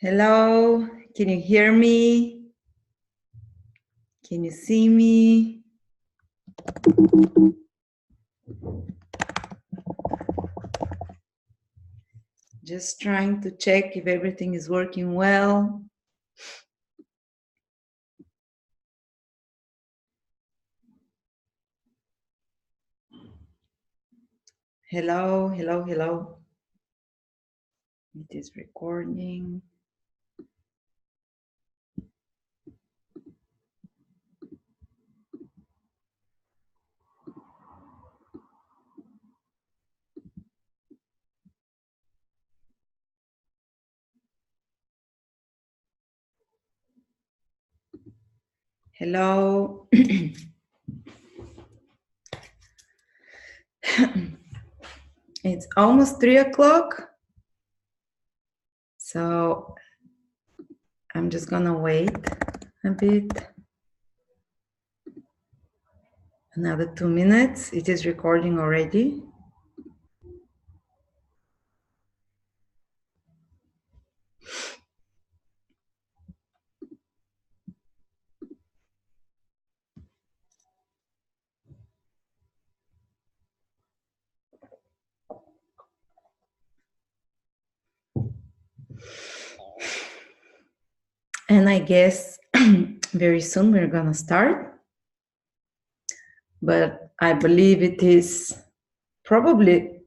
Hello, can you hear me? Can you see me? Just trying to check if everything is working well. Hello, hello, hello. It is recording. Hello. It's almost 3 o'clock. So I'm just gonna wait a bit. Another 2 minutes. It is recording already. And I guess very soon we're gonna start. But I believe it is probably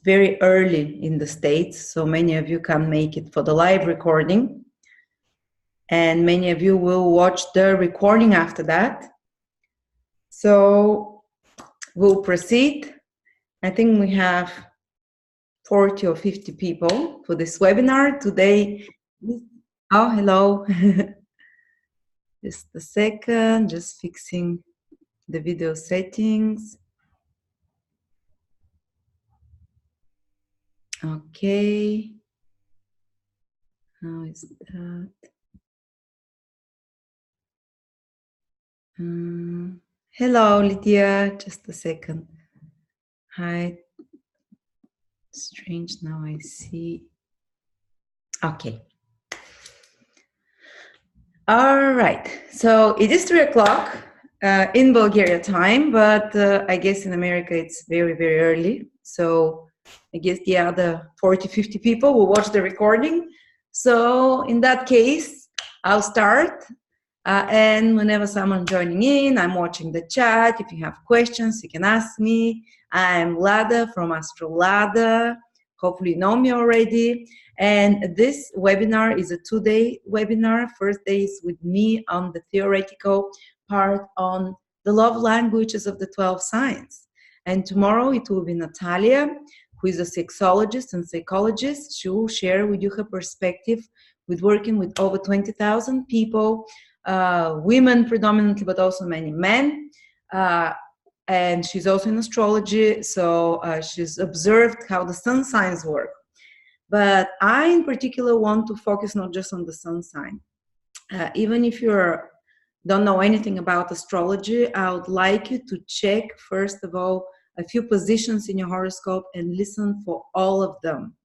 very early in the States, so many of you can make it for the live recording, and many of you will watch the recording after that. So we'll proceed. I think we have 40 or 50 people for this webinar today. Oh, hello. Just a second, just fixing the video settings. Okay. How is that? Hello, Lydia. Just a second. Hi. Strange. Now I see. Okay. All right. So it is 3 o'clock in Bulgaria time, but I guess in America it's very, very early. So I guess the other 40, 50 people will watch the recording. So in that case, I'll start. And whenever someone joining in, I'm watching the chat. If you have questions, you can ask me. I'm Lada from Astrolada. Hopefully you know me already. And this webinar is a 2-day webinar. First day is with me on the theoretical part on the love languages of the 12 signs. And tomorrow it will be Natalia, who is a sexologist and psychologist. She will share with you her perspective with working with over 20,000 people, women predominantly, but also many men. And she's also in astrology, so she's observed how the sun signs work. But I, in particular, want to focus not just on the sun sign. Even if you don't know anything about astrology, I would like you to check, first of all, a few positions in your horoscope and listen for all of them.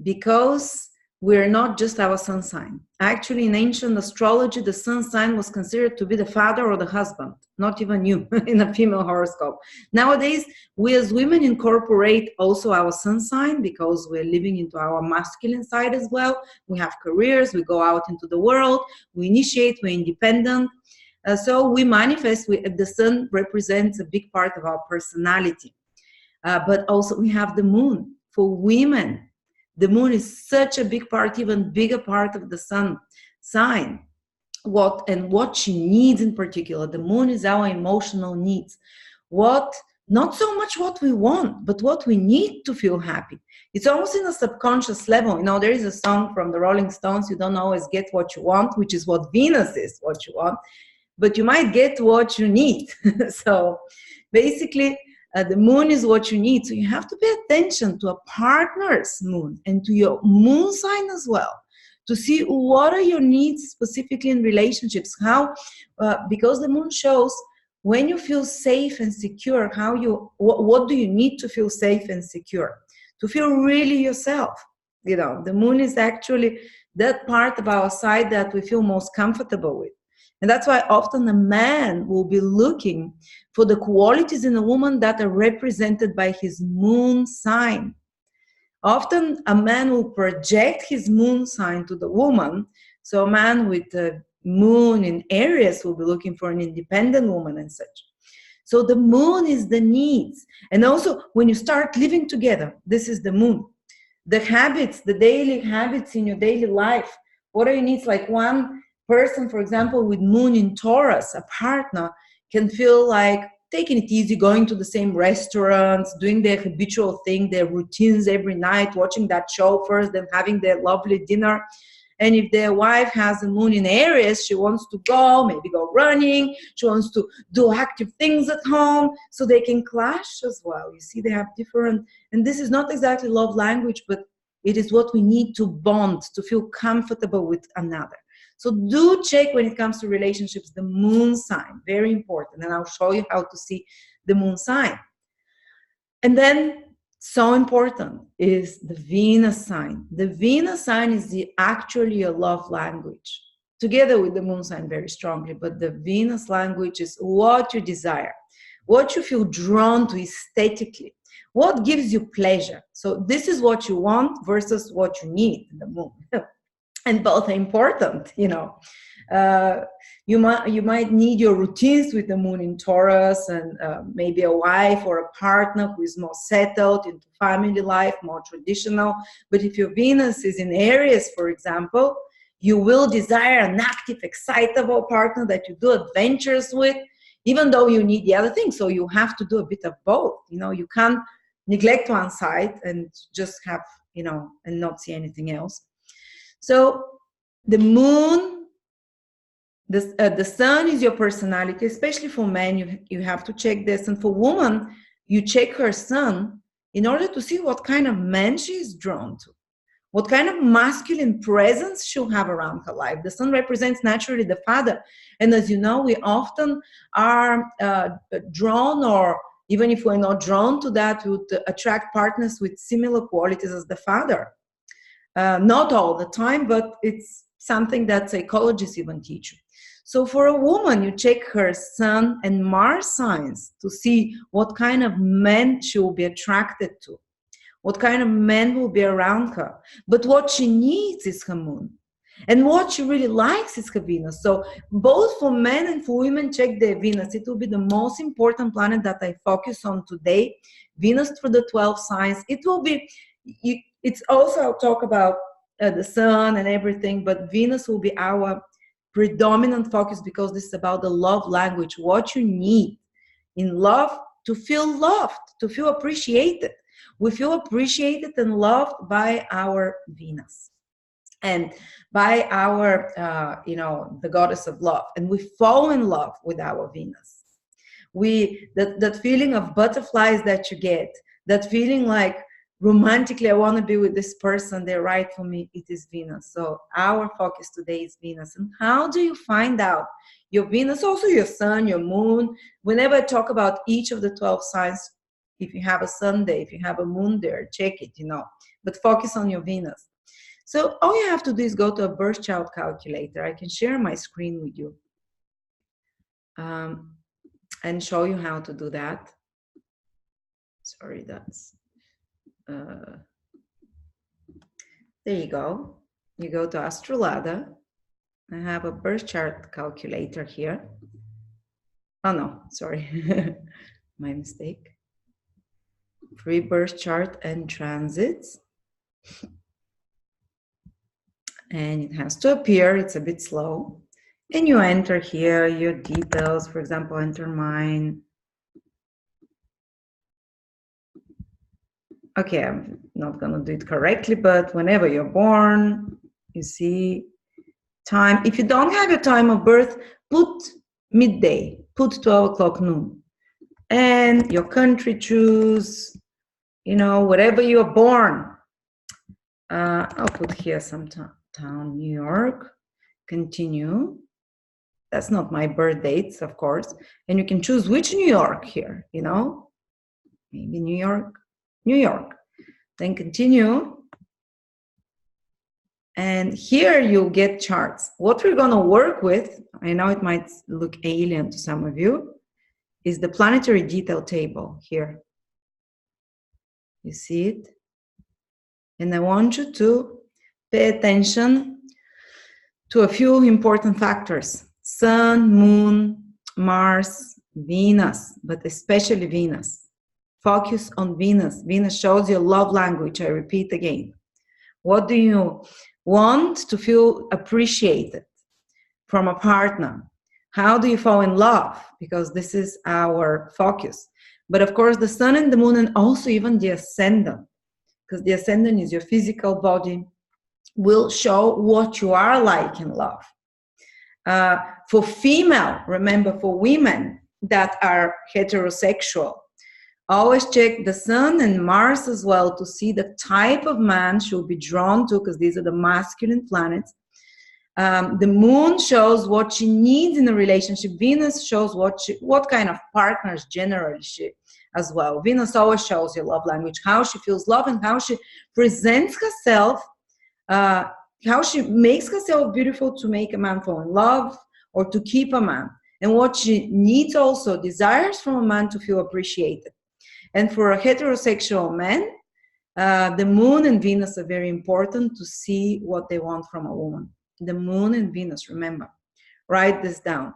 Because we're not just our sun sign. Actually, in ancient astrology, the sun sign was considered to be the father or the husband, not even you in a female horoscope. Nowadays, we as women incorporate also our sun sign because we're living into our masculine side as well. We have careers, we go out into the world, we initiate, we're independent. So we manifest, the sun represents a big part of our personality. But also we have the moon. For women, the moon is such a big part, even bigger part of the sun sign. What she needs in particular. The moon is our emotional needs. Not so much what we want, but what we need to feel happy. It's almost in a subconscious level. You know, there is a song from the Rolling Stones, you don't always get what you want, which is what Venus is, what you want, but you might get what you need. So basically, the moon is what you need. So you have to pay attention to a partner's moon and to your moon sign as well, to see what are your needs specifically in relationships. Because the moon shows when you feel safe and secure, what do you need to feel safe and secure? To feel really yourself. You know, the moon is actually that part of our side that we feel most comfortable with. And that's why often a man will be looking for the qualities in a woman that are represented by his moon sign. Often a man will project his moon sign to the woman. So a man with the moon in Aries will be looking for an independent woman and such. So the moon is the needs. And also when you start living together, this is the moon. The habits, the daily habits in your daily life. What are your needs? Like one person, for example, with moon in Taurus, a partner, can feel like taking it easy, going to the same restaurants, doing their habitual thing, their routines every night, watching that show first, then having their lovely dinner. And if their wife has a moon in Aries, she wants to go, maybe go running. She wants to do active things at home, so they can clash as well. You see, they have different, and this is not exactly love language, but it is what we need to bond, to feel comfortable with another. So do check when it comes to relationships, the moon sign, very important. And I'll show you how to see the moon sign. And then so important is the Venus sign. The Venus sign is actually a love language, together with the moon sign very strongly, but the Venus language is what you desire, what you feel drawn to aesthetically, what gives you pleasure. So this is what you want versus what you need in the moon. And both are important, you know. You might need your routines with the moon in Taurus, and maybe a wife or a partner who is more settled into family life, more traditional. But if your Venus is in Aries, for example, you will desire an active, excitable partner that you do adventures with, even though you need the other thing. So you have to do a bit of both. You know, you can't neglect one side and just have, you know, and not see anything else. So the moon, the sun is your personality, especially for men, you have to check this. And for women, you check her sun in order to see what kind of man she is drawn to, what kind of masculine presence she'll have around her life. The sun represents naturally the father. And as you know, we often are drawn, or even if we're not drawn to that, we would attract partners with similar qualities as the father. Not all the time, but it's something that psychologists even teach you. So for a woman, you check her sun and Mars signs to see what kind of men she will be attracted to, what kind of men will be around her. But what she needs is her moon. And what she really likes is her Venus. So both for men and for women, check their Venus. It will be the most important planet that I focus on today. Venus for the 12 signs. It will be... it's also, I'll talk about the sun and everything, but Venus will be our predominant focus because this is about the love language, what you need in love to feel loved, to feel appreciated. We feel appreciated and loved by our Venus and by our, the goddess of love. And we fall in love with our Venus. That feeling of butterflies that you get, that feeling like, romantically, I want to be with this person, they're right for me, it is Venus. So our focus today is Venus. And how do you find out your Venus? Also your sun, your moon. Whenever I talk about each of the 12 signs, if you have a sun there, if you have a moon there, check it, but focus on your Venus. So all you have to do is go to a birth chart calculator. I can share my screen with you and show you how to do that. Sorry, that's... there you go. You go to Astrolada. I have a birth chart calculator here. Oh no, sorry, my mistake. Free birth chart and transits. And it has to appear, it's a bit slow. And you enter here your details, for example, enter mine. Okay, I'm not going to do it correctly, but whenever you're born, you see time. If you don't have your time of birth, put midday, put 12 o'clock noon. And your country, choose, wherever you're born. I'll put here some town, New York. Continue. That's not my birth dates, of course. And you can choose which New York here, maybe New York. Then continue. And here you get charts. What we're going to work with, I know it might look alien to some of you, is the planetary detail table here. You see it? And I want you to pay attention to a few important factors: Sun, Moon, Mars, Venus, but especially Venus. Focus on Venus. Venus shows your love language. I repeat again. What do you want to feel appreciated from a partner? How do you fall in love? Because this is our focus. But of course, the sun and the moon, and also even the ascendant, because the ascendant is your physical body, will show what you are like in love. For female, remember, for women that are heterosexual, always check the sun and Mars as well to see the type of man she'll be drawn to, because these are the masculine planets. The moon shows what she needs in a relationship. Venus shows what kind of partners generally she as well. Venus always shows your love language, how she feels love and how she presents herself, how she makes herself beautiful to make a man fall in love or to keep a man, and what she needs also, desires from a man to feel appreciated. And for a heterosexual man, the moon and Venus are very important to see what they want from a woman. The moon and Venus, remember, write this down.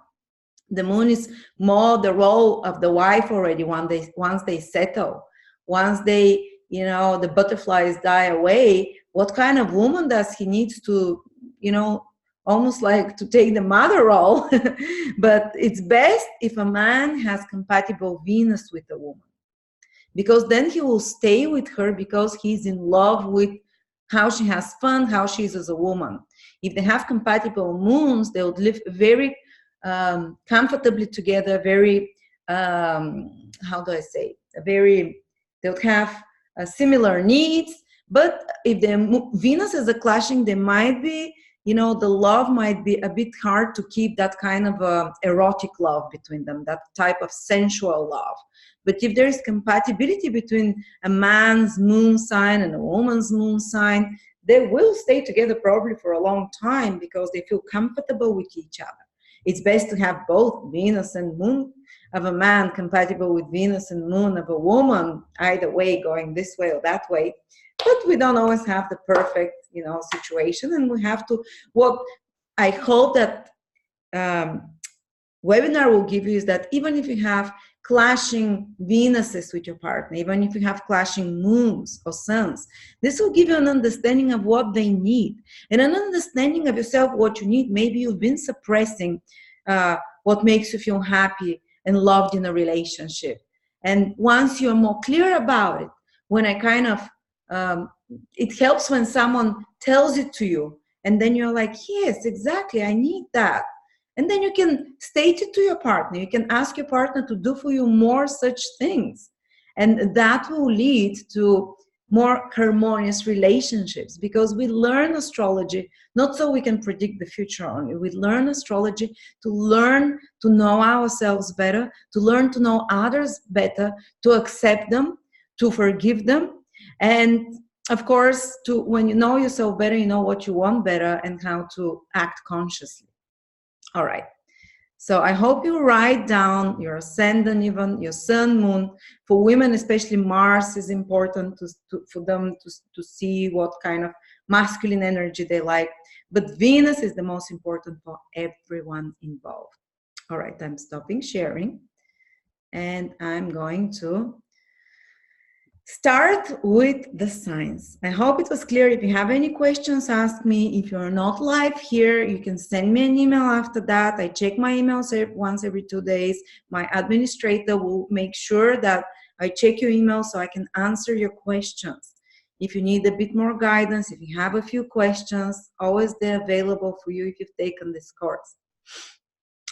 The moon is more the role of the wife already once they settle, once they, the butterflies die away. What kind of woman does he need to, almost like to take the mother role? But it's best if a man has compatible Venus with a woman, because then he will stay with her because he's in love with how she has fun, how she is as a woman. If they have compatible moons, they would live very comfortably together, very, how do I say, they would have similar needs. But if the Venus is a clashing, they might be, the love might be a bit hard to keep that kind of erotic love between them, that type of sensual love. But if there is compatibility between a man's moon sign and a woman's moon sign, they will stay together probably for a long time because they feel comfortable with each other. It's best to have both Venus and moon of a man compatible with Venus and moon of a woman, either way, going this way or that way. But we don't always have the perfect, situation, and we have to. What I hope that webinar will give you is that even if you have clashing Venuses with your partner, even if you have clashing moons or suns, this will give you an understanding of what they need and an understanding of yourself, what you need. Maybe you've been suppressing what makes you feel happy and loved in a relationship. And once you're more clear about it, when I kind of, it helps when someone tells it to you, and then you're like, yes, exactly, I need that. And then you can state it to your partner. You can ask your partner to do for you more such things. And that will lead to more harmonious relationships, because we learn astrology not so we can predict the future only. We learn astrology to learn to know ourselves better, to learn to know others better, to accept them, to forgive them. And of course, when you know yourself better, you know what you want better and how to act consciously. All right. So I hope you write down your ascendant, even your sun, moon. For women, especially Mars is important for them to see what kind of masculine energy they like. But Venus is the most important for everyone involved. All right, I'm stopping sharing. And I'm going to start with the signs. I hope it was clear. If you have any questions, ask me. If you're not live here, you can send me an email after that. I check my emails once every 2 days. My administrator will make sure that I check your email so I can answer your questions. If you need a bit more guidance, if you have a few questions, always they're available for you if you've taken this course.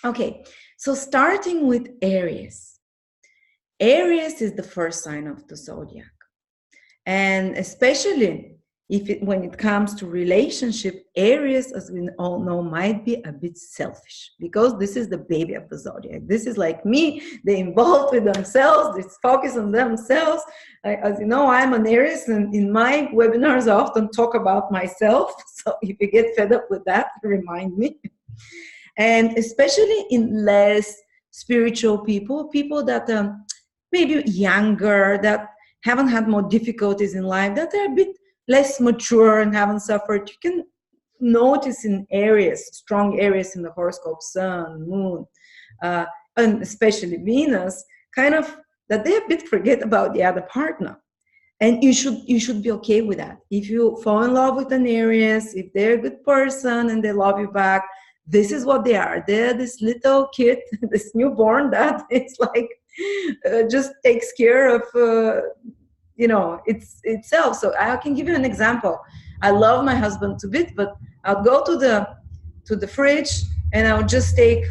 Okay, so starting with Aries. Aries is the first sign of the zodiac. And especially when it comes to relationship, Aries, as we all know, might be a bit selfish because this is the baby of the zodiac. This is like me. They involved with themselves. They focus on themselves. As you know, I'm an Aries, and in my webinars, I often talk about myself. So if you get fed up with that, remind me. And especially in less spiritual people that maybe younger, that haven't had more difficulties in life, that are a bit less mature and haven't suffered, you can notice in Aries, strong Aries in the horoscope, sun, moon, and especially Venus, kind of that they a bit forget about the other partner. And you should be okay with that. If you fall in love with an Aries, if they're a good person and they love you back, this is what they are. They're this little kid, this newborn that it's like just takes care of it's itself. So I can give you an example. I love my husband to bit, but I'll go to the fridge and I'll just take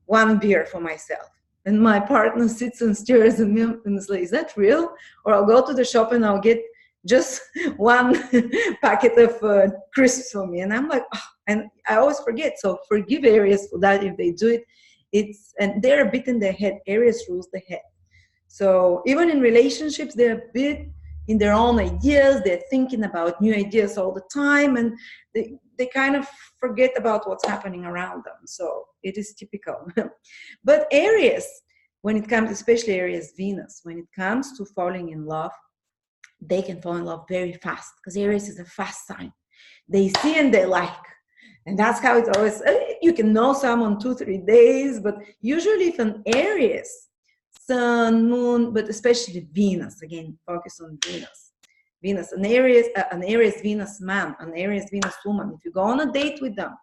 one beer for myself. And my partner sits and stares at me and is like, is that real? Or I'll go to the shop and I'll get just one packet of crisps for me. And I'm like, oh, and I always forget. So forgive Aries for that if they do it. And they're a bit in their head. Aries rules the head. So even in relationships, they're a bit in their own ideas. They're thinking about new ideas all the time. And they kind of forget about what's happening around them. So it is typical. But Aries, when it comes, especially Aries Venus, when it comes to falling in love, they can fall in love very fast because Aries is a fast sign. They see and they like. And that's how it's always, you can know someone 2-3 days, but usually if an Aries, sun, moon, but especially Venus, again, focus on Venus, an Aries Venus man, an Aries Venus woman, if you go on a date with them,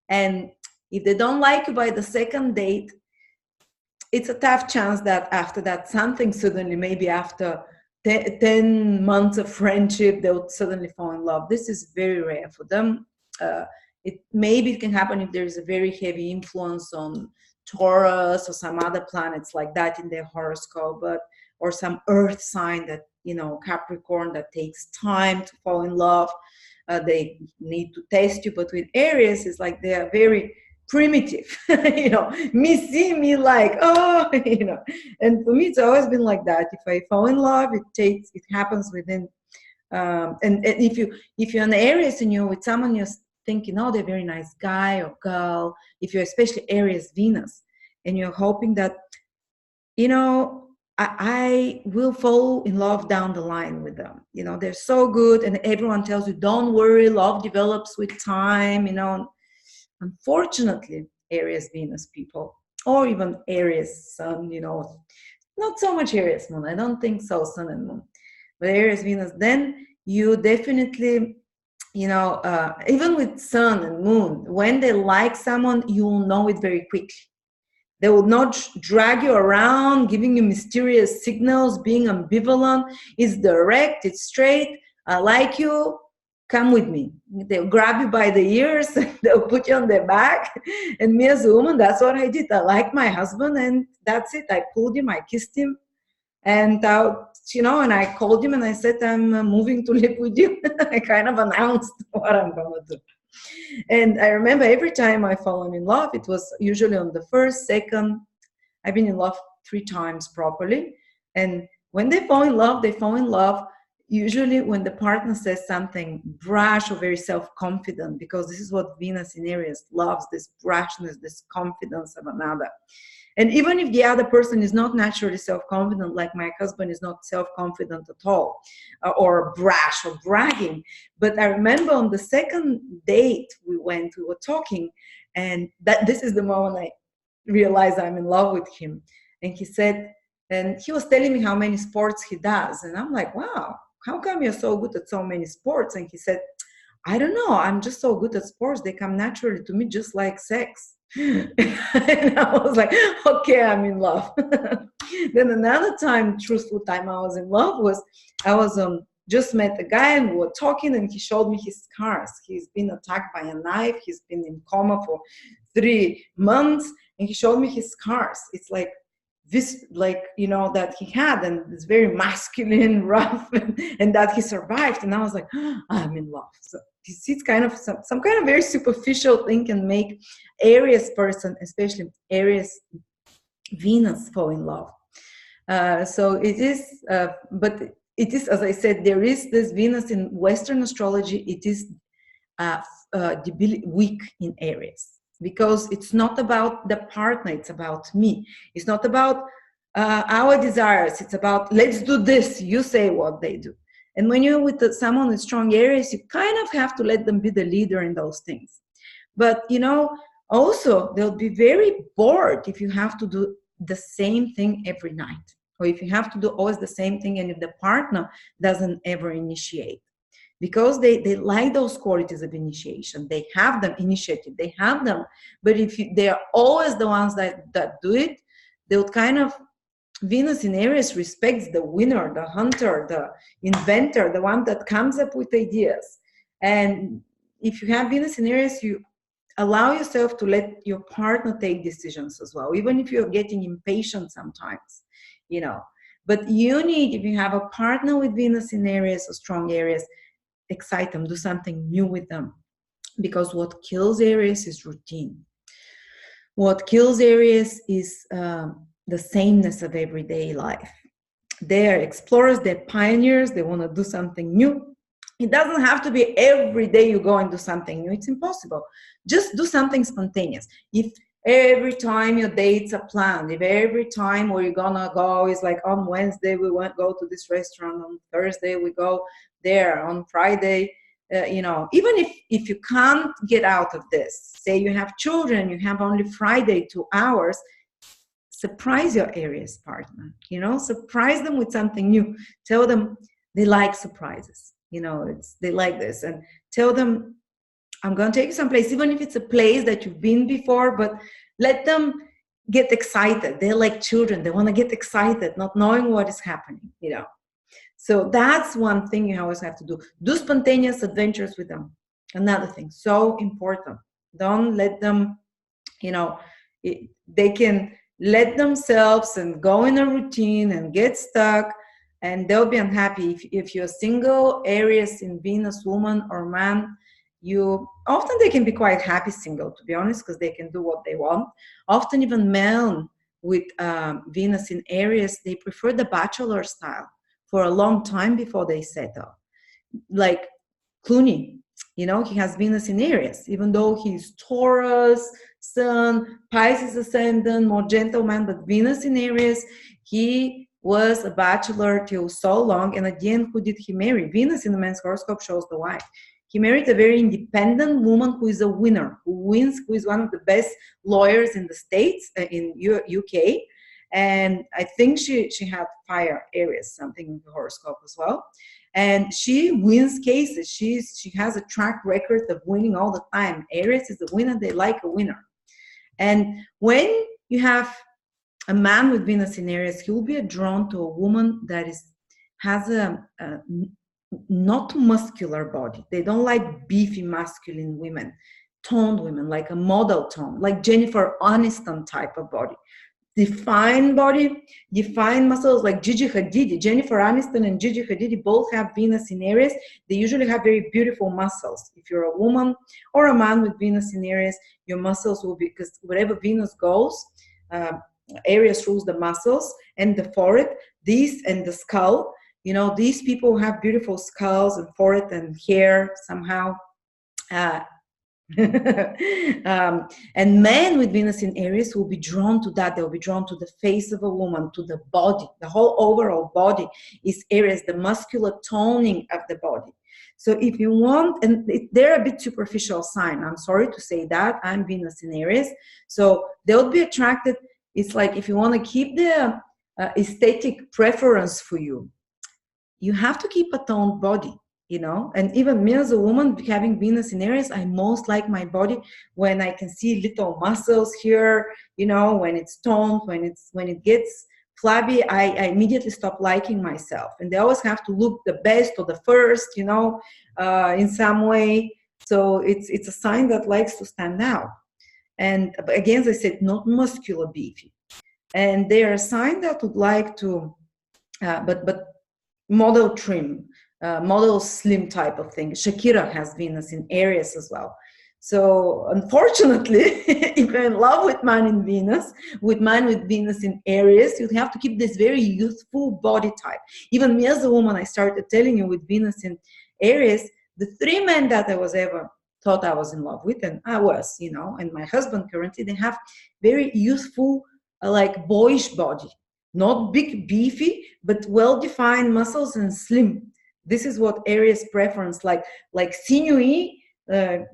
and if they don't like you by the second date, it's a tough chance that after that, something suddenly, maybe after 10 months of friendship, they'll suddenly fall in love. This is very rare for them. It can happen if there is a very heavy influence on Taurus or some other planets like that in their horoscope, or some earth sign that, Capricorn, that takes time to fall in love. They need to test you. But with Aries, it's like they are very primitive, me see me like, oh, and for me, it's always been like that. If I fall in love, it happens within, and if you're an Aries and you're with someone you're thinking, oh, they're a very nice guy or girl, if you're especially Aries Venus, and you're hoping that, I will fall in love down the line with them. They're so good, and everyone tells you, don't worry, love develops with time, Unfortunately, Aries Venus people, or even Aries Sun, not so much Aries Moon. I don't think so, Sun and Moon. But Aries Venus, then you definitely, even with Sun and Moon, when they like someone, you will know it very quickly. They will not drag you around, giving you mysterious signals, being ambivalent. It's direct, it's straight. I like you, come with me. They'll grab you by the ears, they'll put you on their back. And me as a woman, that's what I did. I liked my husband, and that's it. I pulled him, I kissed him, and and I called him and I said, I'm moving to live with you. I kind of announced what I'm going to do. And I remember every time I fallen in love, it was usually on the first, second. I've been in love 3 times properly. And when they fall in love usually when the partner says something brash or very self-confident, because this is what Venus in Aries loves, this brashness, this confidence of another. And even if the other person is not naturally self-confident, like my husband is not self-confident at all, or brash or bragging. But I remember on the second date we were talking, and this is the moment I realized I'm in love with him. And he said, and he was telling me how many sports he does. And I'm like, wow, how come you're so good at so many sports? And he said, I don't know, I'm just so good at sports. They come naturally to me, just like sex. And I was like, okay, I'm in love. Then another time, truthful time I was in love was, I was just met a guy and we were talking, and he showed me his scars. He's been attacked by a knife. He's been in coma for 3 months, and he showed me his scars. It's like this, like, you know, that he had, and it's very masculine, rough, and that he survived. And I was like, oh, I'm in love. So it's kind of some kind of very superficial thing can make Aries person, especially Aries Venus, fall in love. So it is, but it is, as I said, there is this Venus in Western astrology. It is weak in Aries, because it's not about the partner, it's about me. It's not about our desires, it's about, let's do this, you say what they do. And when you're with someone with strong Aries, you kind of have to let them be the leader in those things. But, you know, also they'll be very bored if you have to do the same thing every night, or if you have to do always the same thing, and if the partner doesn't ever initiate. Because they like those qualities of initiation. They have them, initiative, they have them. But if they are always the ones that do it, they'll kind of, Venus in Aries respects the winner, the hunter, the inventor, the one that comes up with ideas. And if you have Venus in Aries, you allow yourself to let your partner take decisions as well, even if you're getting impatient sometimes, you know. But you need, if you have a partner with Venus in Aries or strong Aries, excite them, do something new with them. Because what kills Aries is routine. What kills Aries is the sameness of everyday life. They're explorers, they're pioneers, they want to do something new. It doesn't have to be every day you go and do something new. It's impossible. Just do something spontaneous. If every time your dates are planned, if every time where you're gonna go is like, on Wednesday we won't go to this restaurant, on Thursday we go there, on Friday, you know, even if you can't get out of this, say you have children, you have only Friday 2 hours, surprise your Aries partner, you know, surprise them with something new. Tell them they like surprises, you know, they like this, and tell them, I'm going to take you someplace, even if it's a place that you've been before, but let them get excited. They're like children. They want to get excited, not knowing what is happening, you know. So that's one thing you always have to do. Do spontaneous adventures with them. Another thing, so important. Don't let them, you know, they can let themselves and go in a routine and get stuck, and they'll be unhappy. If you're single, Aries in Venus, woman or man, you often, they can be quite happy single, to be honest, because they can do what they want. Often even men with Venus in Aries, they prefer the bachelor style for a long time before they settle. Like Clooney, you know, he has Venus in Aries, even though he's Taurus, Sun, Pisces ascendant, more gentleman, but Venus in Aries, he was a bachelor till so long, and at the end, who did he marry? Venus in the man's horoscope shows the wife. He married a very independent woman who is a winner, who wins, who is one of the best lawyers in the States, in UK. And I think she had fire Aries, something in the horoscope as well. And she wins cases. She has a track record of winning all the time. Aries is a winner. They like a winner. And when you have a man with Venus in Aries, he will be drawn to a woman that has a not muscular body. They don't like beefy masculine women, toned women, like a model tone, like Jennifer Aniston type of body. Defined body, defined muscles, like Gigi Hadid. Jennifer Aniston and Gigi Hadid both have Venus in Aries. They usually have very beautiful muscles. If you're a woman or a man with Venus in Aries, your muscles will be, because wherever Venus goes, Aries rules the muscles and the forehead, these and the skull. You know, these people have beautiful skulls and forehead and hair somehow. And men with Venus in Aries will be drawn to that. They'll be drawn to the face of a woman, to the body. The whole overall body is Aries, the muscular toning of the body. So if you want, and they're a bit superficial sign, I'm sorry to say that, I'm Venus in Aries, so they'll be attracted. It's like, if you want to keep the aesthetic preference for you, you have to keep a toned body. You know, and even me as a woman having Venus in Aries, I most like my body when I can see little muscles here, you know, when it's toned, when it gets flabby, I immediately stop liking myself. And they always have to look the best or the first, you know, in some way. So it's a sign that likes to stand out. And again, as I said, not muscular beefy. and they are a sign that would like to, but model trim, model slim type of thing. Shakira has Venus in Aries as well. So unfortunately, if you're in love with man in Venus, with man with Venus in Aries, you'd have to keep this very youthful body type. Even me as a woman, I started telling you with Venus in Aries, the 3 men that I was ever thought I was in love with, and I was, you know, and my husband currently, they have very youthful, like boyish body. Not big, beefy, but well-defined muscles and slim. This is what Aries preference, like sinewy,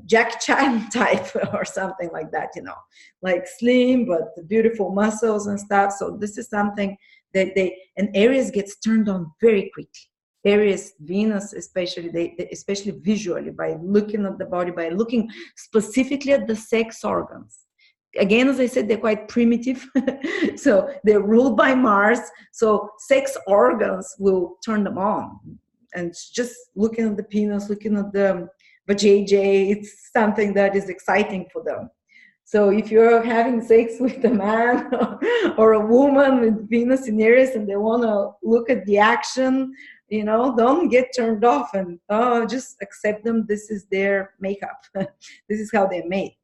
Jackie Chan type or something like that, you know, like slim but beautiful muscles and stuff. So this is something that and Aries gets turned on very quickly. Aries, Venus, especially, especially visually, by looking at the body, by looking specifically at the sex organs. Again, as I said, they're quite primitive. So they're ruled by Mars. So sex organs will turn them on. And just looking at the penis, looking at the vajayjay, it's something that is exciting for them. So if you're having sex with a man or a woman with Venus in Aries and they want to look at the action, you know, don't get turned off and just accept them. This is their makeup. This is how they're made.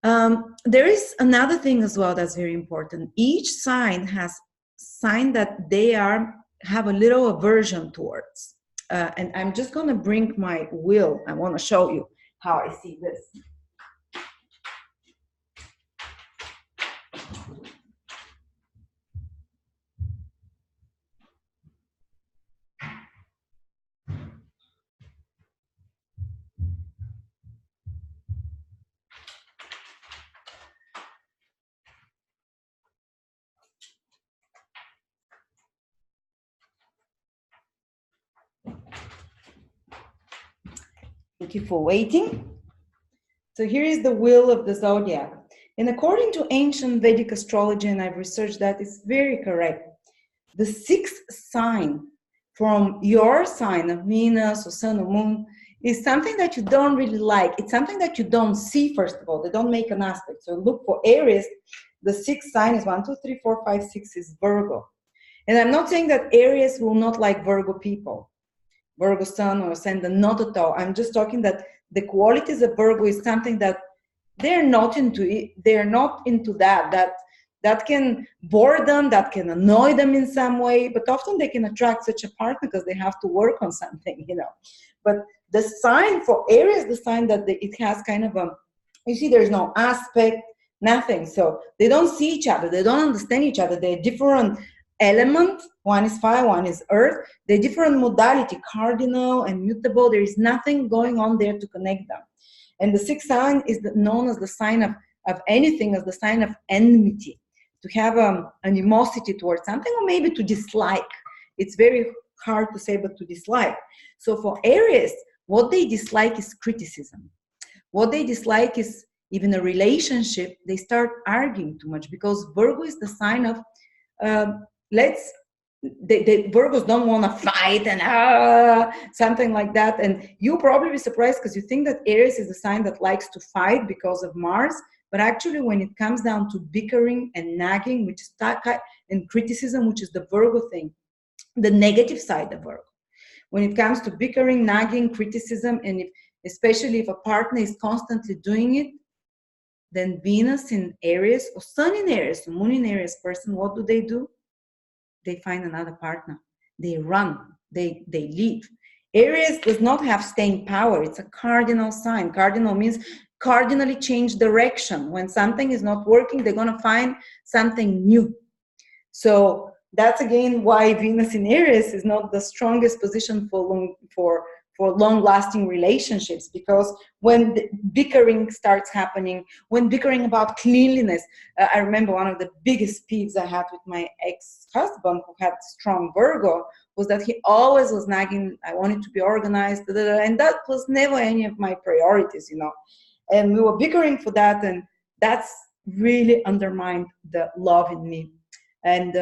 There is another thing as well that's very important. Each sign has sign that they have a little aversion towards. And I'm just going to bring my wheel. I want to show you how I see this. Thank you for waiting. So here is the wheel of the zodiac. And according to ancient Vedic astrology, and I've researched that, it's very correct. The 6th sign from your sign of Venus or Sun or Moon is something that you don't really like. It's something that you don't see, first of all. They don't make an aspect. So look for Aries. The 6th sign is 1, 2, 3, 4, 5, 6 is Virgo. And I'm not saying that Aries will not like Virgo people. Virgo Sun or Ascendant, not at all. I'm just talking that the qualities of Virgo is something that they're not into it. They're not into that can bore them, that can annoy them in some way, but often they can attract such a partner because they have to work on something, you know. But the sign for Aries, the sign that it has kind of you see, there's no aspect, nothing. So they don't see each other. They don't understand each other. They're different element. One is fire, one is earth. They're different modality, cardinal and mutable. There is nothing going on there to connect them. And the 6th sign is known as the sign of anything, as the sign of enmity, to have an animosity towards something, or maybe to dislike. It's very hard to say, but to dislike. So for Aries, what they dislike is criticism. What they dislike is even a relationship, they start arguing too much, because Virgo is the sign of Virgos don't want to fight and something like that. And you'll probably be surprised because you think that Aries is the sign that likes to fight because of Mars. But actually, when it comes down to bickering and nagging, which is and criticism, which is the Virgo thing, the negative side of Virgo. When it comes to bickering, nagging, criticism, and especially if a partner is constantly doing it, then Venus in Aries or Sun in Aries, or Moon in Aries person, what do? They find another partner. They run. They leave. Aries does not have staying power. It's a cardinal sign. Cardinal means cardinally change direction. When something is not working, they're going to find something new. So that's again why Venus in Aries is not the strongest position for long-lasting relationships, because when the bickering starts happening, when bickering about cleanliness, I remember one of the biggest peeves I had with my ex-husband, who had strong Virgo, was that he always was nagging, I wanted to be organized, and that was never any of my priorities, you know. And we were bickering for that, and that's really undermined the love in me. And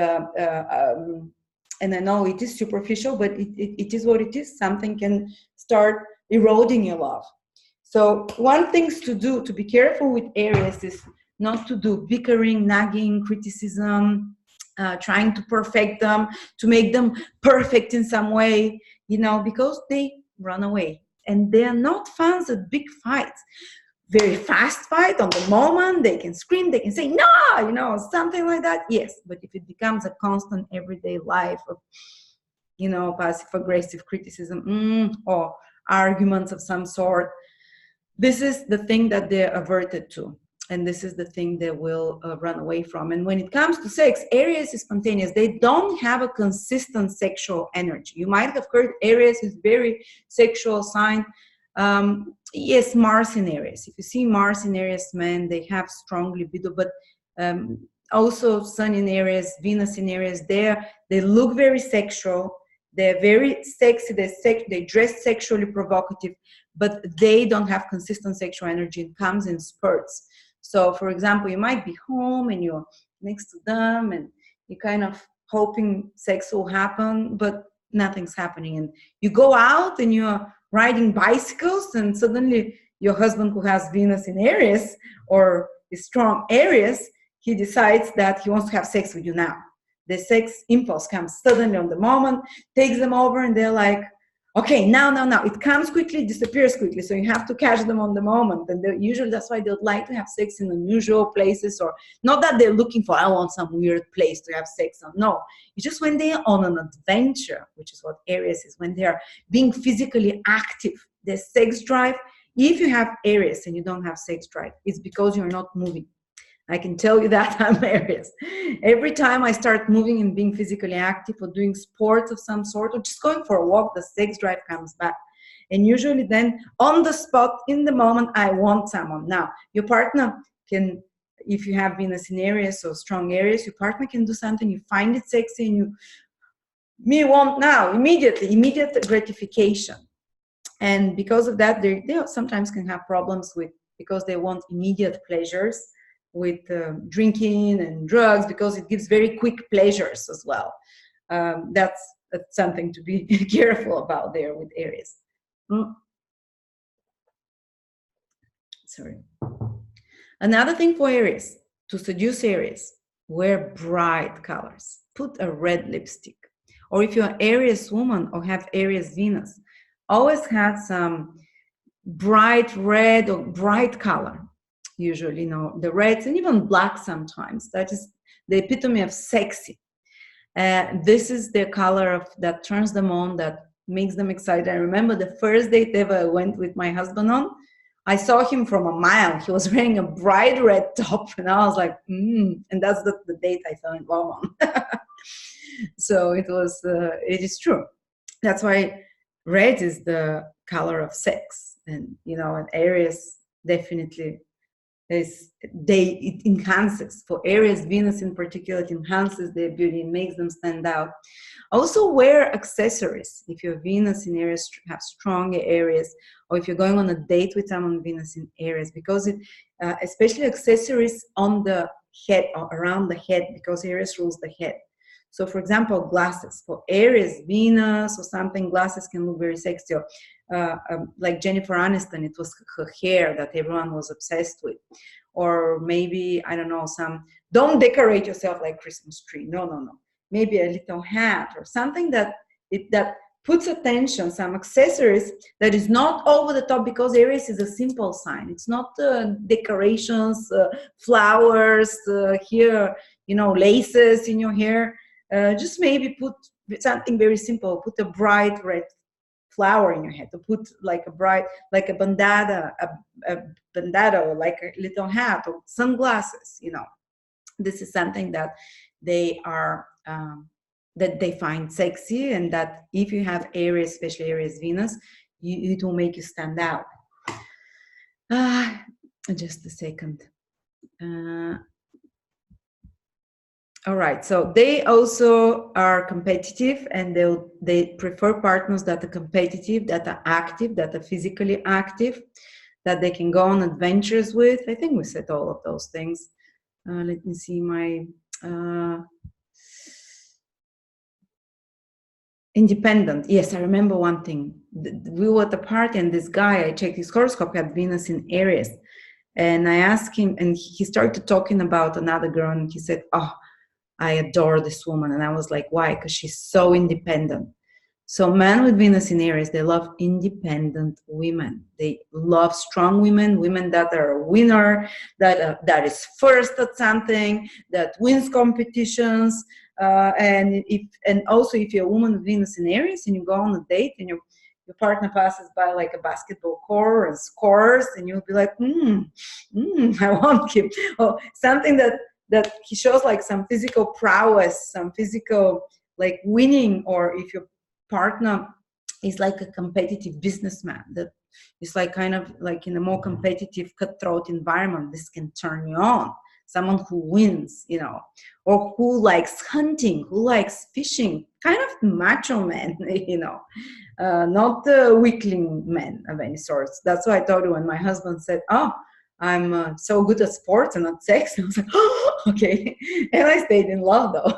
I know it is superficial, but it is what it is. Something can start eroding your love. So one thing to do, to be careful with Aries, is not to do bickering, nagging, criticism, trying to perfect them, to make them perfect in some way, because they run away. And they are not fans of big fights. Very fast fight on the moment, they can scream, they can say no, something like that, yes. But if it becomes a constant everyday life of passive aggressive criticism, or arguments of some sort, this is the thing that they're averted to, and this is the thing they will run away from. And when it comes to sex, Aries is spontaneous. They don't have a consistent sexual energy. You might have heard Aries is very sexual sign. Yes, Mars in Aries. If you see Mars in Aries men, they have strong libido, but also Sun in Aries, Venus in Aries, they look very sexual. They're very sexy. They dress sexually provocative, but they don't have consistent sexual energy. It comes in spurts. So, for example, you might be home and you're next to them and you're kind of hoping sex will happen, but nothing's happening. And you go out and you're riding bicycles, and suddenly your husband, who has Venus in Aries or is strong Aries, he decides that he wants to have sex with you now. The sex impulse comes suddenly on the moment, takes them over, and they're like, okay, now. It comes quickly, disappears quickly. So you have to catch them on the moment. And usually that's why they would like to have sex in unusual places, or not that they're looking for, I want some weird place to have sex on. No, it's just when they're on an adventure, which is what Aries is, when they're being physically active, their sex drive. If you have Aries and you don't have sex drive, it's because you're not moving. I can tell you that I'm Aries. Every time I start moving and being physically active or doing sports of some sort or just going for a walk, the sex drive comes back. And usually then on the spot, in the moment, I want someone. Now, your partner can, if you have Venus in Aries or strong Aries, your partner can do something, you find it sexy and me want now, immediate gratification. And because of that, they sometimes can have problems because they want immediate pleasures with drinking and drugs, because it gives very quick pleasures as well. That's something to be careful about there with Aries. Sorry. Another thing for Aries, to seduce Aries, wear bright colors. Put a red lipstick. Or if you're an Aries woman or have Aries Venus, always have some bright red or bright color. Usually, the reds and even black sometimes. That is the epitome of sexy. This is the color that turns them on, that makes them excited. I remember the first date ever I went with my husband on. I saw him from a mile. He was wearing a bright red top, and I was like, and that's the date I fell in love on. So it is true. That's why red is the color of sex, and an Aries definitely it enhances. For Aries, Venus in particular, it enhances their beauty and makes them stand out. Also wear accessories. If your Venus in Aries, have stronger Aries, or if you're going on a date with someone Venus in Aries, because it, especially accessories on the head or around the head, because Aries rules the head. So for example, glasses. For Aries, Venus or something, glasses can look very sexy. Like Jennifer Aniston, it was her hair that everyone was obsessed with. Or maybe, I don't know, don't decorate yourself like Christmas tree. No. Maybe a little hat or something that puts attention, some accessories that is not over the top, because Aries is a simple sign. It's not decorations, flowers, here, laces in your hair. Just maybe put something very simple. Put a bright red flower in your head, to put like a bandana, a bandana, or like a little hat or sunglasses. This is something that they are that they find sexy, and that if you have Aries, especially Aries Venus, it will make you stand out. Just a second. All right, so they also are competitive, and they prefer partners that are competitive, that are active, that are physically active, that they can go on adventures with. I think we said all of those things. Let me see my independent. Yes, I remember one thing. We were at the party, and this guy, I checked his horoscope, had Venus in Aries. And I asked him, and he started talking about another girl, and he said, "Oh, I adore this woman." And I was like, "Why?" Because she's so independent. So men with Venus in Aries, they love independent women. They love strong women, women that are a winner, that is first at something, that wins competitions. And also if you're a woman with Venus in Aries and you go on a date and your partner passes by like a basketball court and scores, and you'll be like, I want him. Or something that he shows like some physical prowess, some physical like winning, or if your partner is like a competitive businessman that is like kind of like in a more competitive cutthroat environment, this can turn you on. Someone who wins, or who likes hunting, who likes fishing, kind of macho man, not weakling men of any sorts. That's why I told you when my husband said, "Oh, I'm so good at sports and not sex," I was like, "Oh, okay." And I stayed in love though.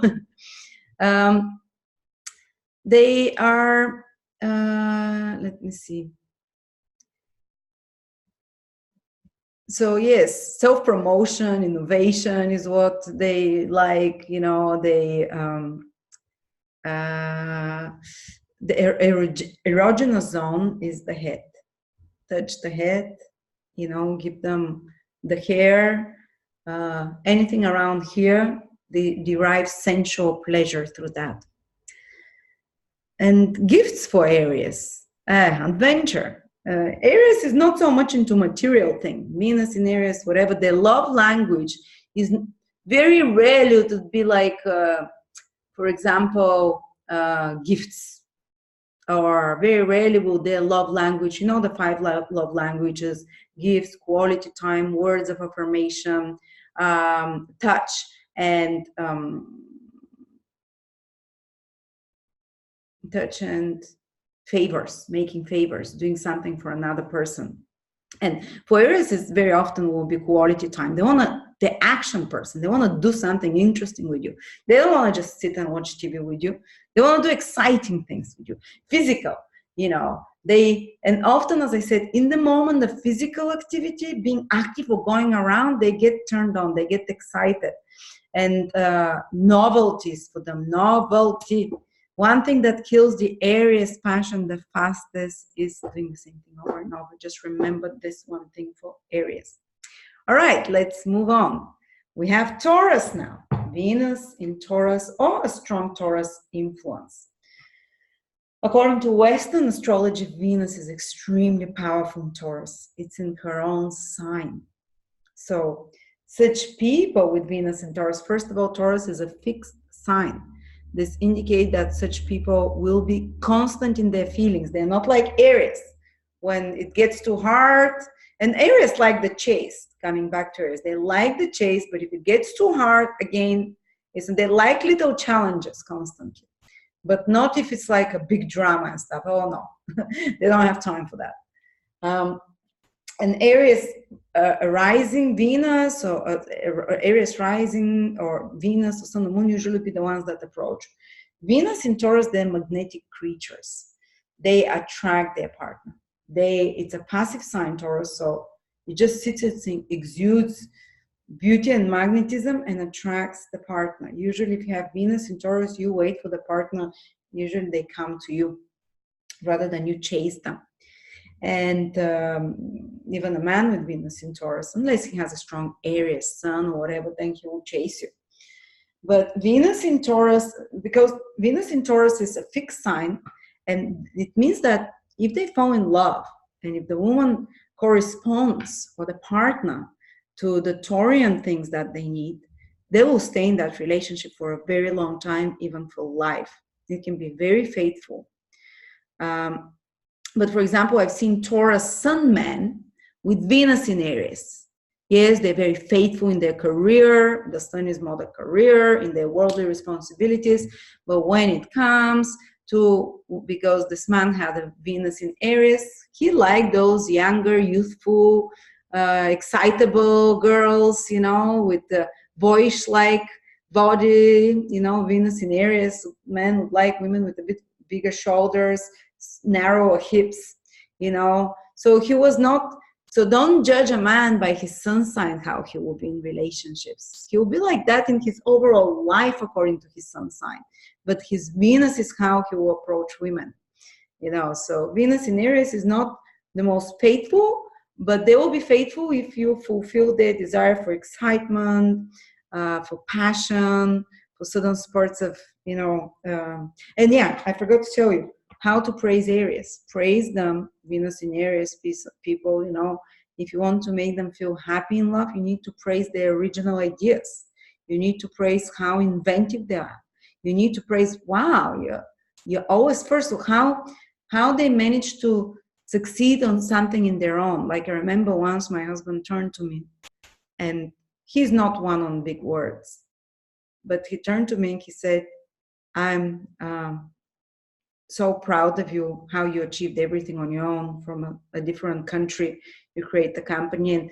They are, let me see. So yes, self-promotion, innovation is what they like. The erogenous zone is the head. Touch the head, give them the hair, anything around here. They derive sensual pleasure through that. And gifts for Aries, adventure. Aries is not so much into material thing. Venus in Aries, whatever, their love language is very rarely to be like, for example, gifts, or very rarely will their love language, the 5 love languages: gifts, quality time, words of affirmation, touch, and favors, making favors, doing something for another person. And for Aries, it very often will be quality time. They want the action person. They want to do something interesting with you. They don't want to just sit and watch TV with you. They want to do exciting things with you. Physical, and often, as I said, in the moment, the physical activity, being active or going around, they get turned on, they get excited. And novelties for them, novelty. One thing that kills the Aries passion the fastest is doing the same thing over and over. Just remember this one thing for Aries. All right, let's move on. We have Taurus now. Venus in Taurus, or a strong Taurus influence. According to Western astrology, Venus is extremely powerful in Taurus. It's in her own sign. So such people with Venus in Taurus, first of all, Taurus is a fixed sign. This indicates that such people will be constant in their feelings. They're not like Aries. When it gets too hard, and Aries like the chase, coming back to Aries. They like the chase, but if it gets too hard, again, they like little challenges constantly. But not if it's like a big drama and stuff. Oh no, they don't have time for that. And Aries rising Venus, or Aries rising or Venus or Sun and Moon usually be the ones that approach. Venus in Taurus, they're magnetic creatures. They attract their partner. It's a passive sign, Taurus, so it just sits and exudes beauty and magnetism and attracts the partner. Usually if you have Venus in Taurus, you wait for the partner. Usually they come to you rather than you chase them. And even a man with Venus in Taurus, unless he has a strong Aries sun or whatever, then he will chase you. But Venus in Taurus, because Venus in Taurus is a fixed sign, and it means that if they fall in love, and if the woman corresponds, or the partner, to the Taurian things that they need, they will stay in that relationship for a very long time, even for life. It can be very faithful. But for example, I've seen Taurus sun men with Venus in Aries. Yes, they're very faithful in their career. The sun is more the career, in their worldly responsibilities. But when it comes to, because this man had a Venus in Aries, he liked those younger, youthful, excitable girls, with the boyish-like body, Venus in Aries. Men would like women with a bit bigger shoulders, narrow hips, So he was not So don't judge a man by his sun sign, how he will be in relationships. He will be like that in his overall life according to his sun sign. But his Venus is how he will approach women. So Venus in Aries is not the most faithful, but they will be faithful if you fulfill their desire for excitement, for passion, for certain sports of, and yeah, I forgot to tell you how to praise Aries. Praise them, Venus in Aries people, if you want to make them feel happy in love, you need to praise their original ideas. You need to praise how inventive they are. You need to praise, wow, you're always first. So how they manage to succeed on something in their own. Like I remember once my husband turned to me, and he's not one on big words, but he turned to me and he said, I'm so proud of you, how you achieved everything on your own from a different country. You create the company, and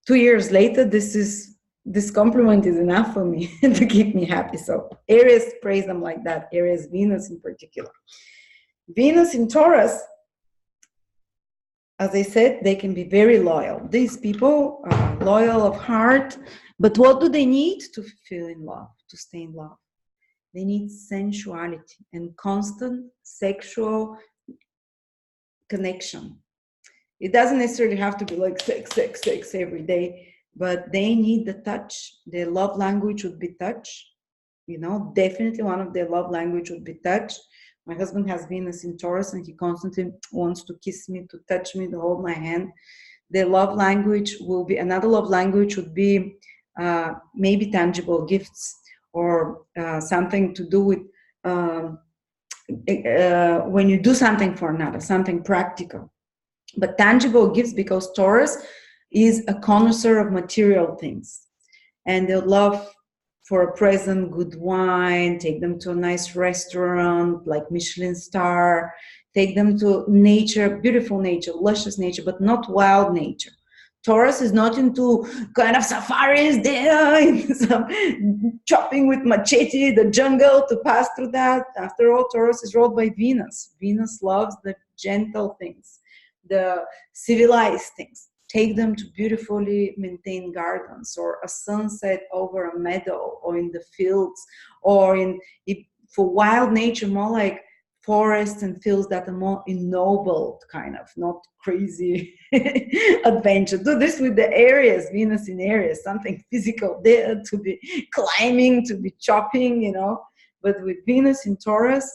2 years later, this compliment is enough for me to keep me happy. So Aries, praise them like that. Aries, Venus in particular. Venus in Taurus, as I said, they can be very loyal. These people are loyal of heart, but what do they need to feel in love, to stay in love? They need sensuality and constant sexual connection. It doesn't necessarily have to be like sex every day, but they need the touch. Their love language would be touch. Definitely one of their love language would be touch. My husband has Venus in Taurus, and he constantly wants to kiss me, to touch me, to hold my hand. Their love language will be, another love language would be maybe tangible gifts, or something to do with when you do something for another, something practical. But tangible gifts, because Taurus is a connoisseur of material things, and they'll love for a present, good wine, take them to a nice restaurant like Michelin star, take them to nature, beautiful nature, luscious nature, but not wild nature. Taurus is not into kind of safaris there, some chopping with machete, the jungle to pass through that. After all, Taurus is ruled by Venus. Venus loves the gentle things, the civilized things. Take them to beautifully maintained gardens, or a sunset over a meadow, or in the fields, or for wild nature, more like forests and fields that are more ennobled, kind of, not crazy adventure. Do this with the Aries, Venus in Aries, something physical there to be climbing, to be chopping, But with Venus in Taurus,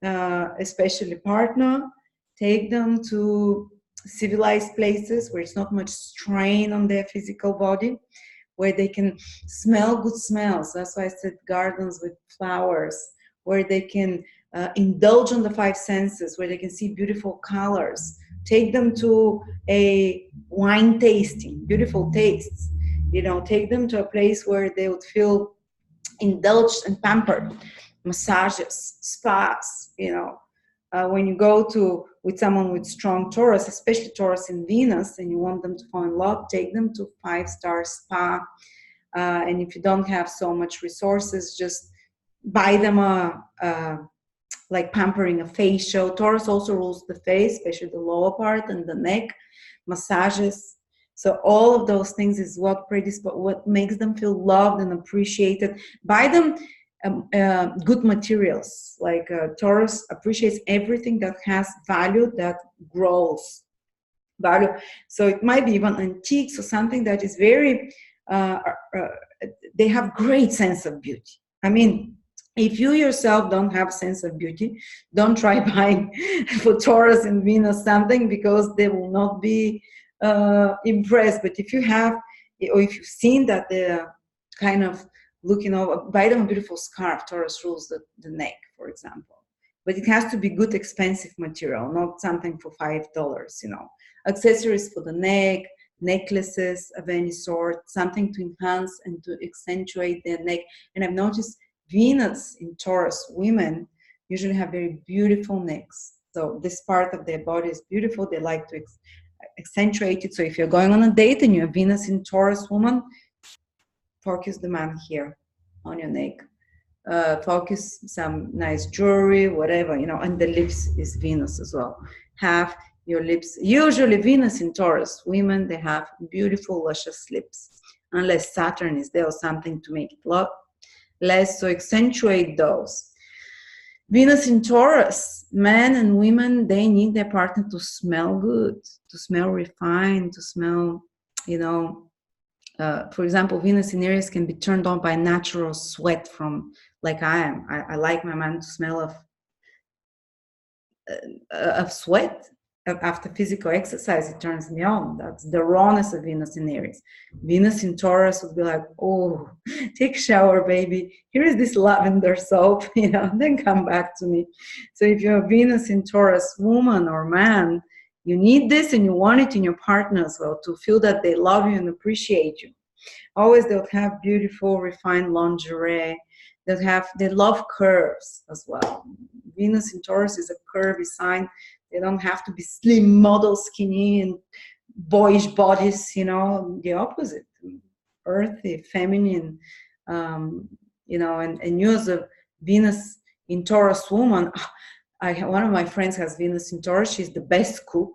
especially partner, take them to civilized places where it's not much strain on their physical body, where they can smell good smells. That's why I said gardens with flowers, where they can indulge on the five senses, where they can see beautiful colors. Take them to a wine tasting, beautiful tastes. Take them to a place where they would feel indulged and pampered. Massages, spas, when you go with someone with strong Taurus, especially Taurus in Venus, and you want them to fall in love, take them to 5-star spa. And if you don't have so much resources, just buy them like pampering, a facial. Taurus also rules the face, especially the lower part and the neck, massages. So all of those things is what makes them feel loved and appreciated. Buy them good materials. Like Taurus appreciates everything that has value, that grows value. So it might be even antiques or something that is very, they have great sense of beauty. I mean, if you yourself don't have a sense of beauty, don't try buying for Taurus and Venus something, because they will not be impressed. But if you have, or if you've seen that they're kind of looking over, buy them a beautiful scarf. Taurus rules the neck, for example. But it has to be good, expensive material, not something for $5, Accessories for the neck, necklaces of any sort, something to enhance and to accentuate their neck. And I've noticed Venus in Taurus women usually have very beautiful necks. So this part of their body is beautiful. They like to accentuate it. So if you're going on a date and you're a Venus in Taurus woman, focus the man here on your neck. Focus some nice jewelry, whatever, and the lips is Venus as well. Have your lips. Usually Venus in Taurus, women, they have beautiful, luscious lips, unless Saturn is there or something to make it less, so accentuate those. Venus in Taurus, men and women, they need their partner to smell good, to smell refined, to smell, you know, for example, Venus in Aries can be turned on by natural sweat from, like I am. I like my man to smell of sweat. After physical exercise, it turns me on. That's the rawness of Venus in Aries. Venus in Taurus would be like, oh, take a shower, baby. Here is this lavender soap, you know, then come back to me. So if you're a Venus in Taurus woman or man, you need this and you want it in your partner as well, to feel that they love you and appreciate you. Always they'll have beautiful, refined lingerie. They love curves as well. Venus in Taurus is a curvy sign. They don't have to be slim, model, skinny, and boyish bodies, you know, the opposite. Earthy, feminine, you know, and you as a Venus in Taurus woman, one of my friends has Venus in Taurus. She's the best cook.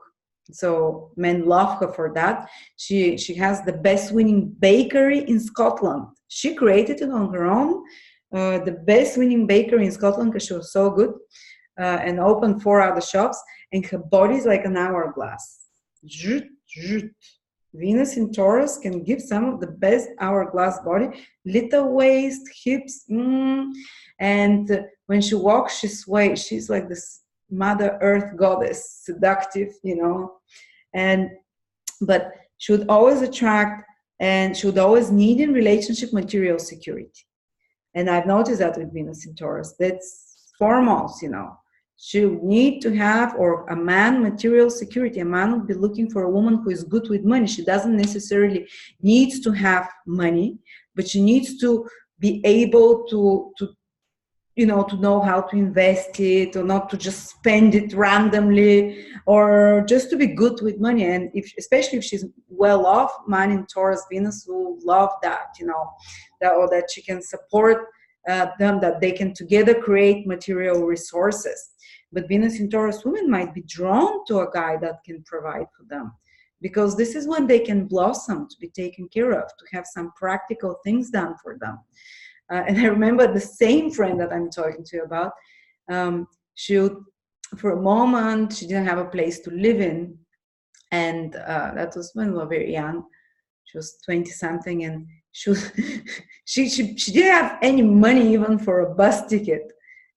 So men love her for that. She has the best winning bakery in Scotland. She created it on her own. The best winning bakery in Scotland because she was so good, and opened 4 other shops, and her body is like an hourglass. Venus in Taurus can give some of the best hourglass body, little waist, hips, and when she walks, she sways. She's like this Mother Earth goddess, seductive, you know, but she would always attract and she would always need in relationship material security. And I've noticed that with Venus in Taurus. That's foremost, you know. She would need to have, or a man, material security. A man would be looking for a woman who is good with money. She doesn't necessarily need to have money, but she needs to be able to you know, to know how to invest it, or not to just spend it randomly, or just to be good with money. And especially if she's well off, man in Taurus, Venus will love that, you know, that she can support them, that they can together create material resources. But Venus in Taurus women might be drawn to a guy that can provide for them, because this is when they can blossom, to be taken care of, to have some practical things done for them. And I remember the same friend that I'm talking to you about, she would, for a moment, she didn't have a place to live in. And that was when we were very young. She was 20 something, and she didn't have any money even for a bus ticket.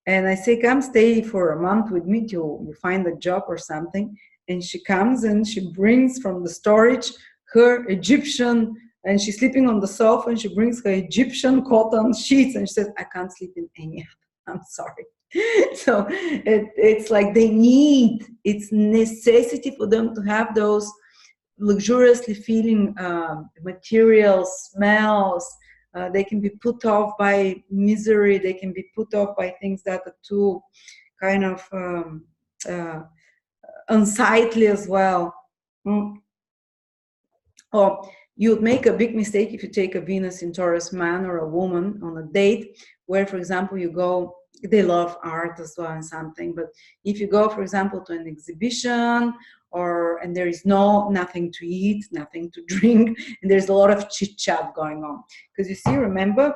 And I say, come stay for a month with me till you find a job or something. And she comes and she brings from the storage her Egyptian, and she's sleeping on the sofa, and she brings her Egyptian cotton sheets, and she says, I can't sleep in any of them, I'm sorry. So it's like it's necessity for them to have those luxuriously feeling materials, smells. They can be put off by misery. They can be put off by things that are too kind of unsightly as well. Or you'd make a big mistake if you take a Venus in Taurus man or a woman on a date where, for example, you go, they love art as well and something, but if you go, for example, to an exhibition and there is nothing to eat, nothing to drink, and there's a lot of chit chat going on. Because you see, remember,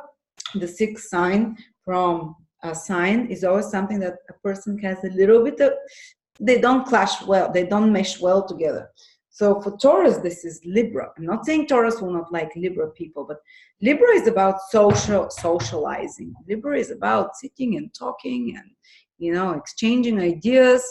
the sixth sign from a sign is always something that a person has a little bit of, they don't clash well, they don't mesh well together. So for Taurus, this is Libra. I'm not saying Taurus will not like Libra people, but Libra is about socializing. Libra is about sitting and talking and, you know, exchanging ideas,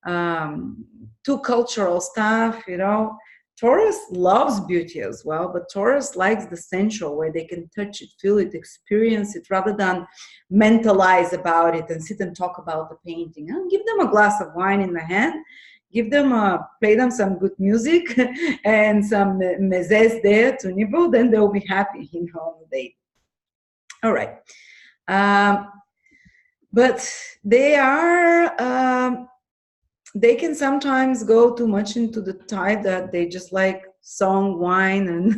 to cultural stuff, you know. Taurus loves beauty as well, but Taurus likes the sensual, where they can touch it, feel it, experience it, rather than mentalize about it and sit and talk about the painting. Give them a glass of wine in the hand, play them some good music and some mezes there to nibble, then they'll be happy, you know, on the date. All right. But they can sometimes go too much into the type that they just like song, wine, and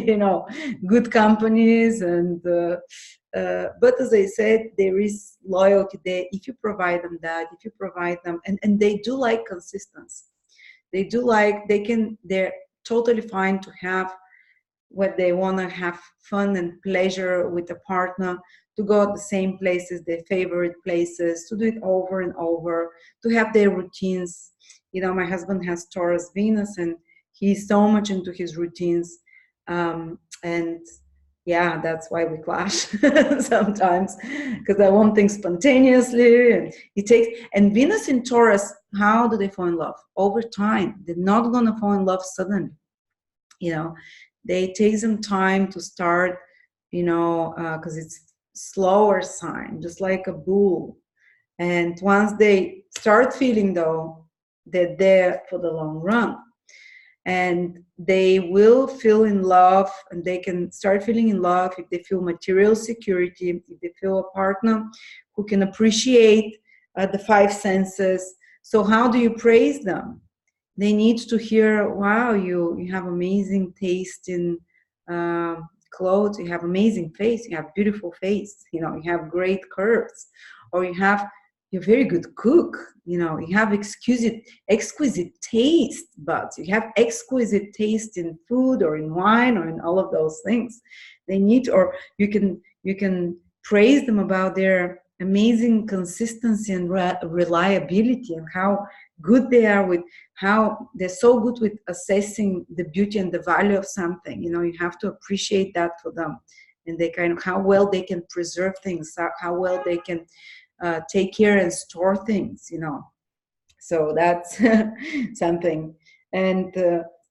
you know, good companies. And but as I said, there is loyalty there if you provide them that, if you provide them, and they do like consistency. They do like, they're totally fine to have what they want to have fun and pleasure with a partner, to go at the same places, their favorite places, to do it over and over, to have their routines. You know, my husband has Taurus Venus, and he's so much into his routines. And yeah, that's why we clash sometimes, because I want things spontaneously, and it takes. And Venus in Taurus, how do they fall in love? Over time. They're not going to fall in love suddenly. You know, they take some time to start, you know, because it's slower sign, just like a bull. And once they start feeling, though, they're there for the long run. And they will feel in love, and they can start feeling in love if they feel material security, if they feel a partner who can appreciate the five senses. So how do you praise them? They need to hear, wow, you have amazing taste in clothes, you have amazing face, you have beautiful face, you know, you have great curves, or you're a very good cook, you know, you have exquisite taste buds, you have exquisite taste in food or in wine or in all of those things. They need, or you can praise them about their amazing consistency and reliability, and how good they are with, how they're so good with assessing the beauty and the value of something. You know, you have to appreciate that for them, and they kind of, how well they can preserve things, how well they can take care and store things, you know. So that's something. And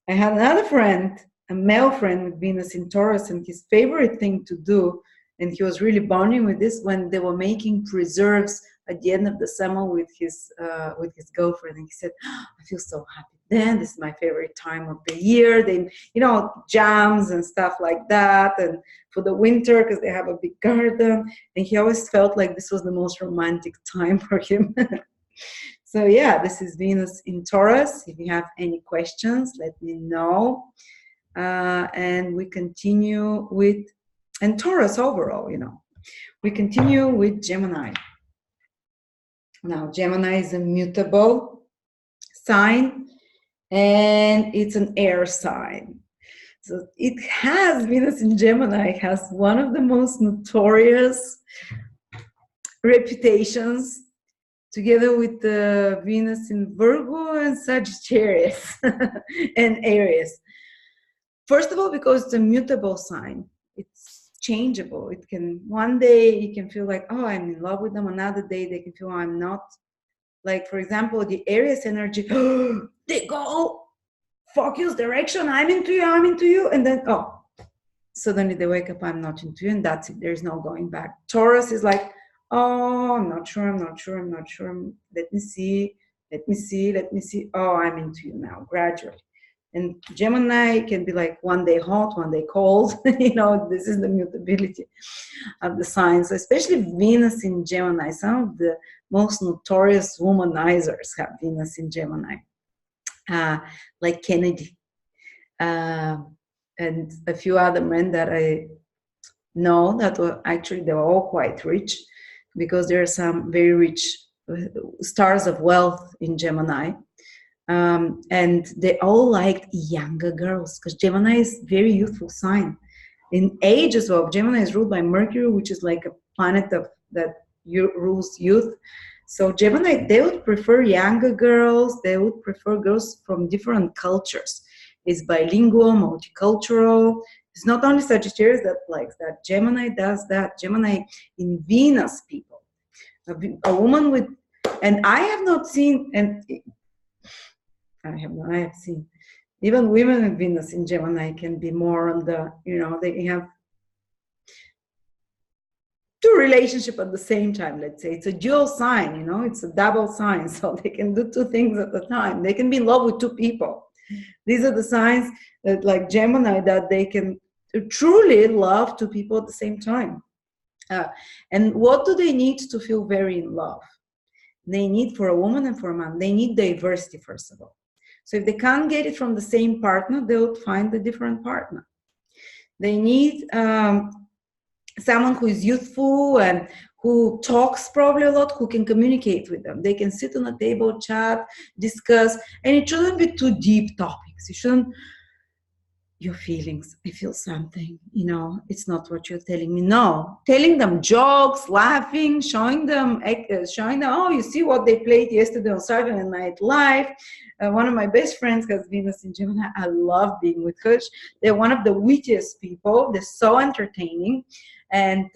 I had another friend, a male friend with Venus in Taurus, and his favorite thing to do, and he was really bonding with this, when they were making preserves at the end of the summer with his girlfriend. And he said, oh, I feel so happy then. This is my favorite time of the year. They, you know, jams and stuff like that. And for the winter, because they have a big garden. And he always felt like this was the most romantic time for him. So yeah, this is Venus in Taurus. If you have any questions, let me know. And we continue with, and Taurus overall, you know. We continue with Gemini. Now, Gemini is a mutable sign, and it's an air sign. So it has, Venus in Gemini has one of the most notorious reputations, together with the Venus in Virgo and Sagittarius and Aries. First of all, because it's a mutable sign. It's changeable. It can, one day you can feel like, oh, I'm in love with them. Another day they can feel, oh, I'm not. Like, for example, the Aries energy, oh, they go focus direction, I'm into you. And then, oh, suddenly they wake up, I'm not into you. And that's it. There's no going back. Taurus is like, oh, I'm not sure. Let me see. Oh, I'm into you now, gradually. And Gemini can be like one day hot, one day cold. You know, this is the mutability of the signs, especially Venus in Gemini. Some of the most notorious womanizers have Venus in Gemini, like Kennedy, and a few other men that I know that were actually, they were all quite rich, because there are some very rich stars of wealth in Gemini. And they all liked younger girls, because Gemini is a very youthful sign. In age as well, Gemini is ruled by Mercury, which is like a planet that rules youth. So Gemini, they would prefer younger girls. They would prefer girls from different cultures. It's bilingual, multicultural. It's not only Sagittarius that likes that. Gemini does that. Gemini in Venus people. A woman with, and I have not seen, and I have seen even women with Venus in Gemini can be more on the, you know, they have two relationships at the same time, let's say. It's a dual sign, you know, it's a double sign. So they can do two things at a time. They can be in love with two people. These are the signs that, like Gemini, that they can truly love two people at the same time. And what do they need to feel very in love? They need, for a woman and for a man, they need diversity, first of all. So if they can't get it from the same partner, they'll find a different partner. They need someone who is youthful and who talks probably a lot, who can communicate with them. They can sit on a table, chat, discuss, and it shouldn't be too deep topics. You shouldn't, your feelings, I feel something, it's not what you're telling me. No, telling them jokes, laughing, showing them, oh, you see what they played yesterday on Saturday Night Live. One of my best friends has Venus in Gemini. I love being with her. They're one of the wittiest people. They're so entertaining. And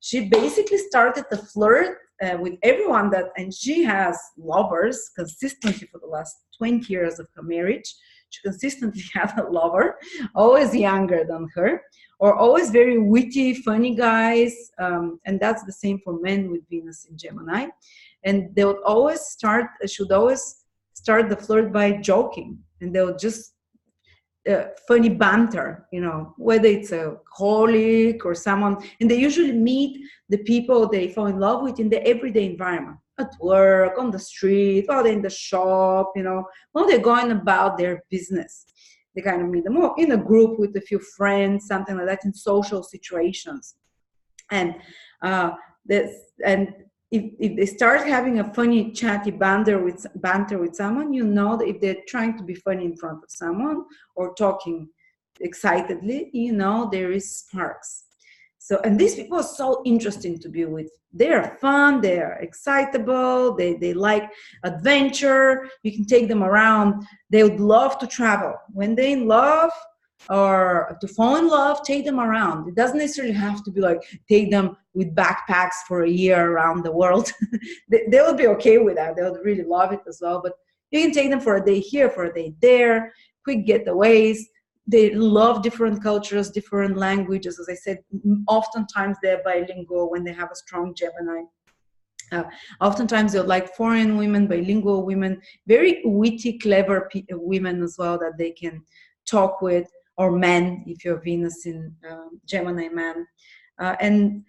she basically started to flirt with everyone and she has lovers consistently for the last 20 years of her marriage. She consistently had a lover, always younger than her, or always very witty, funny guys. And that's the same for men with Venus in Gemini. And they would always start the flirt by joking. And they'll just funny banter, whether it's a colleague or someone. And they usually meet the people they fall in love with in the everyday environment. At work, on the street, or in the shop, while they're going about their business. They kind of meet them more in a group with a few friends, something like that, in social situations. And if they start having a funny, chatty banter with someone, that if they're trying to be funny in front of someone or talking excitedly, there is sparks. So, and these people are so interesting to be with. They are fun, they are excitable, they like adventure. You can take them around. They would love to travel. When they're in love or to fall in love, take them around. It doesn't necessarily have to be like take them with backpacks for a year around the world. they would be okay with that. They would really love it as well. But you can take them for a day here, for a day there, quick getaways. They love different cultures, different languages. As I said, oftentimes they're bilingual when they have a strong Gemini. Oftentimes they would like foreign women, bilingual women, very witty, clever women as well that they can talk with, or men, if you're Venus in Gemini man. And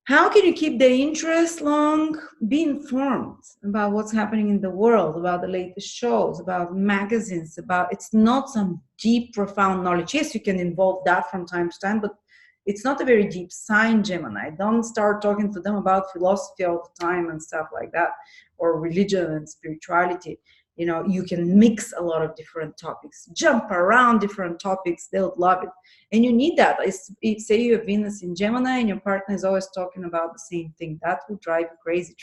how can you keep their interest long? Be informed about what's happening in the world, about the latest shows, about magazines, it's not some deep, profound knowledge. Yes, you can involve that from time to time, but it's not a very deep sign, Gemini. Don't start talking to them about philosophy all the time and stuff like that, or religion and spirituality. You can mix a lot of different topics, jump around different topics. They'll love it. And you need that. Say you have Venus in Gemini and your partner is always talking about the same thing. That will drive you crazy.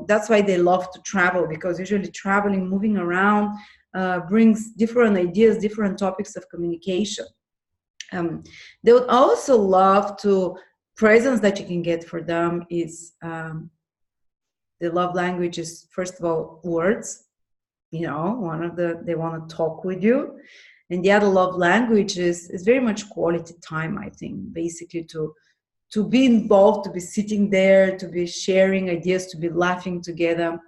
That's why they love to travel, because usually traveling, moving around brings different ideas, different topics of communication. They would also love to, presents that you can get for them is, the love language is, first of all, words. They want to talk with you. And the other love language is very much quality time, I think, basically to be involved, to be sitting there, to be sharing ideas, to be laughing together.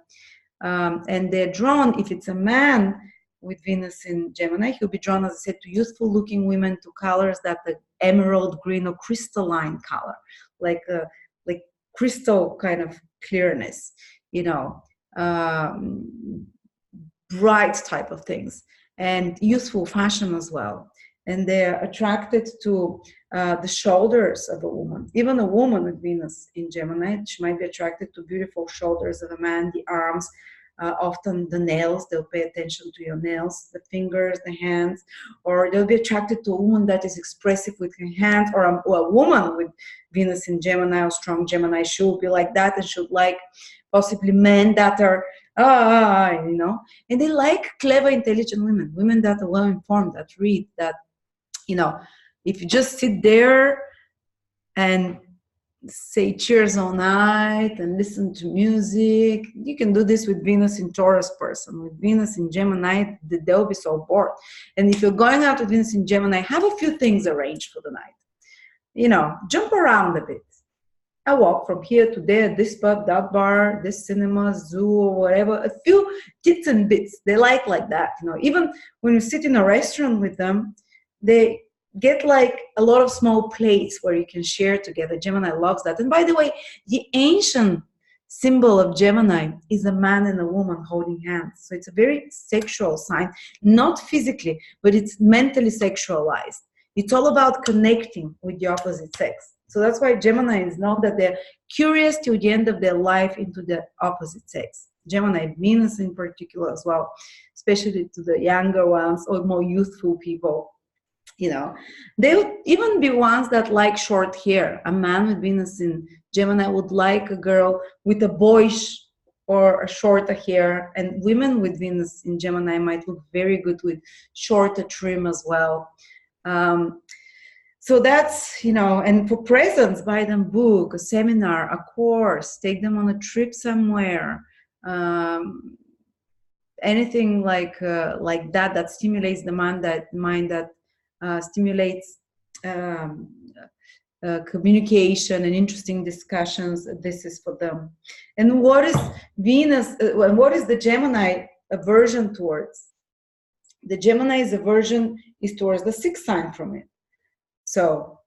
And they're drawn, if it's a man with Venus in Gemini, he'll be drawn, as I said, to youthful looking women, to colors that the emerald green or crystalline color, like crystal kind of clearness, bright type of things, and youthful fashion as well. And they're attracted to the shoulders of a woman. Even a woman with Venus in Gemini, she might be attracted to beautiful shoulders of a man, the arms, often the nails. They'll pay attention to your nails, the fingers, the hands, or they'll be attracted to a woman that is expressive with her hands, or a woman with Venus in Gemini or strong Gemini. She'll be like that, and she'll like possibly men that are, and they like clever, intelligent women that are well informed, that read, that, if you just sit there and say cheers all night and listen to music, you can do this with Venus in Taurus person. With Venus in Gemini, they'll be so bored. And if you're going out with Venus in Gemini, have a few things arranged for the night. Jump around a bit. I walk from here to there, this pub, that bar, this cinema, zoo, or whatever. A few tits and bits. They like that. Even when you sit in a restaurant with them, they get like a lot of small plates where you can share together. Gemini loves that. And by the way, the ancient symbol of Gemini is a man and a woman holding hands. So it's a very sexual sign, not physically, but it's mentally sexualized. It's all about connecting with the opposite sex. So that's why Gemini is known that they're curious till the end of their life into the opposite sex. Gemini, Venus in particular as well, especially to the younger ones or more youthful people. You know, they would even be ones that like short hair. A man with Venus in Gemini would like a girl with a boyish or a shorter hair, and women with Venus in Gemini might look very good with shorter trim as well. So that's, you know, and for presents, buy them book, a seminar, a course, take them on a trip somewhere. Anything like that stimulates the mind, that stimulates communication and interesting discussions. This is for them. And what is Venus? What is the Gemini aversion towards? The Gemini's aversion is towards the sixth sign from it. So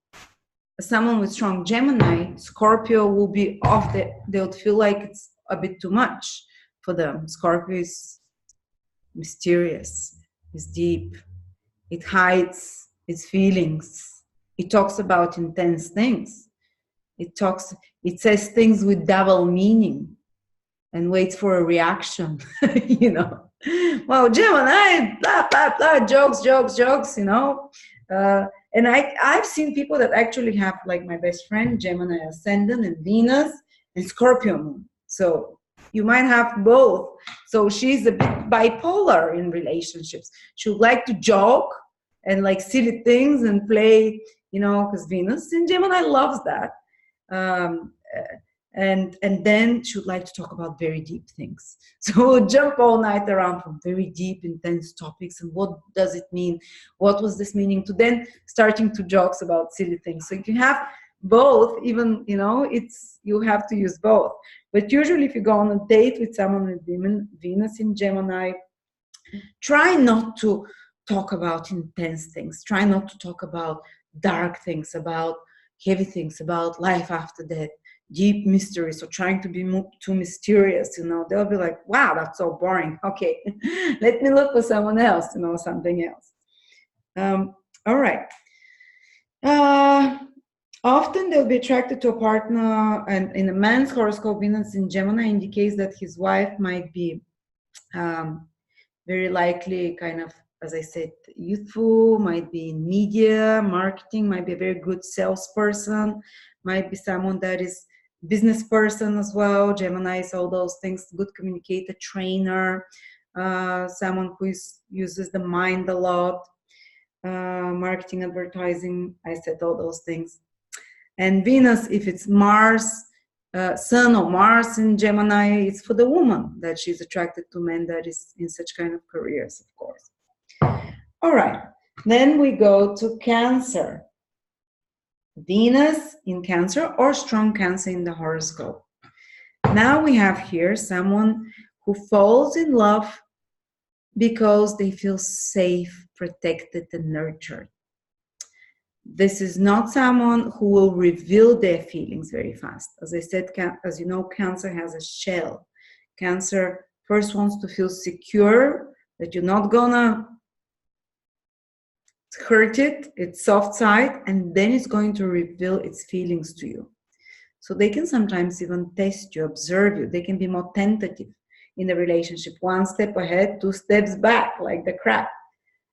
someone with strong Gemini, Scorpio will be off. They'll feel like it's a bit too much for them. Scorpio is mysterious, it's deep, it hides its feelings, it talks about intense things, it says things with double meaning and waits for a reaction. You know, well, Gemini, blah blah blah, jokes, you know. And I've seen people that actually have, like my best friend, Gemini ascendant and Venus and Scorpio moon. So you might have both. So she's a bit bipolar in relationships. She would like to joke and like silly things and play, you know, because Venus in Gemini loves that. And then she would like to talk about very deep things. So we'll jump all night around from very deep, intense topics and what does it mean? What was this meaning? To then starting to jokes about silly things. So if you have both, even, you know, you have to use both. But usually if you go on a date with someone with Venus in Gemini, try not to talk about intense things. Try not to talk about dark things, about heavy things, about life after death, deep mysteries, so trying to be too mysterious, you know. They'll be like, wow, that's so boring. Okay, let me look for someone else, you know, something else. All right. Often they'll be attracted to a partner, and in a man's horoscope, Venus in Gemini indicates that his wife might be very likely kind of, as I said, youthful, might be in media, marketing, might be a very good salesperson, might be someone that is business person as well. Gemini is all those things, good communicator, trainer, someone who uses the mind a lot, marketing, advertising, I said all those things. And Venus, if it's Mars, Sun or Mars in Gemini, it's for the woman that she's attracted to men that is in such kind of careers, of course. All right, then we go to Cancer. Venus in Cancer or strong Cancer in the horoscope. Now we have here someone who falls in love because they feel safe, protected, and nurtured. This is not someone who will reveal their feelings very fast. As I said, as you know, Cancer has a shell. Cancer first wants to feel secure, that you're not gonna hurt it, its soft side, and then it's going to reveal its feelings to you. So they can sometimes even test you, observe you. They can be more tentative in the relationship. One step ahead, two steps back, like the crab.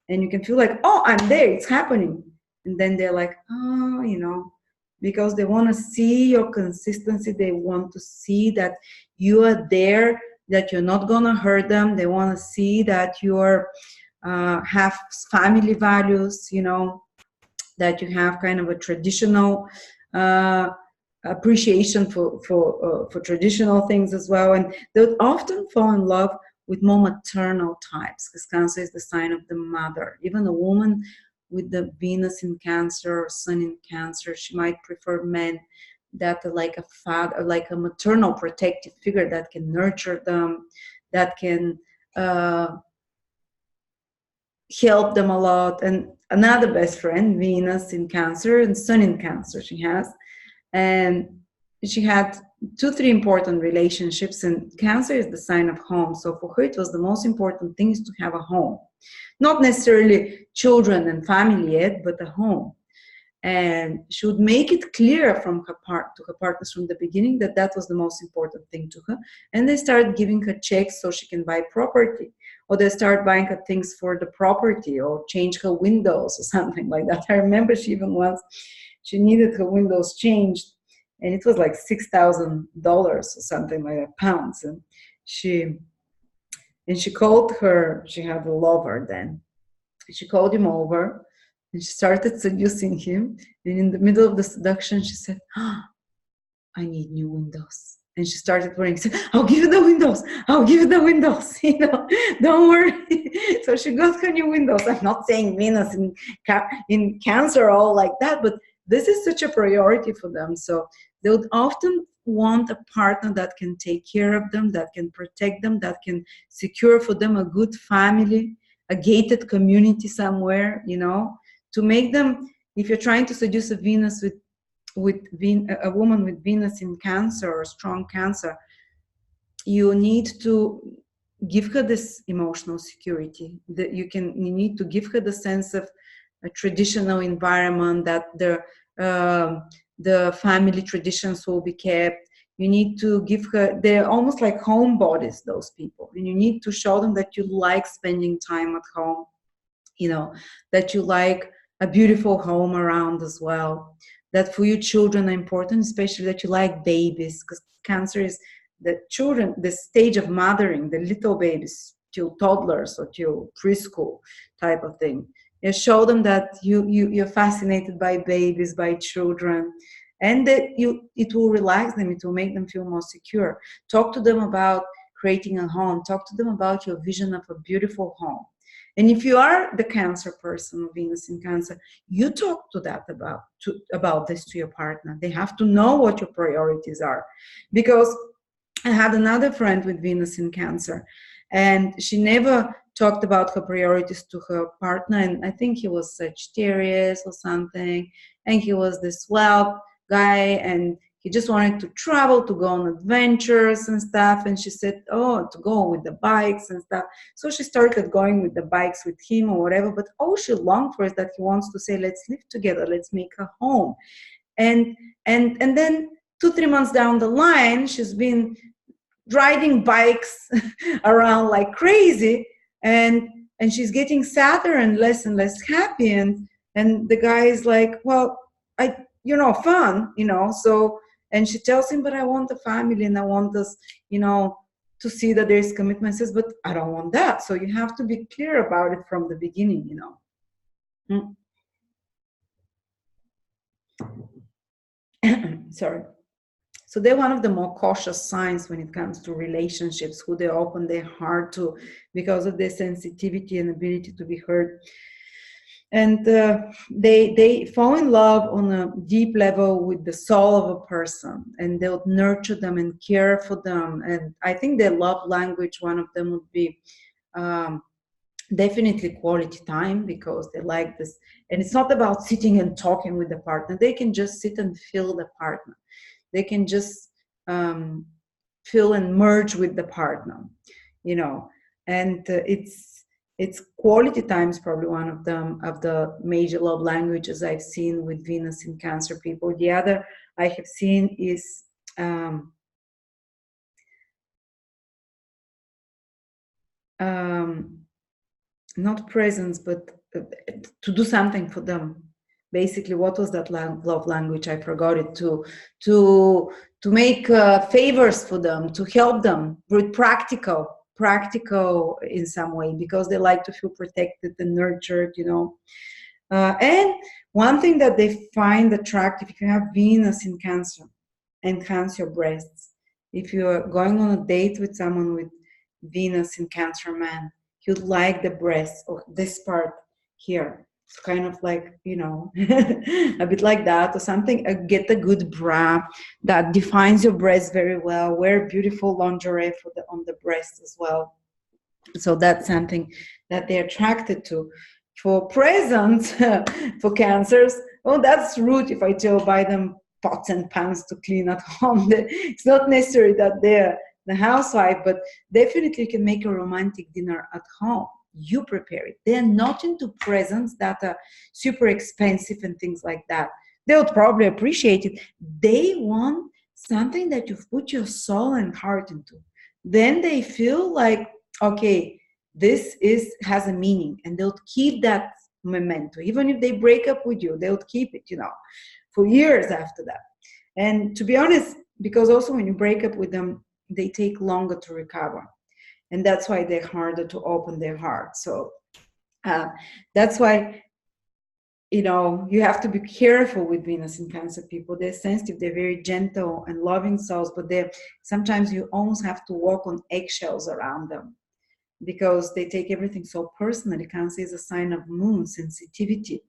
And you can feel like, oh, I'm there, it's happening. And then they're like, oh, you know, because they want to see your consistency. They want to see that you are there, that you're not going to hurt them. They want to see that you're have family values, you know, that you have kind of a traditional appreciation for traditional things as well. And they would often fall in love with more maternal types, because Cancer is the sign of the mother. Even a woman with the Venus in Cancer or Sun in Cancer, she might prefer men that are like a father, like a maternal protective figure that can nurture them, that can help them a lot. And another best friend, Venus in Cancer and Sun in Cancer she has. And she had 2-3 important relationships, and Cancer is the sign of home. So for her, it was the most important thing is to have a home. Not necessarily children and family yet, but a home. And she would make it clear from to her partners from the beginning that that was the most important thing to her. And they started giving her checks so she can buy property, or they start buying her things for the property, or change her windows or something like that. I remember she even once, she needed her windows changed, and it was like $6,000 or something like that, pounds. And she called her, she had a lover then. She called him over and she started seducing him. And in the middle of the seduction, she said, "Oh, I need new windows." And she started worrying. She said, "I'll give you the windows. I'll give you the windows. You know, don't worry." So she got her new windows. I'm not saying Venus in Cancer all like that, but this is such a priority for them. So they would often want a partner that can take care of them, that can protect them, that can secure for them a good family, a gated community somewhere, you know, to make them, if you're trying to seduce a Venus a woman with Venus in Cancer or strong Cancer, you need to give her this emotional security. That you need to give her the sense of a traditional environment, that the family traditions will be kept. You need to give her, they're almost like homebodies, those people. And you need to show them that you like spending time at home, you know, that you like a beautiful home around as well, that for you children are important, especially that you like babies, because Cancer is the children, the stage of mothering, the little babies till toddlers or till preschool type of thing. You show them that you're fascinated by babies, by children, and that it will relax them, it will make them feel more secure. Talk to them about creating a home. Talk to them about your vision of a beautiful home. And if you are the Cancer person, Venus in Cancer, you talk to that about this to your partner. They have to know what your priorities are. Because I had another friend with Venus in Cancer, and she never talked about her priorities to her partner. And I think he was Sagittarius or something, and he was this wealth guy, and he just wanted to travel, to go on adventures and stuff. And she said, oh, to go with the bikes and stuff. So she started going with the bikes with him or whatever. But all she longed for is that he wants to say, let's live together, let's make a home. And then 2-3 months down the line, she's been riding bikes around like crazy, and she's getting sadder and less happy. And the guy is like, well, fun, so. And she tells him, but I want a family, and I want this, to see that there's commitment. Says, but I don't want that. So you have to be clear about it from the beginning, Sorry. So they're one of the more cautious signs when it comes to relationships, who they open their heart to because of their sensitivity and ability to be heard. And they fall in love on a deep level with the soul of a person, and they'll nurture them and care for them. And I think their love language, one of them would be definitely quality time, because they like this. And it's not about sitting and talking with the partner. They can just sit and feel the partner. They can just feel and merge with the partner, and it's quality time is probably one of them, of the major love languages I've seen with Venus in Cancer people. The other I have seen is not presence, but to do something for them. Basically, what was that love language? I forgot it. To make favors for them, to help them with practical in some way, because they like to feel protected and nurtured, and one thing that they find attractive, if you have Venus in Cancer, enhance your breasts. If you're going on a date with someone with Venus in Cancer man, you'd like the breasts, or this part here. It's kind of like, a bit like that or something. Get a good bra that defines your breasts very well. Wear beautiful lingerie on the breast as well. So that's something that they're attracted to. For presents, for Cancers, well, that's rude if I tell buy them pots and pans to clean at home. It's not necessary that they're the housewife, but definitely you can make a romantic dinner at home. you prepare it. They're not into presents that are super expensive and things like that. They would probably appreciate it. They want something that you've put your soul and heart into. Then they feel like, okay, this is has a meaning, and they'll keep that memento. Even if they break up with you, they'll keep it, for years after that. And to be honest, because also when you break up with them, they take longer to recover. And that's why they're harder to open their heart. So that's why, you have to be careful with Venus in Cancer people. They're sensitive, they're very gentle and loving souls, but sometimes you almost have to walk on eggshells around them because they take everything so personally. Cancer is a sign of moon sensitivity.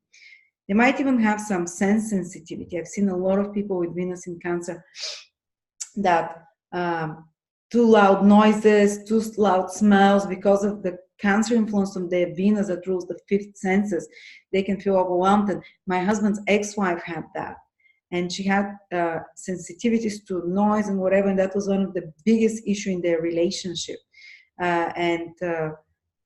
They might even have some sense sensitivity. I've seen a lot of people with Venus in Cancer that too loud noises, too loud smells, because of the Cancer influence from their Venus that rules the fifth senses, they can feel overwhelmed. And my husband's ex-wife had that. And she had sensitivities to noise and whatever, and that was one of the biggest issue in their relationship.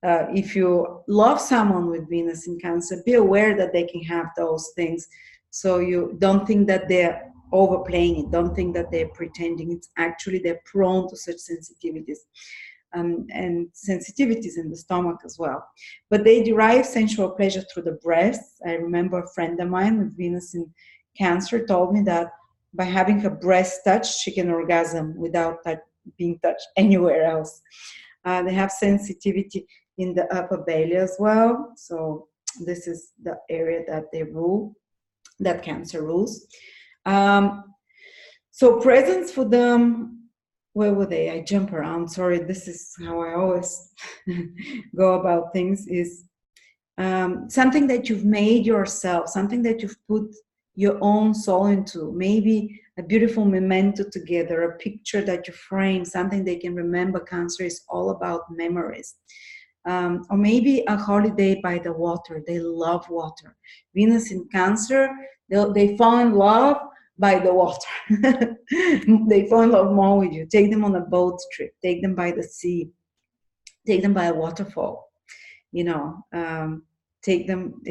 If you love someone with Venus in Cancer, be aware that they can have those things. So you don't think that they're overplaying it. Don't think that they're pretending. It's actually they're prone to such sensitivities. And sensitivities in the stomach as well. But they derive sensual pleasure through the breasts. I remember a friend of mine with Venus in Cancer told me that by having her breast touched, she can orgasm without being touched anywhere else. They have sensitivity in the upper belly as well. So this is the area that they rule, that Cancer rules. So presents for them, where were they? I jump around. Sorry, this is how I always go about things, is something that you've made yourself, something that you've put your own soul into, maybe a beautiful memento together, a picture that you frame, something they can remember. Cancer is all about memories. Or maybe a holiday by the water. They love water. Venus in Cancer, they fall in love by the water. They fall in love more with you. Take them on a boat trip. Take them by the sea. Take them by a waterfall. Take them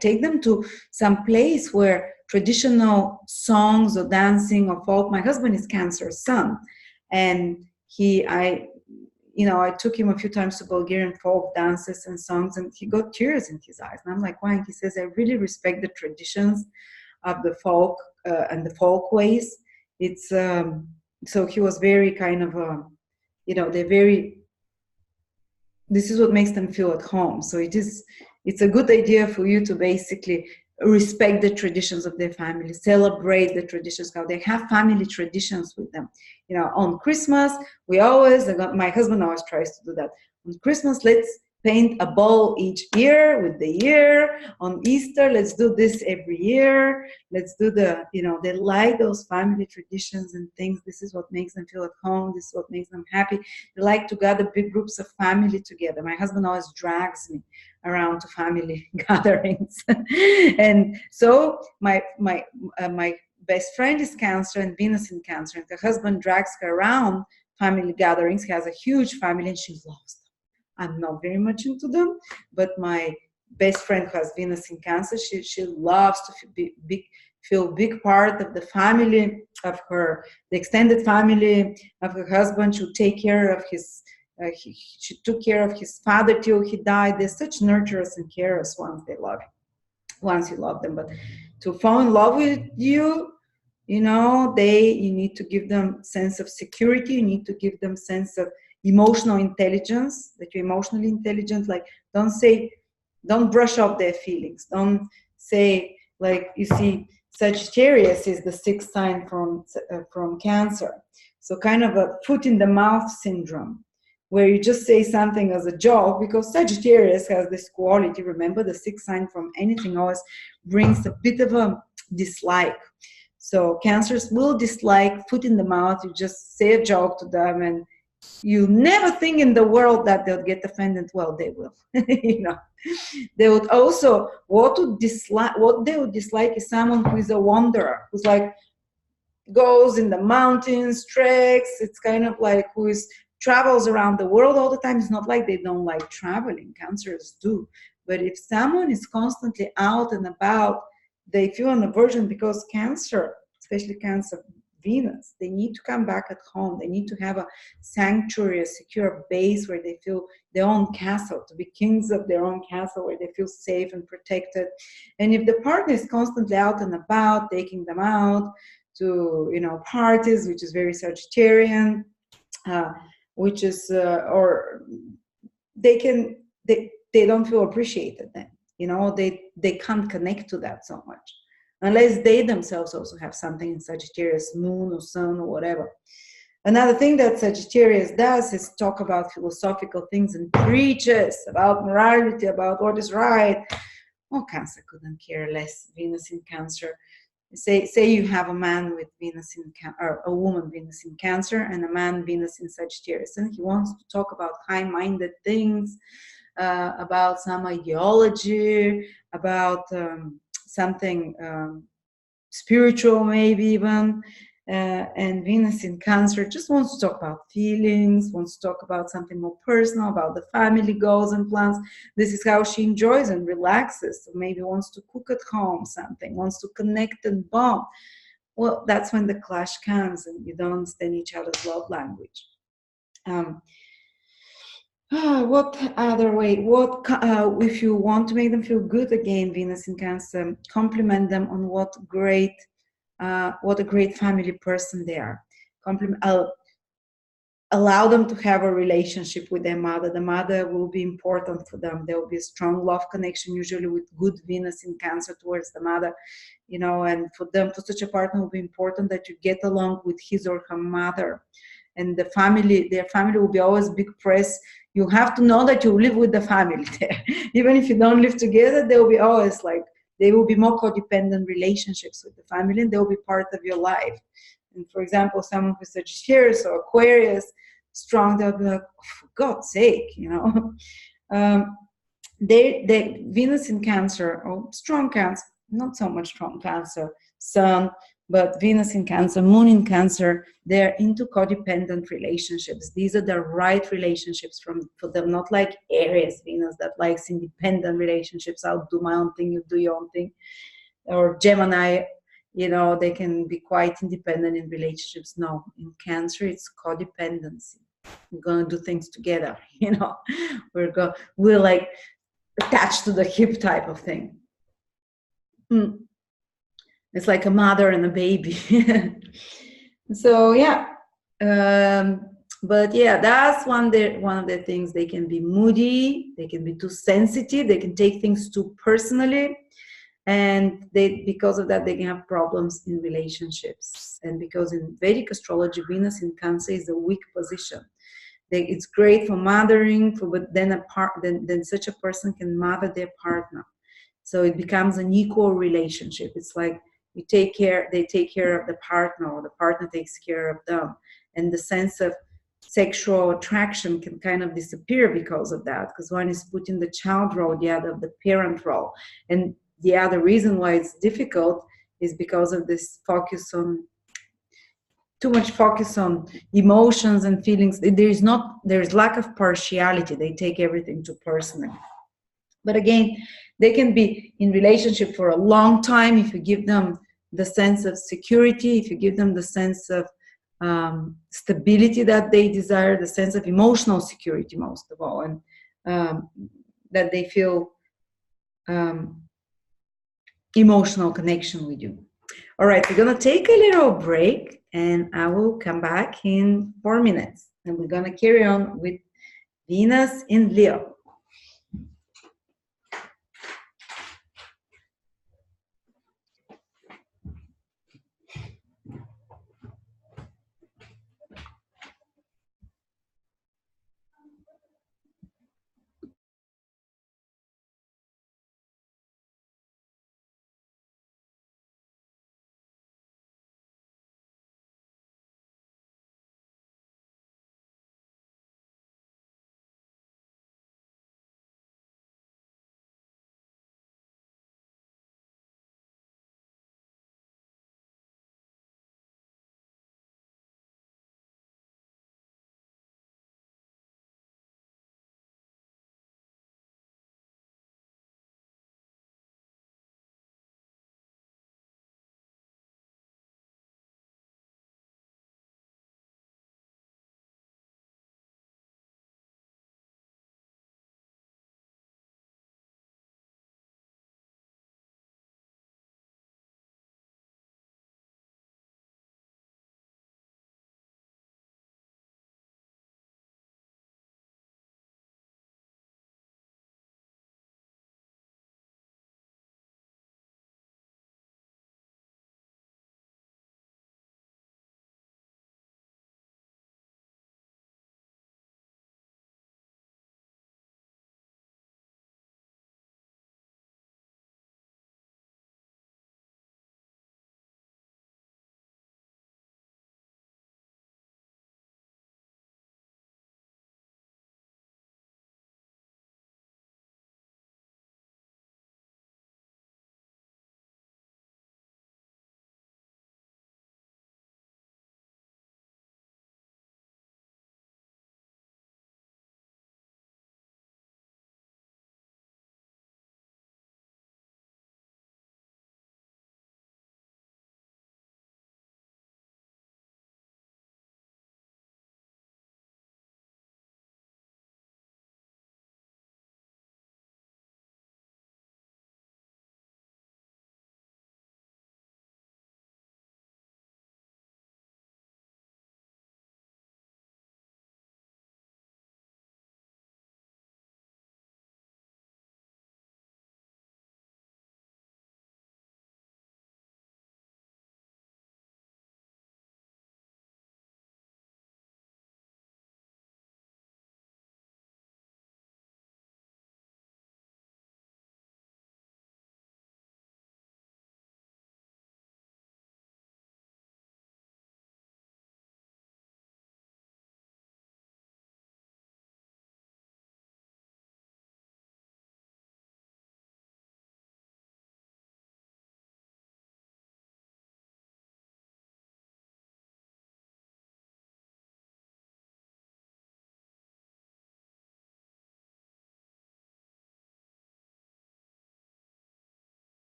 take them to some place where traditional songs or dancing or folk. My husband is Cancer sun, and I took him a few times to Bulgarian folk dances and songs, and he got tears in his eyes. And I'm like, why? And he says, I really respect the traditions of the folk and the folk ways. It's so he was very kind of they're very, this is what makes them feel at home. So it's a good idea for you to basically respect the traditions of their family, celebrate the traditions, how they have family traditions with them. On Christmas, my husband always tries to do that. On Christmas, let's paint a bowl each year with the year. On Easter, let's do this every year. Let's do they like those family traditions and things. This is what makes them feel at home. This is what makes them happy. They like to gather big groups of family together. My husband always drags me around to family gatherings. And so my best friend is Cancer and Venus in Cancer, and her husband drags her around family gatherings. He has a huge family and she loves them. I'm not very much into them, but my best friend who has Venus in Cancer, she loves to feel a big part of the family, of the extended family of her husband. She'll take care of his, she took care of his father till he died. They're such nurturers and carers once you love them. But to fall in love with you, you need to give them sense of security. You need to give them sense of emotional intelligence, that you're emotionally intelligent. Like, don't brush off their feelings. Don't say, like, you see, Sagittarius is the sixth sign from Cancer. So kind of a foot in the mouth syndrome, where you just say something as a joke, because Sagittarius has this quality. Remember, the sixth sign from anything always brings a bit of a dislike. So Cancers will dislike foot in the mouth. You just say a joke to them, and you never think in the world that they'll get offended. Well, they will. They would also, what they would dislike is someone who is a wanderer, who's like goes in the mountains, treks. It's kind of like who is travels around the world all the time. It's not like they don't like traveling. Cancers do. But if someone is constantly out and about, they feel an aversion because Cancer, especially Cancer Venus, they need to come back at home. They need to have a sanctuary, a secure base where they feel their own castle, to be kings of their own castle, where they feel safe and protected. And if the partner is constantly out and about, taking them out to, parties, which is very Sagittarian, uh, which is or they don't feel appreciated then. They can't connect to that so much unless they themselves also have something in Sagittarius, moon or sun or whatever. Another thing that Sagittarius does is talk about philosophical things and preaches about morality, about what is right. Oh, Cancer couldn't care less. Venus in Cancer. Say you have a man with Venus in or a woman Venus in Cancer and a man Venus in Sagittarius, and he wants to talk about high-minded things, about some ideology, about something spiritual, maybe even. And Venus in Cancer just wants to talk about feelings, wants to talk about something more personal, about the family goals and plans. This is how she enjoys and relaxes. So maybe wants to cook at home something, wants to connect and bond. Well, that's when the clash comes and you don't understand each other's love language. What other way? If you want to make them feel good again, Venus in Cancer, compliment them on what a great family person they are. Allow them to have a relationship with their mother. The mother will be important for them. There will be a strong love connection, usually with good Venus in Cancer towards the mother, and for such a partner, it will be important that you get along with his or her mother. And their family will be always big press. You have to know that you live with the family there. Even if you don't live together, they will be always they will be more codependent relationships with the family, and they will be part of your life. And for example, someone who's Sagittarius or Aquarius, strong, they'll be like, oh, for God's sake, they Venus in Cancer, or strong Cancer, not so much strong Cancer, Sun, but Venus in Cancer, Moon in Cancer, they're into codependent relationships. These are the right relationships for them, not like Aries Venus that likes independent relationships. I'll do my own thing, you do your own thing. Or Gemini, they can be quite independent in relationships. No, in Cancer, it's codependency. We're going to do things together, we're like attached to the hip type of thing. It's like a mother and a baby. So yeah, but yeah, that's one of the things. They can be moody, they can be too sensitive, they can take things too personally, and because of that they can have problems in relationships. And because in Vedic astrology, Venus in Cancer is a weak position. It's great for mothering, but then such a person can mother their partner. So it becomes an equal relationship. It's like they take care of the partner, or the partner takes care of them. And the sense of sexual attraction can kind of disappear because of that, because one is put in the child role, the other the parent role. And the other reason why it's difficult is because of this too much focus on emotions and feelings. There's lack of partiality. They take everything too personally. But again, they can be in relationship for a long time if you give them the sense of security, if you give them the sense of stability that they desire, the sense of emotional security most of all, and that they feel emotional connection with you. All right, we're going to take a little break, and I will come back in 4 minutes, and we're going to carry on with Venus in Leo.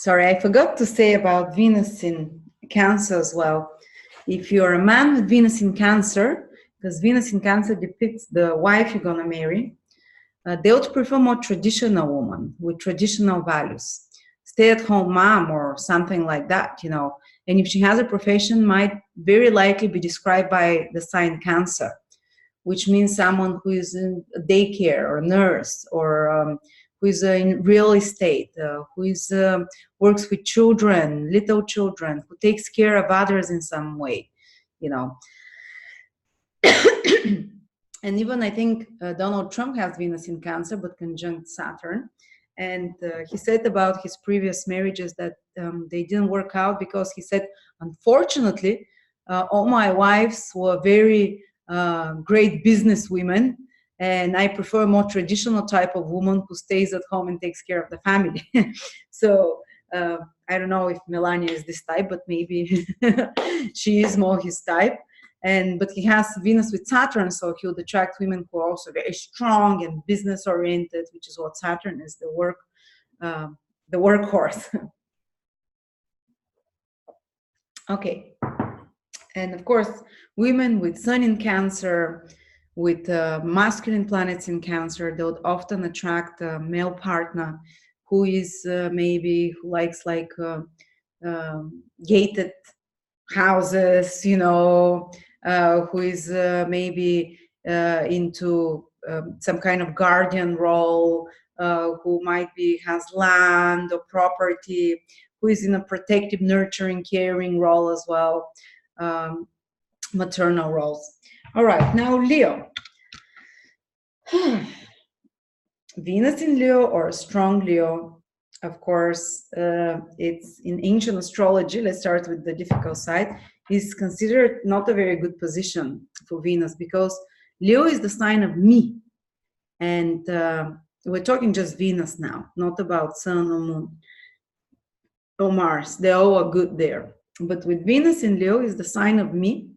Sorry, I forgot to say about Venus in Cancer as well. If you're a man with Venus in Cancer, because Venus in Cancer depicts the wife you're gonna marry, they would prefer more traditional woman with traditional values, stay-at-home mom or something like that, you know. And if she has a profession, might very likely be described by the sign Cancer, which means someone who is in a daycare or nurse, or who is in real estate, who is works with children, little children, who takes care of others in some way, you know. And even I think Donald Trump has Venus in Cancer, but conjunct Saturn. And he said about his previous marriages that they didn't work out because he said, unfortunately, all my wives were very great business women, and I prefer a more traditional type of woman who stays at home and takes care of the family. So I don't know if Melania is this type, but maybe she is more his type. But he has Venus with Saturn, so he would attract women who are also very strong and business oriented, which is what Saturn is, the workhorse. Okay, and of course, women with Sun in Cancer, with masculine planets in Cancer, they would often attract a male partner who is maybe who likes like gated houses, you know, who is maybe into some kind of guardian role, who might be has land or property, who is in a protective, nurturing, caring role as well, maternal roles. All right, now Leo. Venus in Leo or a strong Leo, of course, it's in ancient astrology. Let's start with the difficult side. Is considered not a very good position for Venus because Leo is the sign of me, and we're talking just Venus now, not about Sun or Moon or Mars. They all are good there, but with Venus in Leo is the sign of me,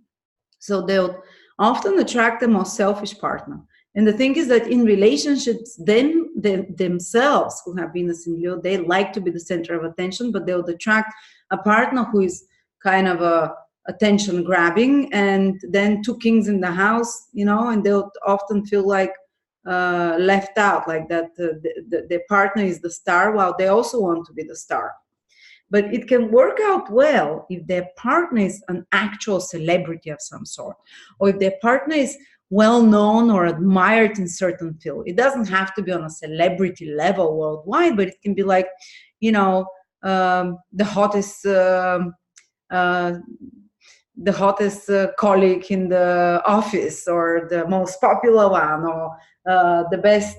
so they'll often attract a more selfish partner. And the thing is that in relationships, themselves who have Venus in Leo, they like to be the center of attention, but they'll attract a partner who is kind of a attention grabbing, and then two kings in the house, you know, and they'll often feel like left out, like that their partner is the star while they also want to be the star. But it can work out well if their partner is an actual celebrity of some sort, or if their partner is well known or admired in certain field. It doesn't have to be on a celebrity level worldwide, but it can be like, you know, the hottest colleague in the office, or the most popular one, or the best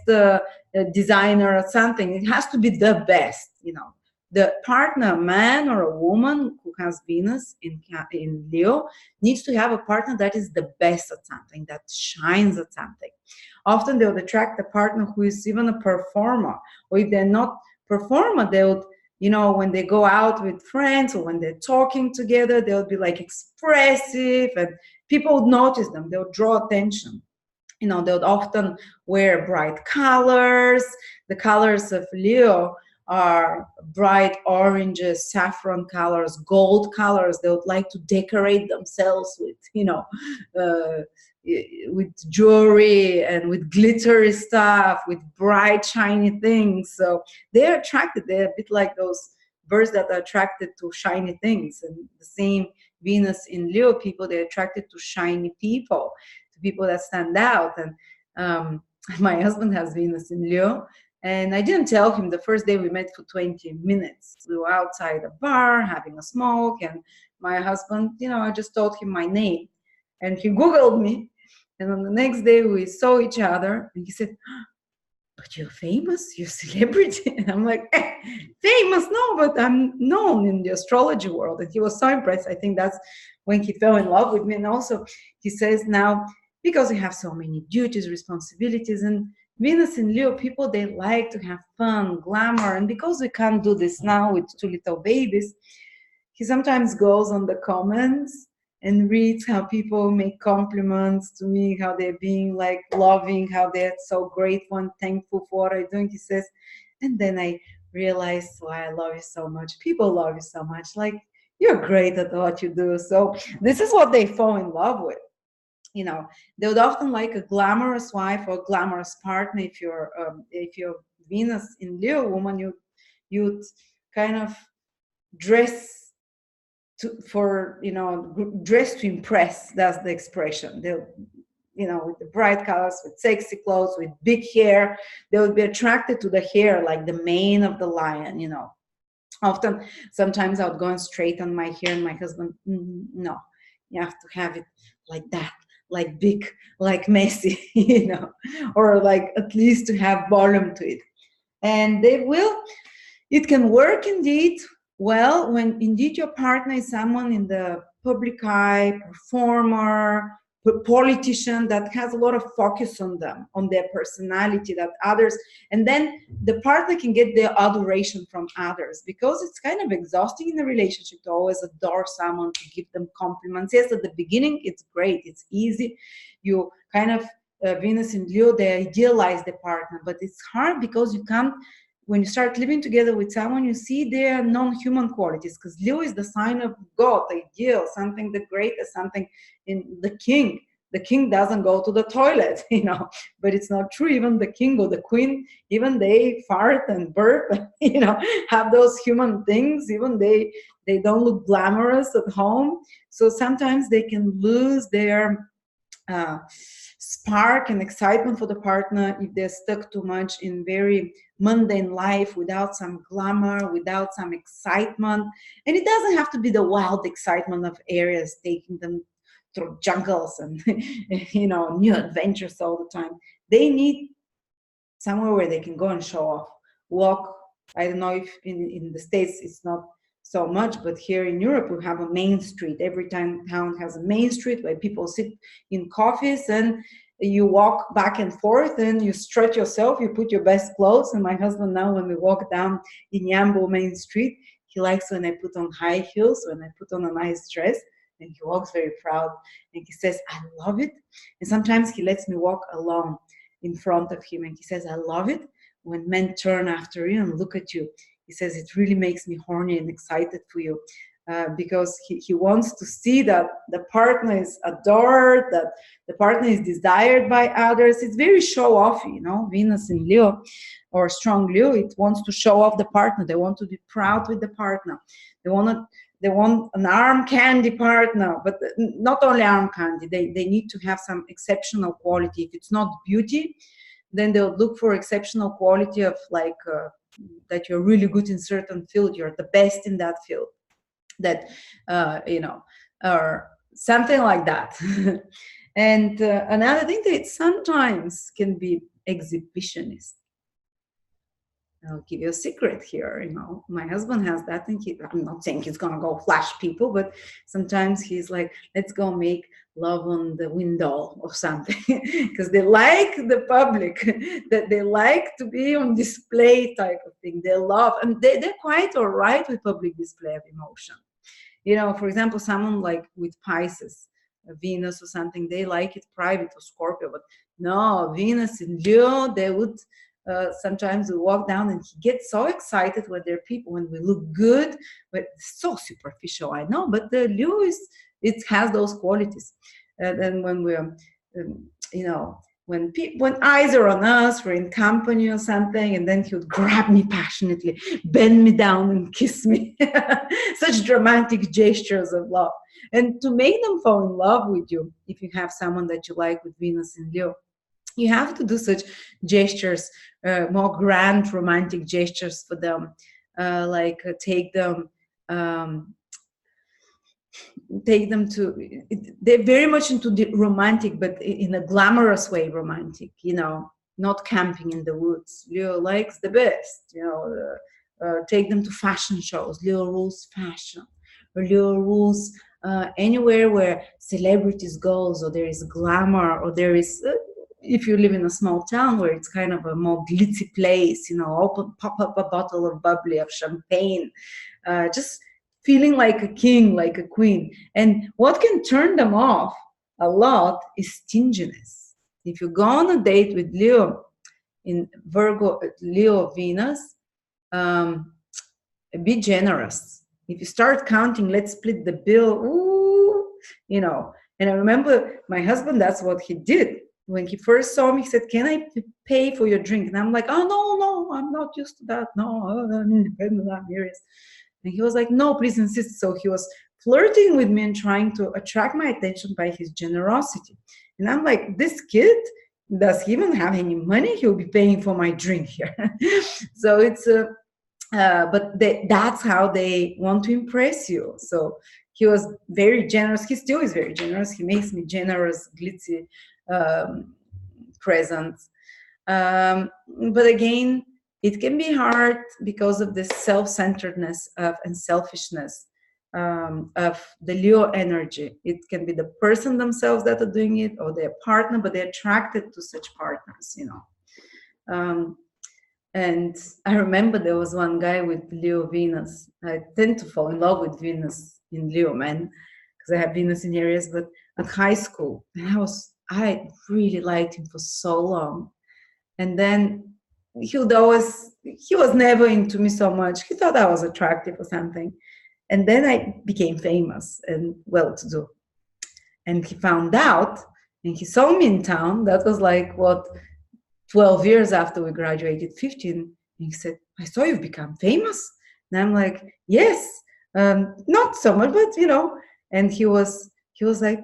designer or something. It has to be the best, you know. The partner, man or a woman who has Venus in Leo, needs to have a partner that is the best at something, that shines at something. Often they would attract a partner who is even a performer, or if they're not performer, they would, you know, when they go out with friends or when they're talking together, they'll be like expressive, and people would notice them. They'll draw attention. You know, they would often wear bright colors. The colors of Leo are bright oranges, saffron colors, gold colors. They would like to decorate themselves with, you know, with jewelry and with glittery stuff, with bright, shiny things. So they're attracted. They're a bit like those birds that are attracted to shiny things. And the same Venus in Leo people, they're attracted to shiny people, to people that stand out. And my husband has Venus in Leo. And I didn't tell him the first day we met for 20 minutes. We were outside a bar having a smoke. And my husband, you know, I just told him my name. And he Googled me. And on the next day we saw each other. And he said, but you're famous, you're a celebrity. And I'm like, famous? No, but I'm known in the astrology world. And he was so impressed. I think that's when he fell in love with me. And also he says now, because we have so many duties, responsibilities, and Venus in Leo people, they like to have fun, glamour. And because we can't do this now with two little babies, he sometimes goes on the comments and reads how people make compliments to me, how they're being like loving, how they're so grateful and thankful for what I'm doing. He says, and then I realize why I love you so much. People love you so much. Like, you're great at what you do. So this is what they fall in love with. You know, they would often like a glamorous wife or glamorous partner. If you're Venus in Leo woman, you'd kind of dress for, dress to impress. That's the expression. They'll, with the bright colors, with sexy clothes, with big hair. They would be attracted to the hair, like the mane of the lion. Often, sometimes I would go and straighten my hair, and my husband, no, you have to have it like that, like big, like messy, or like at least to have volume to it. And it can work indeed well when indeed your partner is someone in the public eye, performer, politician that has a lot of focus on them, on their personality, that others, and then the partner can get their adoration from others, because it's kind of exhausting in a relationship to always adore someone, to give them compliments. Yes, at the beginning it's great, it's easy, you kind of Venus in Leo, they idealize the partner, but it's hard because you can't. When you start living together with someone, you see their non-human qualities, because Leo is the sign of God, ideal, something the greatest, something in the king. The king doesn't go to the toilet, but it's not true. Even the king or the queen, even they fart and burp, have those human things. Even they don't look glamorous at home. So sometimes they can lose their spark and excitement for the partner if they're stuck too much in very mundane life, without some glamour, without some excitement. And it doesn't have to be the wild excitement of areas, taking them through jungles and new adventures all the time. They need somewhere where they can go and show off, walk. I don't know if in the States it's not so much, but here in Europe we have a main street. Every town has a main street where people sit in coffees and you walk back and forth and you stretch yourself, you put your best clothes. And my husband now, when we walk down in Yambo Main Street, he likes when I put on high heels, when I put on a nice dress, and he walks very proud and he says, I love it. And sometimes he lets me walk alone in front of him and he says, I love it when men turn after you and look at you. He says, it really makes me horny and excited for you, because he wants to see that the partner is adored, that the partner is desired by others. It's very show-offy, Venus in Leo or strong Leo, it wants to show off the partner. They want to be proud with the partner. They want an arm candy partner, but not only arm candy. They need to have some exceptional quality. If it's not beauty, then they'll look for exceptional quality of that you're really good in certain field, you're the best in that field, that or something like that. And another thing, that sometimes can be exhibitionist. I'll give you a secret here. My husband has that thing. I'm not saying he's gonna go flash people, but sometimes he's like, let's go make love on the window or something, because they like the public, that they like to be on display type of thing. They love, and they're quite all right with public display of emotion. For example, someone like with Pisces, Venus or something, they like it private, or Scorpio, but no, Venus in Leo, they would sometimes we walk down and he gets so excited when there are people, when we look good, but it's so superficial, I know, but the Leo it has those qualities. And when we're, when eyes are on us, we're in company or something, and then he would grab me passionately, bend me down and kiss me. Such dramatic gestures of love. And to make them fall in love with you, if you have someone that you like with Venus in Leo, you have to do such gestures, more grand romantic gestures for them, take them to, they're very much into the romantic, but in a glamorous way romantic, not camping in the woods. Leo likes the best, take them to fashion shows. Leo rules fashion, or Leo rules anywhere where celebrities goes, or there is glamour, or there is if you live in a small town where it's kind of a more glitzy place, pop up a bottle of bubbly, of champagne, just feeling like a king, like a queen. And what can turn them off a lot is stinginess. If you go on a date with Leo in Virgo, Leo Venus, be generous. If you start counting, let's split the bill, ooh, you know. And I remember my husband, that's what he did. When he first saw me, he said, can I pay for your drink? And I'm like, oh, no, I'm not used to that. No, I'm independent, I'm serious. And he was like, no, please insist. So he was flirting with me and trying to attract my attention by his generosity. And I'm like, this kid, does he even have any money? He'll be paying for my drink here. So it's a, but that's how they want to impress you. So he was very generous. He still is very generous. He makes me generous, glitzy presents. But again, it can be hard because of this self-centeredness and selfishness of the Leo energy. It can be the person themselves that are doing it, or their partner, but they're attracted to such partners, you know. And I remember there was one guy with Leo Venus. I tend to fall in love with Venus in Leo, man, because I have Venus in Aries. But at high school, and I really liked him for so long. And then he was never into me so much. He thought I was attractive or something. And then I became famous and well-to-do. And he found out, and he saw me in town. That was like, what, 12 years after we graduated, 15. And he said, I saw you've become famous. And I'm like, yes, not so much, but you know. And he was like,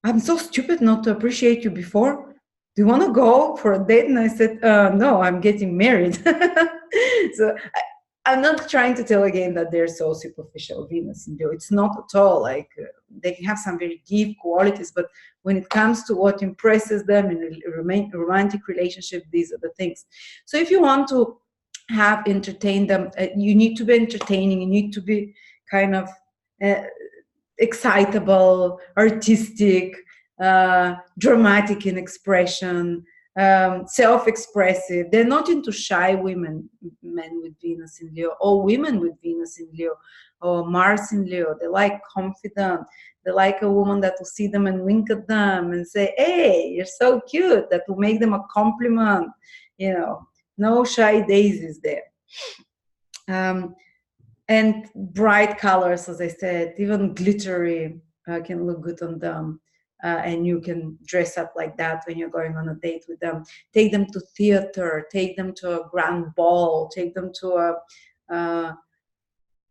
I'm so stupid not to appreciate you before. Do you want to go for a date? And I said, no, I'm getting married. So I'm not trying to tell again that they're so superficial, Venus and Leo. It's not at all. Like they can have some very deep qualities, but when it comes to what impresses them in a romantic relationship, these are the things. So if you want to entertain them, you need to be entertaining. You need to be kind of excitable, artistic, dramatic in expression, self-expressive. They're not into shy men with Venus in Leo, or women with Venus in Leo, or Mars in Leo. They like confident. They like a woman that will see them and wink at them and say, hey, you're so cute. That will make them a compliment. You know, no shy daisies there. And bright colors, as I said, even glittery can look good on them. And you can dress up like that when you're going on a date with them. Take them to theater, take them to a grand ball, take them to a,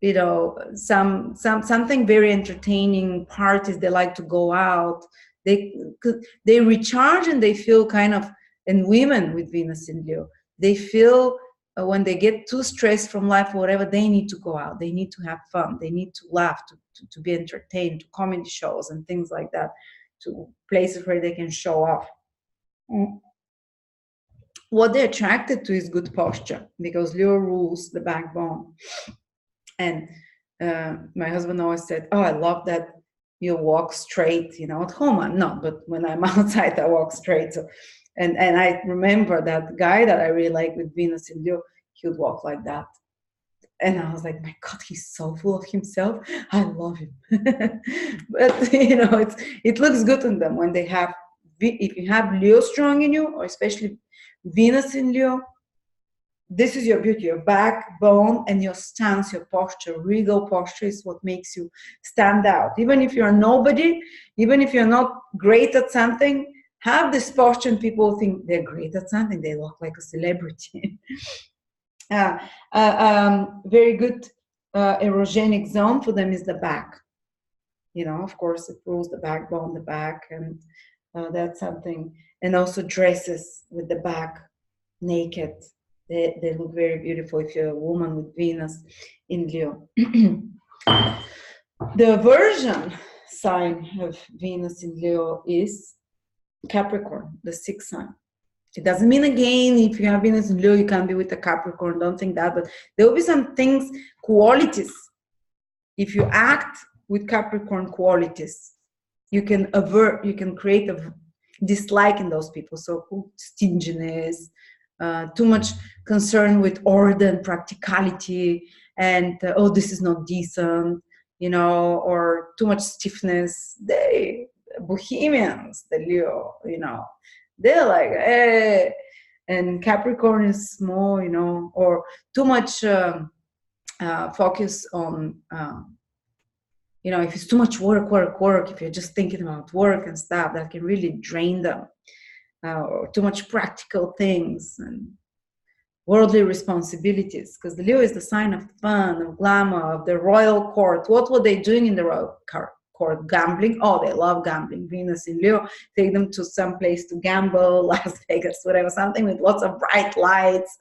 you know, something very entertaining, parties. They like to go out. They recharge and they feel kind of, and women with Venus in Leo, they feel when they get too stressed from life or whatever, they need to go out. They need to have fun. They need to laugh, to be entertained, to comedy shows and things like that, to places where they can show off. What they're attracted to is good posture, because Leo rules the backbone. And my husband always said, oh, I love that you walk straight. You know, at home I'm not, but when I'm outside, I walk straight. So, and I remember that guy that I really like with Venus in Leo, he would walk like that. And I was like, my God, he's so full of himself. I love him. But, you know, it looks good on them when they have, if you have Leo strong in you, or especially Venus in Leo, this is your beauty, your backbone and your stance, your posture. Regal posture is what makes you stand out. Even if you're nobody, even if you're not great at something, have this posture and people think they're great at something. They look like a celebrity. Very good erogenic zone for them is the back. You know, of course, it rules the backbone, the back, and that's something. And also dresses with the back naked. They look very beautiful if you're a woman with Venus in Leo. The aversion sign of Venus in Leo is Capricorn, the sixth sign. It doesn't mean, again, if you have Venus in Leo, you can't be with a Capricorn. Don't think that. But there will be some things, qualities. If you act with Capricorn qualities, you can create a dislike in those people. So stinginess, too much concern with order and practicality, and oh, this is not decent, you know, or too much stiffness. Bohemians, the Leo, you know, they're like, hey, And Capricorn is more, or too much focus on, if it's too much work, if you're just thinking about work and stuff, that can really drain them. Or too much practical things and worldly responsibilities, because the Leo is the sign of fun, of glamour, of the royal court. What were they doing in the royal court? Gambling. Oh, they love gambling. Venus in Leo, take them to some place to gamble, Las Vegas, whatever, something with lots of bright lights,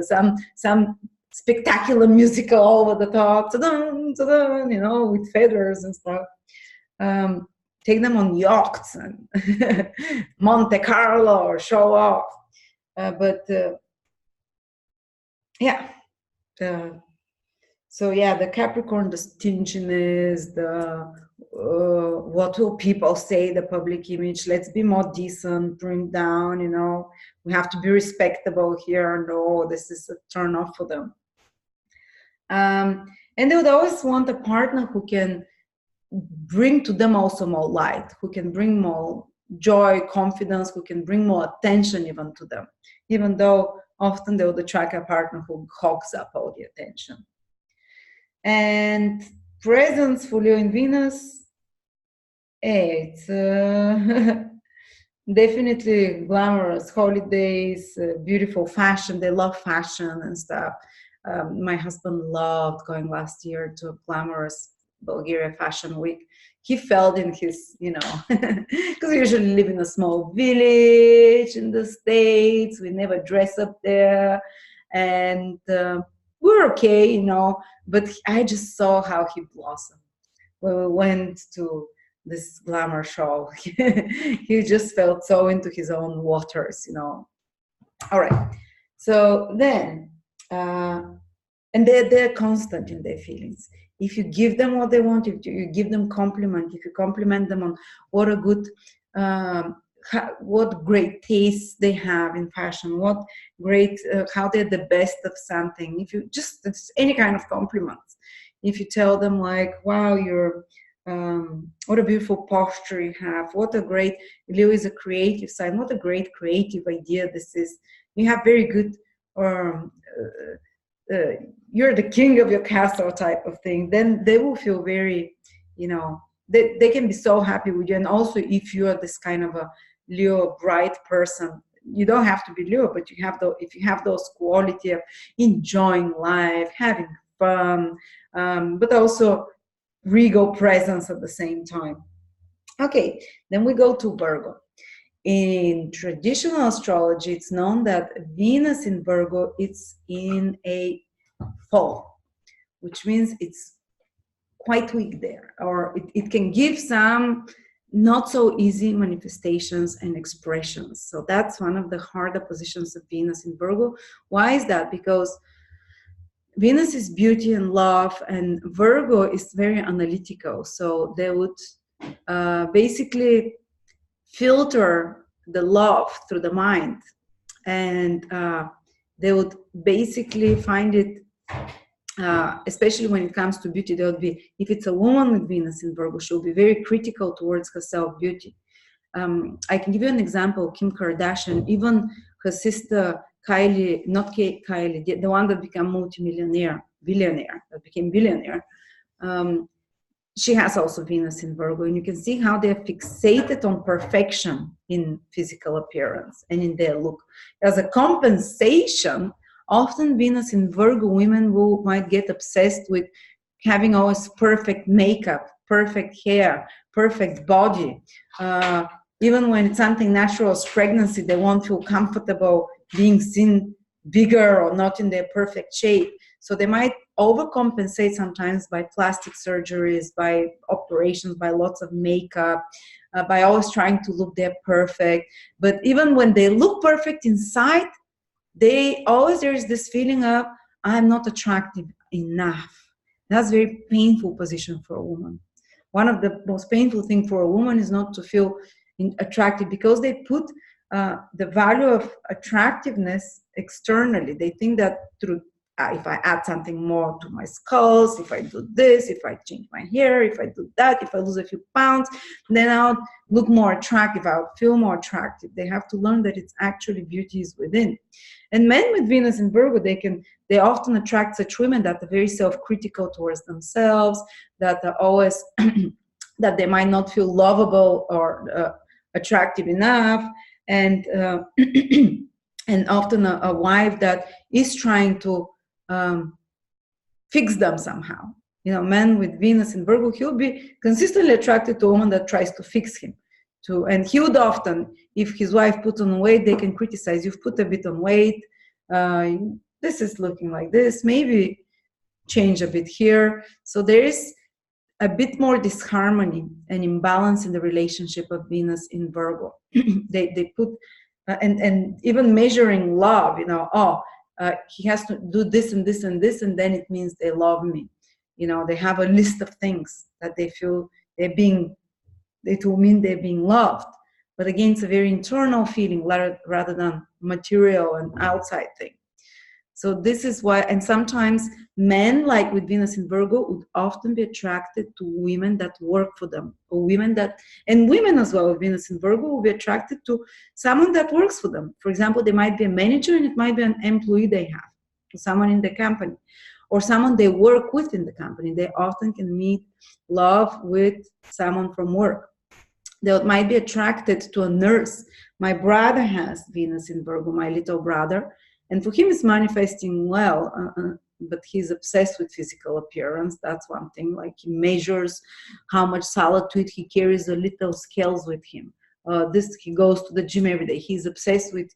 some spectacular musical over the top, with feathers and stuff. Take them on yachts and Monte Carlo, or show off. The Capricorn, the stinginess, what will people say, the public image, let's be more decent, bring down, we have to be respectable here. No, this is a turn off for them. And they would always want a partner who can bring to them also more light, who can bring more joy, confidence, who can bring more attention even to them, even though often they would attract a partner who hogs up all the attention. And presents for Leo in Venus, it's definitely glamorous holidays, beautiful fashion. They love fashion and stuff. My husband loved going last year to a glamorous Bulgaria Fashion Week. He felt in his, because we usually live in a small village in the States. We never dress up there. And we're okay, but I just saw how he blossomed. When we went to this glamour show, he just felt so into his own waters, All right. So then, and they're constant in their feelings. If you give them what they want, if you give them compliment, if you compliment them on what a good, what great taste they have in fashion, what great, how they're the best of something. If you just, it's any kind of compliments. If you tell them like, wow, you're, what a beautiful posture you have. What a great, Leo is a creative sign. What a great creative idea this is. You have very good, you're the king of your castle type of thing. Then they will feel very, they can be so happy with you. And also if you are this kind of a Leo bright person, you don't have to be Leo, but if you have those quality of enjoying life, having fun, but also regal presence at the same time. Okay, then we go to Virgo. In traditional astrology, it's known that Venus in Virgo, it's in a fall, which means it's quite weak there, or it can give some not so easy manifestations and expressions. So that's one of the harder positions of Venus in Virgo. Why is that? Because Venus is beauty and love, and Virgo is very analytical. So they would basically filter the love through the mind, and they would basically find it, especially when it comes to beauty, there would be, if it's a woman with Venus in Virgo, she'll be very critical towards her self-beauty. I can give you an example. Kim Kardashian, even her sister Kylie, not Kylie, the one that became billionaire, that became billionaire, she has also Venus in Virgo, and you can see how they're fixated on perfection in physical appearance and in their look. As a compensation, often Venus in Virgo women might get obsessed with having always perfect makeup, perfect hair, perfect body. Even when it's something natural as pregnancy, they won't feel comfortable being seen bigger or not in their perfect shape. So they might overcompensate sometimes by plastic surgeries, by operations, by lots of makeup, by always trying to look their perfect. But even when they look perfect inside, there is this feeling of, I'm not attractive enough. That's a very painful position for a woman. One of the most painful things for a woman is not to feel attractive, because they put the value of attractiveness externally. They think that through if I add something more to my skulls, if I do this, if I change my hair, if I do that, if I lose a few pounds, then I'll look more attractive, I'll feel more attractive. They have to learn that it's actually beauty is within. And men with Venus in Virgo, they often attract such women that are very self-critical towards themselves, that are always, that they might not feel lovable or attractive enough, and and often a wife that is trying to fix them somehow. You know, man with Venus in Virgo, he'll be consistently attracted to a woman that tries to fix him. And he would often, if his wife puts on weight, they can criticize, you've put a bit on weight, this is looking like this, maybe change a bit here. So there is a bit more disharmony and imbalance in the relationship of Venus in Virgo. they put, and even measuring love, you know, he has to do this and this and this, and then it means they love me. You know, they have a list of things that they feel it will mean they're being loved. But again, it's a very internal feeling rather than material and outside thing. So this is why, and sometimes men, like with Venus in Virgo, would often be attracted to women that work for them, or and women as well with Venus in Virgo will be attracted to someone that works for them. For example, they might be a manager and it might be an employee they have, someone in the company, or someone they work with in the company. They often can meet love with someone from work. They might be attracted to a nurse. My brother has Venus in Virgo, my little brother. And for him, it's manifesting well, but he's obsessed with physical appearance. That's one thing. Like, he measures how much solitude he carries, the little scales with him. He goes to the gym every day. He's obsessed with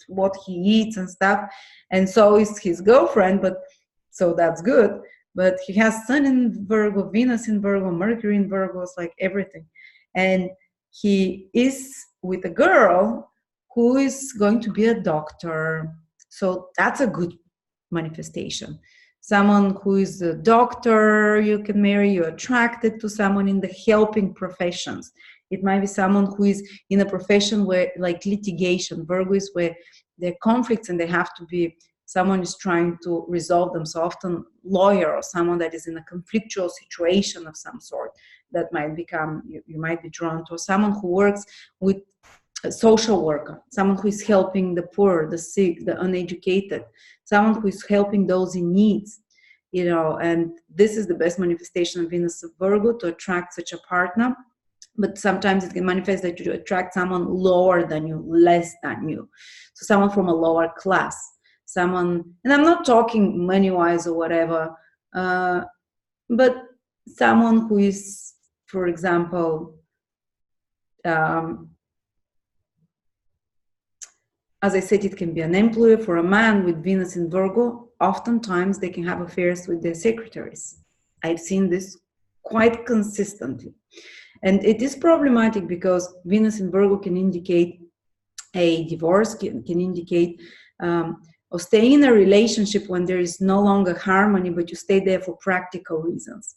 what he eats and stuff. And so is his girlfriend, so that's good. But he has Sun in Virgo, Venus in Virgo, Mercury in Virgo, it's like everything. And he is with a girl who is going to be a doctor. So that's a good manifestation. Someone who is a doctor you can marry, you're attracted to someone in the helping professions. It might be someone who is in a profession where, like litigation, Virgo is where there are conflicts and they have to be, someone is trying to resolve them. So often lawyer or someone that is in a conflictual situation of some sort, that might become, you might be drawn to. Someone who works with a social worker, someone who is helping the poor, the sick, the uneducated, someone who is helping those in needs, you know. And this is the best manifestation of Venus of Virgo, to attract such a partner. But sometimes it can manifest that you attract someone lower than you, less than you. So someone from a lower class, someone, and I'm not talking money-wise or whatever, but someone who is, for example, as I said, it can be an employer. For a man with Venus in Virgo, oftentimes they can have affairs with their secretaries. I've seen this quite consistently. And it is problematic because Venus in Virgo can indicate a divorce, can indicate or staying in a relationship when there is no longer harmony, but you stay there for practical reasons.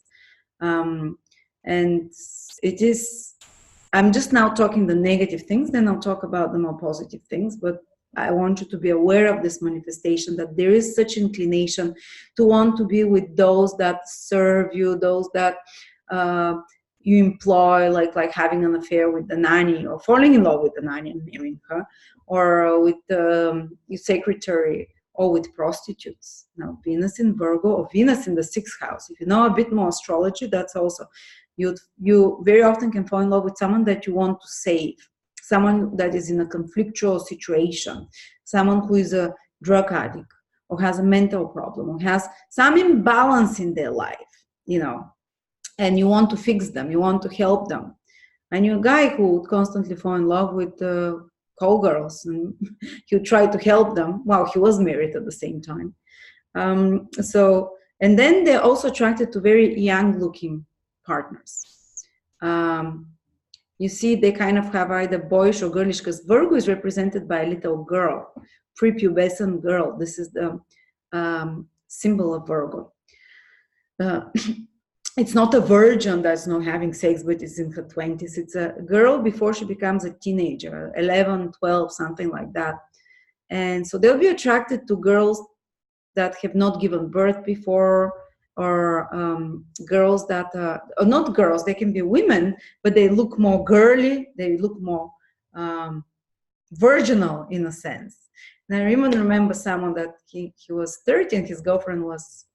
And it is, I'm just now talking the negative things, then I'll talk about the more positive things, but I want you to be aware of this manifestation, that there is such inclination to want to be with those that serve you, those that you employ, like having an affair with the nanny, or falling in love with the nanny and marrying her, or with your secretary, or with prostitutes. Now, Venus in Virgo, or Venus in the 6th house. If you know a bit more astrology, that's also, you very often can fall in love with someone that you want to save, someone that is in a conflictual situation, someone who is a drug addict, or has a mental problem, or has some imbalance in their life, you know, and you want to fix them, you want to help them. And you're a guy who would constantly fall in love with call girls, and he would try to help them. Well, he was married at the same time. And then they're also attracted to very young looking partners. You see, they kind of have either boyish or girlish, because Virgo is represented by a little girl, prepubescent girl. This is the symbol of Virgo. It's not a virgin that's not having sex, but is in her 20s. It's a girl before she becomes a teenager, 11, 12, something like that. And so they'll be attracted to girls that have not given birth before, or girls that or not girls, they can be women, but they look more girly, they look more virginal in a sense. And I even remember someone that he was 30 and his girlfriend was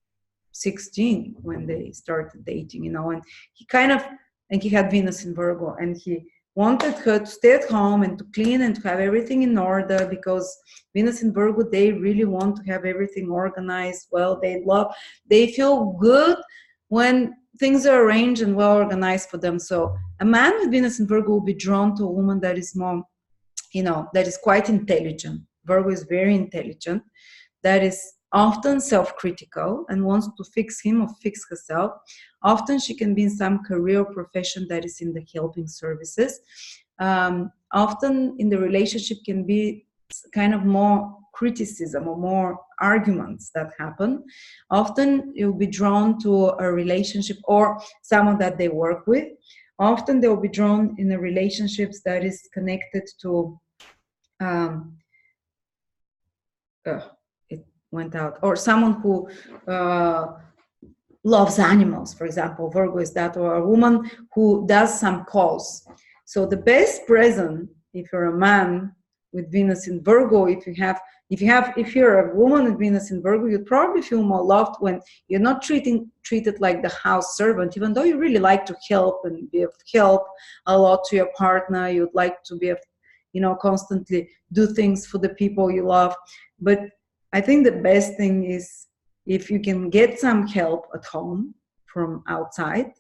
16 when they started dating, you know, and he kind of, and he had Venus in Virgo, and he wanted her to stay at home and to clean and to have everything in order, because Venus in Virgo, they really want to have everything organized well. They feel good when things are arranged and well organized for them. So a man with Venus in Virgo will be drawn to a woman that is more, you know, that is quite intelligent. Virgo is very intelligent, that is often self-critical and wants to fix him or fix herself. Often she can be in some career or profession that is in the helping services. Often in the relationship can be kind of more criticism or more arguments that happen. Often you'll be drawn to a relationship or someone that they work with. Often they'll be drawn in a relationships that is connected to it went out, or someone who loves animals, for example. Virgo is that, or a woman who does some calls. So the best present, if you're a man with Venus in Virgo, if you're a woman with Venus in Virgo, you'd probably feel more loved when you're not treated like the house servant, even though you really like to help and be of help a lot to your partner. You'd like to be constantly do things for the people you love. But I think the best thing is if you can get some help at home from outside,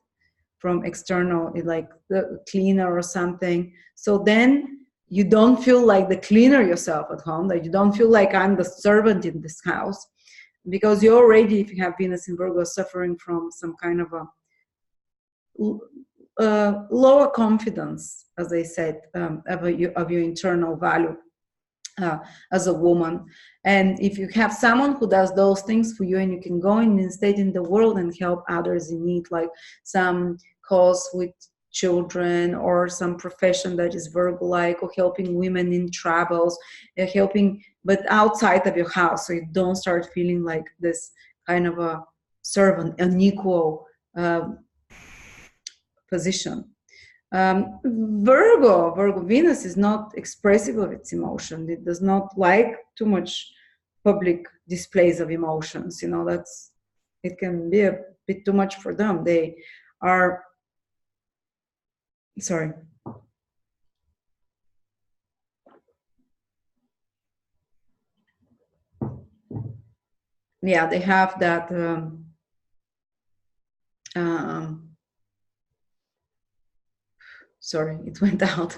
from external, like the cleaner or something. So then you don't feel like the cleaner yourself at home, that you don't feel like I'm the servant in this house, because you're already, if you have Venus in Virgo, suffering from some kind of a lower confidence, as I said, of your internal value as a woman. And if you have someone who does those things for you, and you can go in and stay in the world and help others in need, like some cause with children or some profession that is Virgo-like, or helping women in travels, helping, but outside of your house, so you don't start feeling like this kind of a servant, unequal position. Virgo Venus is not expressive of its emotion. It does not like too much public displays of emotions. It can be a bit too much for them. They are, sorry. Yeah, they have that sorry, it went out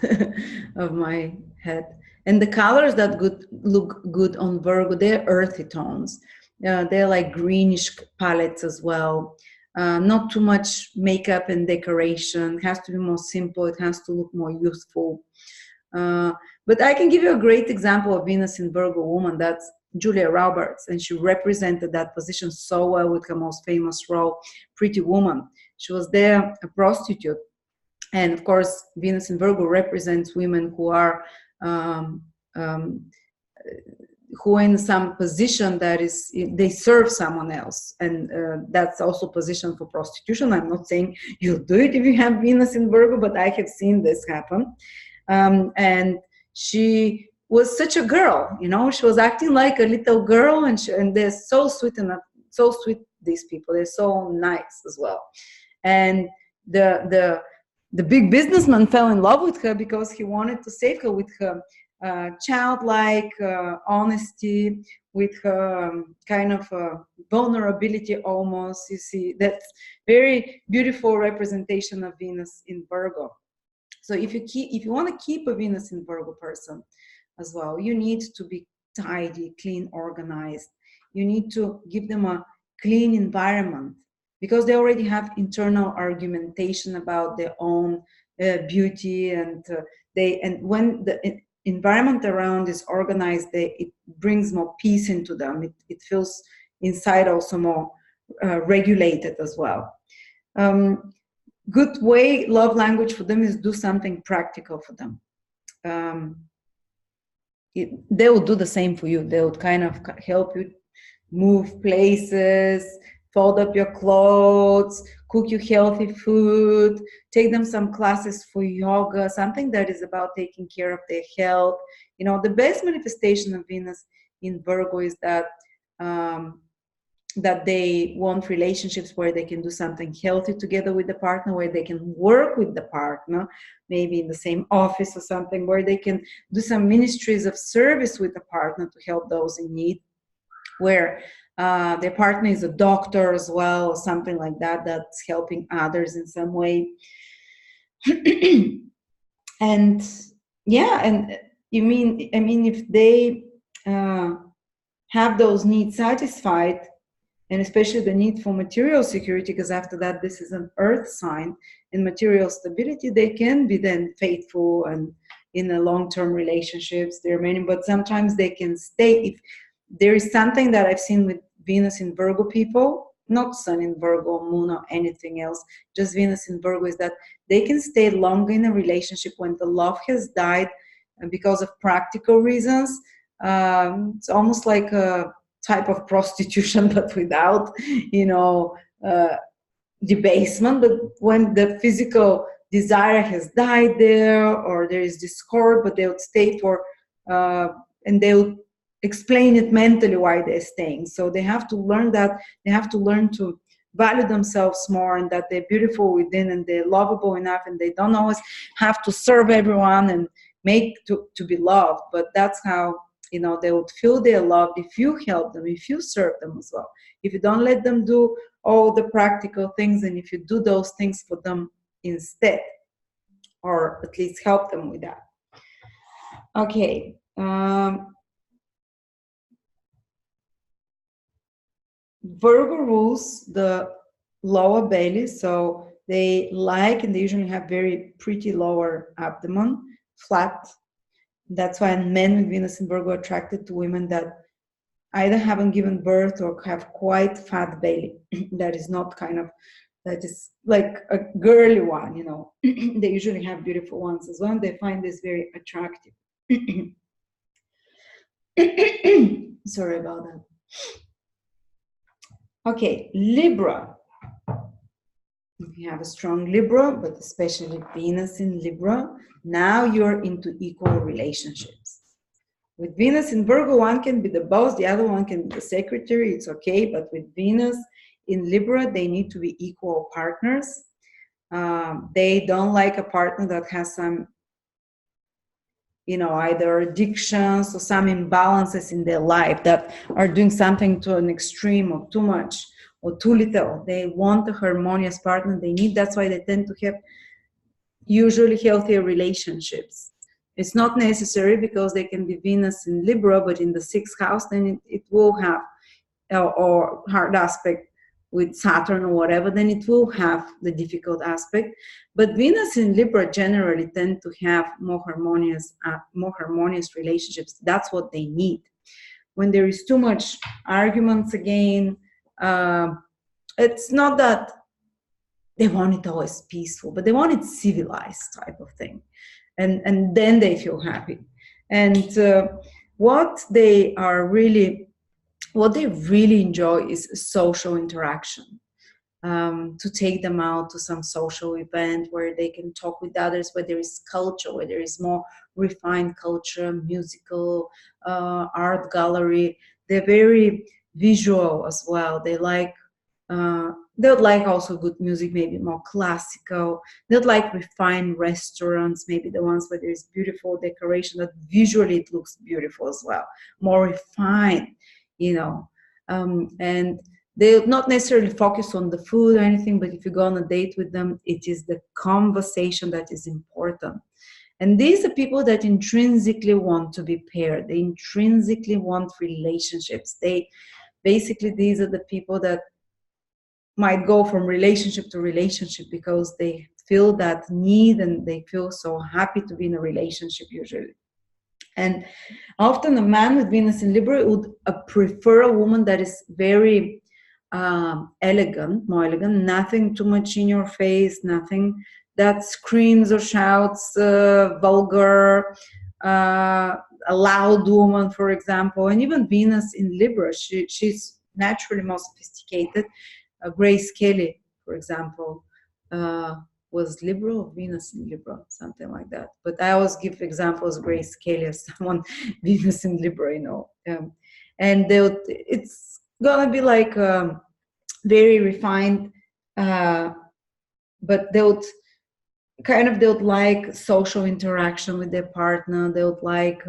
of my head. And the colors that look good on Virgo, they're earthy tones. They're like greenish palettes as well. Not too much makeup and decoration. It has to be more simple. It has to look more youthful. But I can give you a great example of Venus in Virgo woman. That's Julia Roberts, and she represented that position so well with her most famous role, Pretty Woman. She was there a prostitute. And of course, Venus in Virgo represents women who are who are in some position that is, they serve someone else. And that's also position for prostitution. I'm not saying you'll do it if you have Venus in Virgo, but I have seen this happen. And she was such a girl, she was acting like a little girl, and they're so sweet, so sweet, these people. They're so nice as well. And the big businessman fell in love with her because he wanted to save her with her childlike honesty, with her kind of vulnerability almost. You see, that's very beautiful representation of Venus in Virgo. So if you want to keep a Venus in Virgo person as well, you need to be tidy, clean, organized. You need to give them a clean environment, because they already have internal argumentation about their own beauty, and when the environment around is organized, it brings more peace into them. It feels inside also more regulated as well. Good way, love language for them is do something practical for them. They will do the same for you. They will kind of help you move places, fold up your clothes, cook you healthy food, take them some classes for yoga, something that is about taking care of their health. You know, the best manifestation of Venus in Virgo is that um, that they want relationships where they can do something healthy together with the partner, where they can work with the partner, maybe in the same office or something, where they can do some ministries of service with the partner to help those in need, where their partner is a doctor as well, or something like that, that's helping others in some way. And yeah, and I mean, if they have those needs satisfied, and especially the need for material security, because after that, this is an earth sign, in material stability, they can be then faithful and in a long-term relationships. There are many, but sometimes they can stay. If there is something that I've seen with Venus in Virgo people, not Sun in Virgo, Moon, or anything else, just Venus in Virgo, is that they can stay longer in a relationship when the love has died, and because of practical reasons. It's almost like a type of prostitution, but without, you know, debasement. But when the physical desire has died there, or there is discord, but they'll stay for, and they'll explain it mentally why they're staying. So they have to learn that, they have to learn to value themselves more, and that they're beautiful within, and they're lovable enough, and they don't always have to serve everyone and make to be loved. But that's how, you know, they would feel they're loved if you help them, if you serve them as well. If you don't let them do all the practical things, and if you do those things for them instead, or at least help them with that. Okay. Virgo rules the lower belly, so they like, and they usually have very pretty lower abdomen, flat. That's why men with Venus in Virgo are attracted to women that either haven't given birth or have quite fat belly. That is not kind of, that is like a girly one, you know. They usually have beautiful ones as well. They find this very attractive. Sorry about that. Okay, Libra. If you have a strong Libra, but especially Venus in Libra, now you're into equal relationships. With Venus in Virgo, one can be the boss, the other one can be the secretary, it's okay. But with Venus in Libra, they need to be equal partners. They don't like a partner that has some, you know, either addictions or some imbalances in their life, that are doing something to an extreme, or too much or too little. They want a harmonious partner. They need, that's why they tend to have usually healthier relationships. It's not necessary, because they can be Venus in Libra, but in the sixth house, then it will have, or hard aspect with Saturn or whatever, then it will have the difficult aspect. But Venus in Libra generally tend to have more harmonious relationships. That's what they need. When there is too much arguments again, it's not that they want it always peaceful, but they want it civilized type of thing. And then they feel happy. And what they really enjoy is social interaction. To take them out to some social event where they can talk with others, where there is culture, where there is more refined culture, musical, art gallery. They're very visual as well. They would like also good music, maybe more classical. They'd like refined restaurants, maybe the ones where there's beautiful decoration, that visually it looks beautiful as well, more refined, you know. And they'll not necessarily focus on the food or anything, but if you go on a date with them, it is the conversation that is important. And these are people that intrinsically want to be paired. They intrinsically want relationships. These are the people that might go from relationship to relationship because they feel that need, and they feel so happy to be in a relationship usually. And often a man with Venus in Libra would prefer a woman that is very elegant, more elegant, nothing too much in your face, nothing that screams or shouts, vulgar, a loud woman, for example. And even Venus in Libra, she's naturally more sophisticated. Grace Kelly, for example, was Libra or Venus in Libra, something like that. But I always give examples Grace Kelly as someone Venus in Libra, and it's gonna be like very refined, but they would like social interaction with their partner. They would like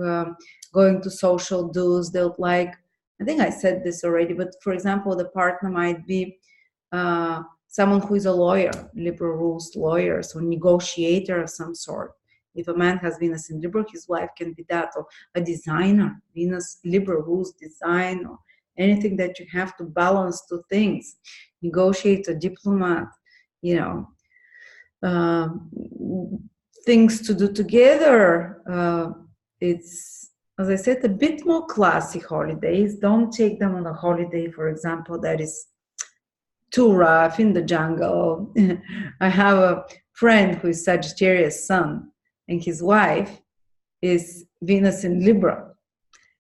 going to social do's. They would like, I think I said this already, but for example, the partner might be someone who is a lawyer, Libra rules lawyers, or negotiator of some sort. If a man has Venus in Libra, his wife can be that, or a designer. Venus, Libra rules design, or anything that you have to balance two things. Negotiator, diplomat, you know, things to do together. It's, as I said, a bit more classy holidays. Don't take them on a holiday, for example, that is too rough in the jungle. I have a friend who is Sagittarius sun, and his wife is Venus in Libra.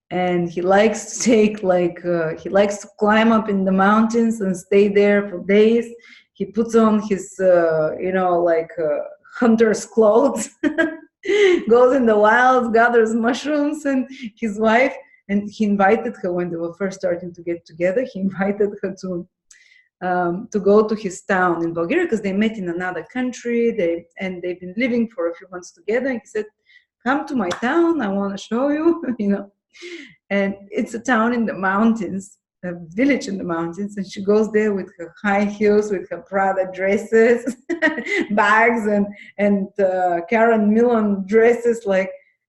And he likes to take he likes to climb up in the mountains and stay there for days. He puts on his hunter's clothes, goes in the wilds, gathers mushrooms, and his wife, and he invited her when they were first starting to get together, he invited her to go to his town in Bulgaria, because they met in another country. They've been living for a few months together, and he said, come to my town, I want to show you. And it's a town in the mountains, a village in the mountains, and she goes there with her high heels, with her Prada dresses, bags, and Karen Millen dresses,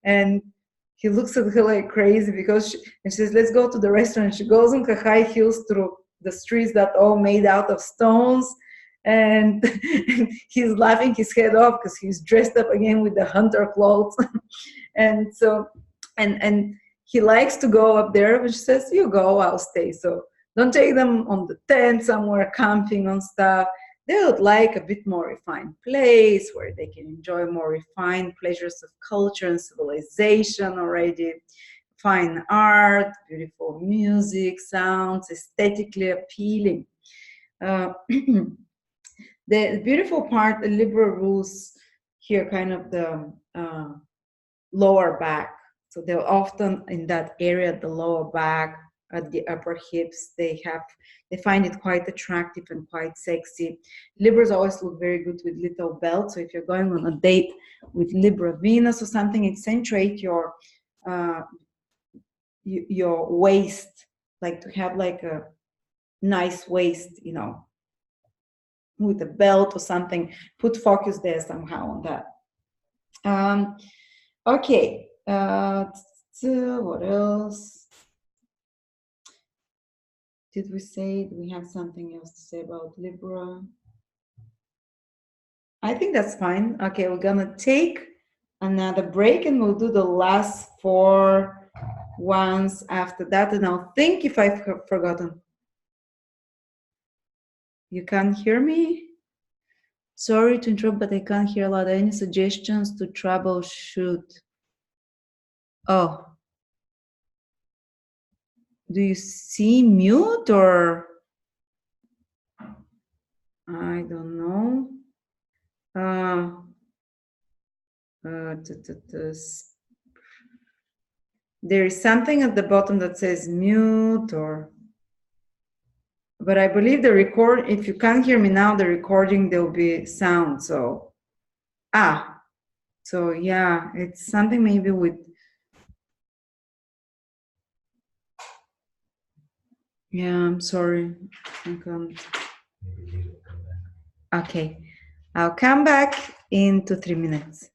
and he looks at her like crazy, because and she says, let's go to the restaurant. She goes on her high heels through the streets that all made out of stones, and he's laughing his head off because he's dressed up again with the hunter clothes. And so, and he likes to go up there, but she says, you go, I'll stay. So don't take them on the tent somewhere camping on stuff. They would like a bit more refined place where they can enjoy more refined pleasures of culture and civilization already. Fine art, beautiful music, sounds, aesthetically appealing. The beautiful part, the Libra rules here kind of the lower back. So they're often in that area, the lower back, at the upper hips. They find it quite attractive and quite sexy. Libras always look very good with little belts. So if you're going on a date with Libra Venus or something, accentuate your waist, like to have like a nice waist, with a belt or something. Put focus there somehow on that. Okay. What else did we say? Do we have something else to say about Libra? I think that's fine. Okay, we're gonna take another break and we'll do the last 4 ones after that, and I'll think if I've forgotten. You can't hear me? Sorry to interrupt, but I can't hear a lot. Any suggestions to troubleshoot? Oh. Do you see mute, or I don't know. There is something at the bottom that says mute, but I believe the record, if you can't hear me now, the recording, there will be sound. So, so yeah, it's something maybe with, yeah, I'm sorry. I can't. Okay, I'll come back into 3 minutes.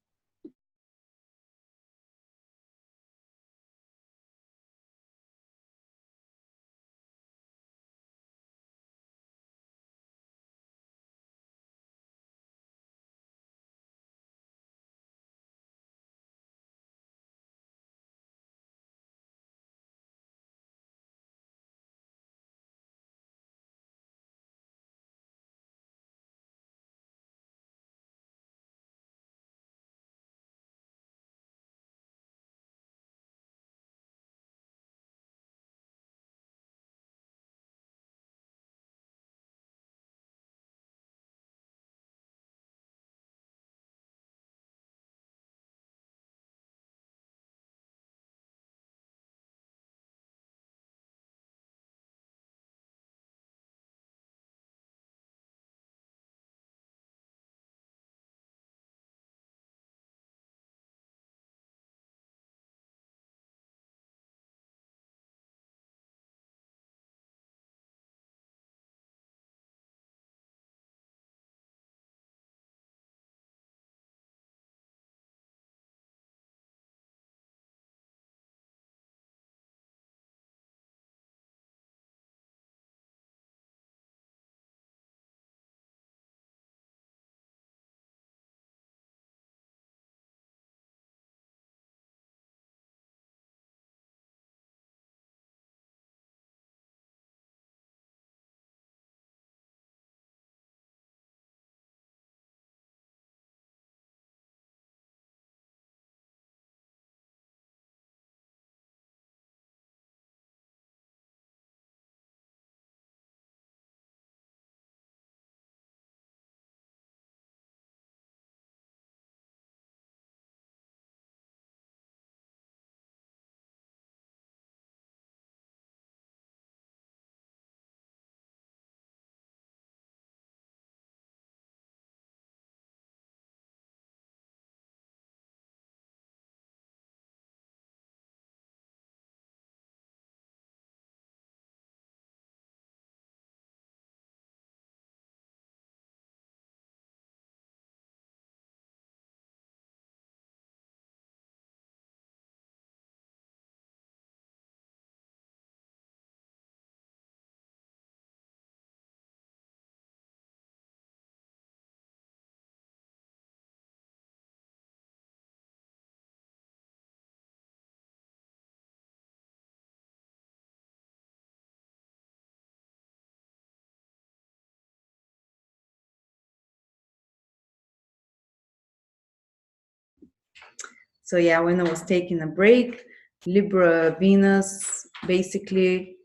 So yeah, when I was taking a break, Libra Venus, basically,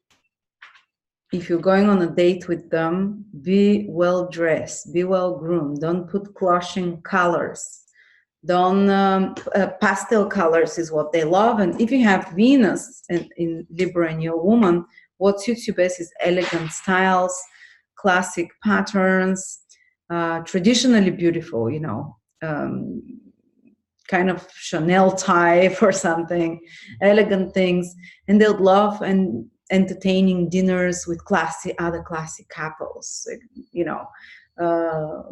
if you're going on a date with them, be well dressed, be well groomed. Don't put clashing colors. Don't pastel colors is what they love. And if you have Venus in Libra and you're a woman, what suits you best is elegant styles, classic patterns, traditionally beautiful, you know, kind of Chanel type or something, elegant things. And they'll love and entertaining dinners with other classic couples, you know,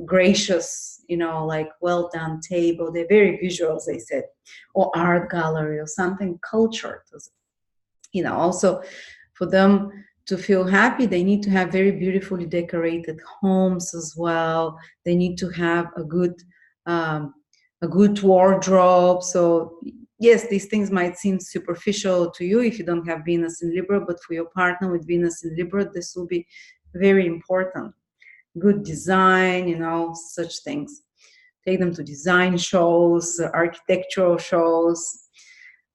gracious, you know, like well done table. They're very visual, as they said, or art gallery or something cultured. You know, also for them to feel happy, they need to have very beautifully decorated homes as well. They need to have a good wardrobe. So yes, these things might seem superficial to you if you don't have Venus in Libra, but for your partner with Venus in Libra, this will be very important. Good design, you know, such things. Take them to design shows, architectural shows.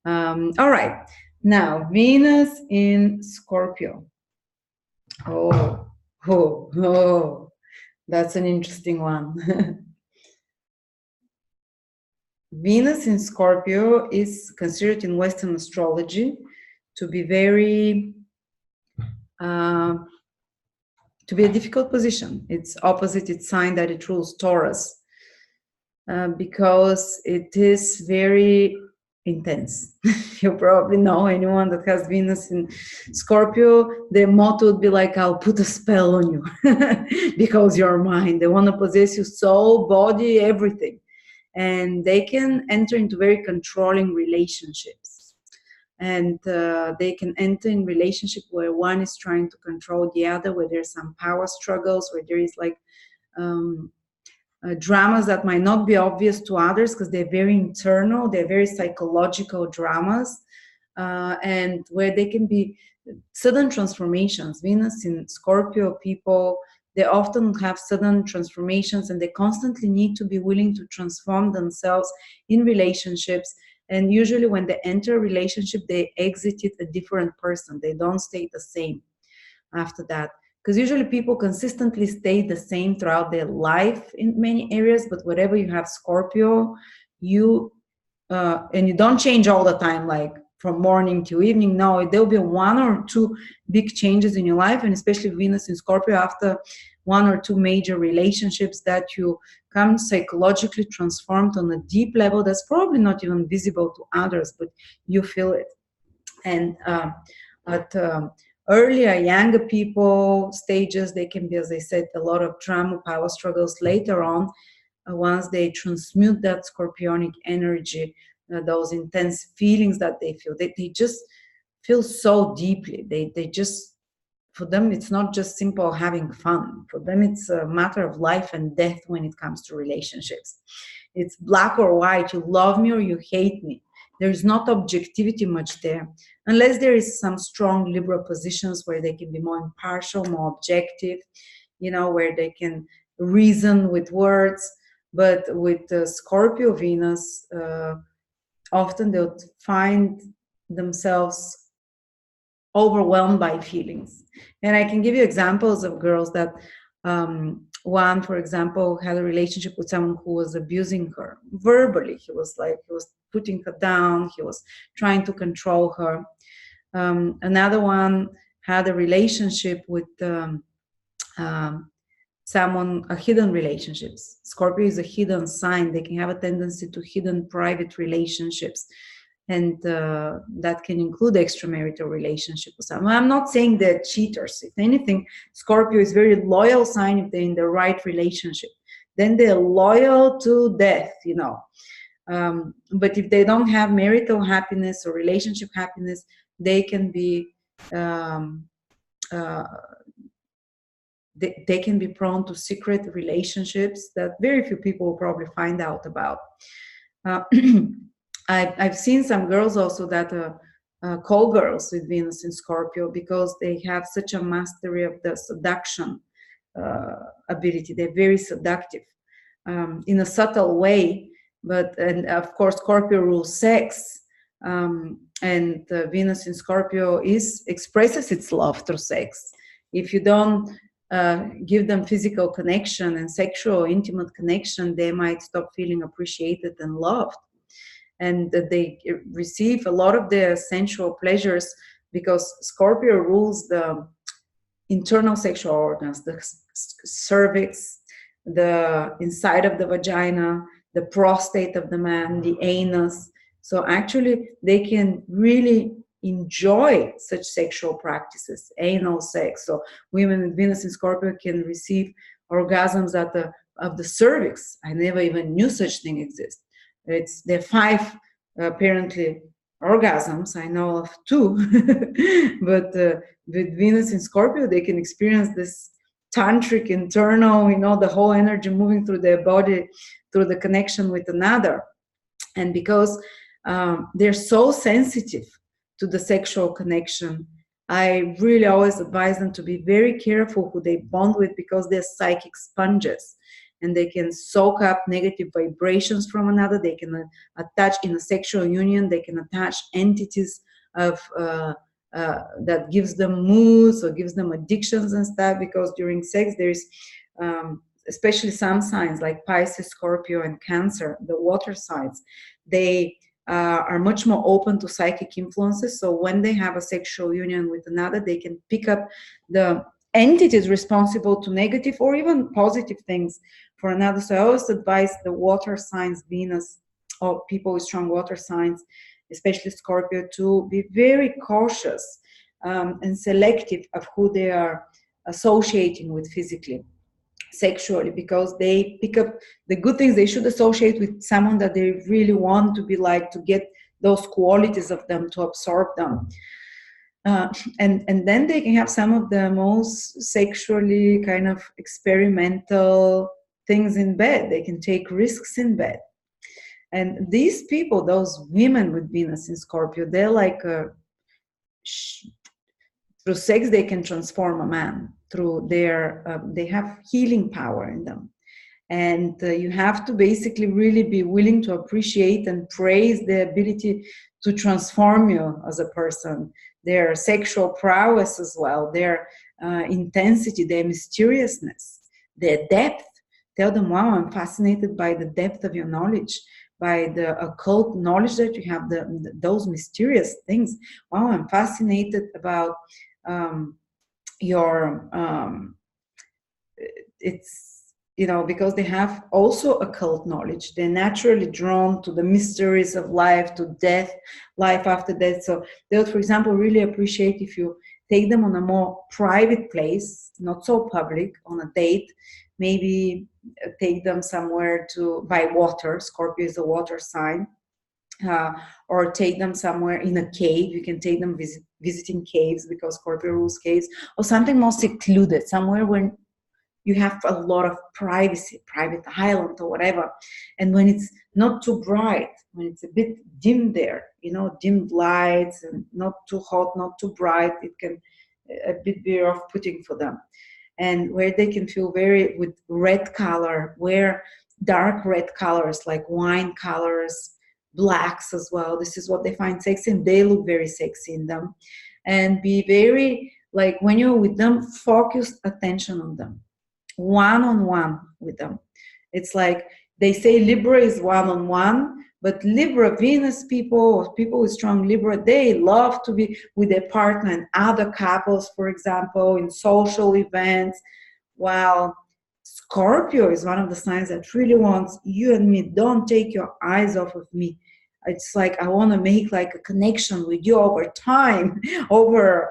All right. Now, Venus in Scorpio. Oh, that's an interesting one. Venus in Scorpio is considered in Western astrology to be to be a difficult position. It's opposite its sign that it rules, Taurus, because it is very intense. You probably know anyone that has Venus in Scorpio, their motto would be like, I'll put a spell on you because you're mine. They want to possess you soul, body, everything. And they can enter into very controlling relationships. And they can enter in relationship where one is trying to control the other, where there's some power struggles, where there is like dramas that might not be obvious to others because they're very internal, they're very psychological dramas, and where they can be sudden transformations. Venus in Scorpio people, they often have sudden transformations and they constantly need to be willing to transform themselves in relationships. And usually when they enter a relationship, they exit it a different person. They don't stay the same after that. Because usually people consistently stay the same throughout their life in many areas, but whatever you have Scorpio, you and you don't change all the time, like from morning to evening. No, there'll be one or two big changes in your life, and especially Venus in Scorpio, after one or two major relationships, that you come psychologically transformed on a deep level that's probably not even visible to others, but you feel it. And at earlier, younger people stages, they can be, as I said, a lot of drama, power struggles. Later on, once they transmute that scorpionic energy, those intense feelings that they feel, they just feel so deeply. They just, for them, it's not just simple having fun. For them, it's a matter of life and death when it comes to relationships. It's black or white. You love me or you hate me. There's not objectivity much there, unless there is some strong Libra positions where they can be more impartial, more objective, you know, where they can reason with words. But with Scorpio Venus, often they'll find themselves overwhelmed by feelings. And I can give you examples of girls that one, for example, had a relationship with someone who was abusing her verbally. He was putting her down. He was trying to control her. Another one had a relationship with someone, a hidden relationships. Scorpio is a hidden sign. They can have a tendency to hidden private relationships. And that can include extramarital relationship with someone. I'm not saying they're cheaters. If anything, Scorpio is very loyal sign if they're in the right relationship. Then they're loyal to death, you know. But if they don't have marital happiness or relationship happiness, they can be they can be prone to secret relationships that very few people will probably find out about. I've seen some girls also that call girls with Venus in Scorpio because they have such a mastery of the seduction ability. They're very seductive in a subtle way, But, and of course, Scorpio rules sex. And Venus in Scorpio expresses its love through sex. If you don't give them physical connection and sexual intimate connection, they might stop feeling appreciated and loved, and that they receive a lot of their sensual pleasures, because Scorpio rules the internal sexual organs, the cervix, the inside of the vagina, the prostate of the man, the anus. So actually they can really enjoy such sexual practices, anal sex. So women with Venus in Scorpio can receive orgasms of the cervix. I never even knew such thing exists. There are 5 apparently orgasms. I know of 2, but with Venus in Scorpio, they can experience this tantric internal, the whole energy moving through their body through the connection with another. And because they're so sensitive to the sexual connection, I really always advise them to be very careful who they bond with, because they're psychic sponges and they can soak up negative vibrations from another. They can attach in a sexual union, they can attach entities of that gives them moods or gives them addictions and stuff, because during sex there's especially some signs like Pisces, Scorpio, and Cancer, the water signs, they are much more open to psychic influences. So when they have a sexual union with another, they can pick up the entities responsible to negative or even positive things for another. So I always advise the water signs, Venus, or people with strong water signs, especially Scorpio, to be very cautious and selective of who they are associating with physically, sexually, because they pick up the good things. They should associate with someone that they really want to be like, to get those qualities of them, to absorb them. And then they can have some of the most sexually kind of experimental things in bed. They can take risks in bed. And these people, those women with Venus in Scorpio, they're like, through sex, they can transform a man. Through their, they have healing power in them. And you have to basically really be willing to appreciate and praise the ability to transform you as a person, their sexual prowess as well, their intensity, their mysteriousness, their depth. Tell them, wow, I'm fascinated by the depth of your knowledge, by the occult knowledge that you have, those mysterious things. Wow, I'm fascinated about your, it's, because they have also occult knowledge. They're naturally drawn to the mysteries of life, to death, life after death. So they would, for example, really appreciate if you take them on a more private place, not so public, on a date. Maybe take them somewhere by water. Scorpio is a water sign. Or take them somewhere in a cave. You can take them visiting caves, because Scorpio rules caves, or something more secluded, somewhere when you have a lot of privacy, private island or whatever. And when it's not too bright, when it's a bit dim there, dimmed lights, and not too hot, not too bright, it can a bit be off-putting for them. And where they can feel with red color, wear dark red colors like wine colors, blacks as well. This is what they find sexy, and they look very sexy in them. And be very, like, when you're with them, focused attention on them, one-on-one with them. It's like they say Libra is one-on-one, but Libra, Venus people, or people with strong Libra, they love to be with their partner and other couples, for example, in social events. While Scorpio is one of the signs that really wants you and me, don't take your eyes off of me. It's like, I want to make like a connection with you over time, over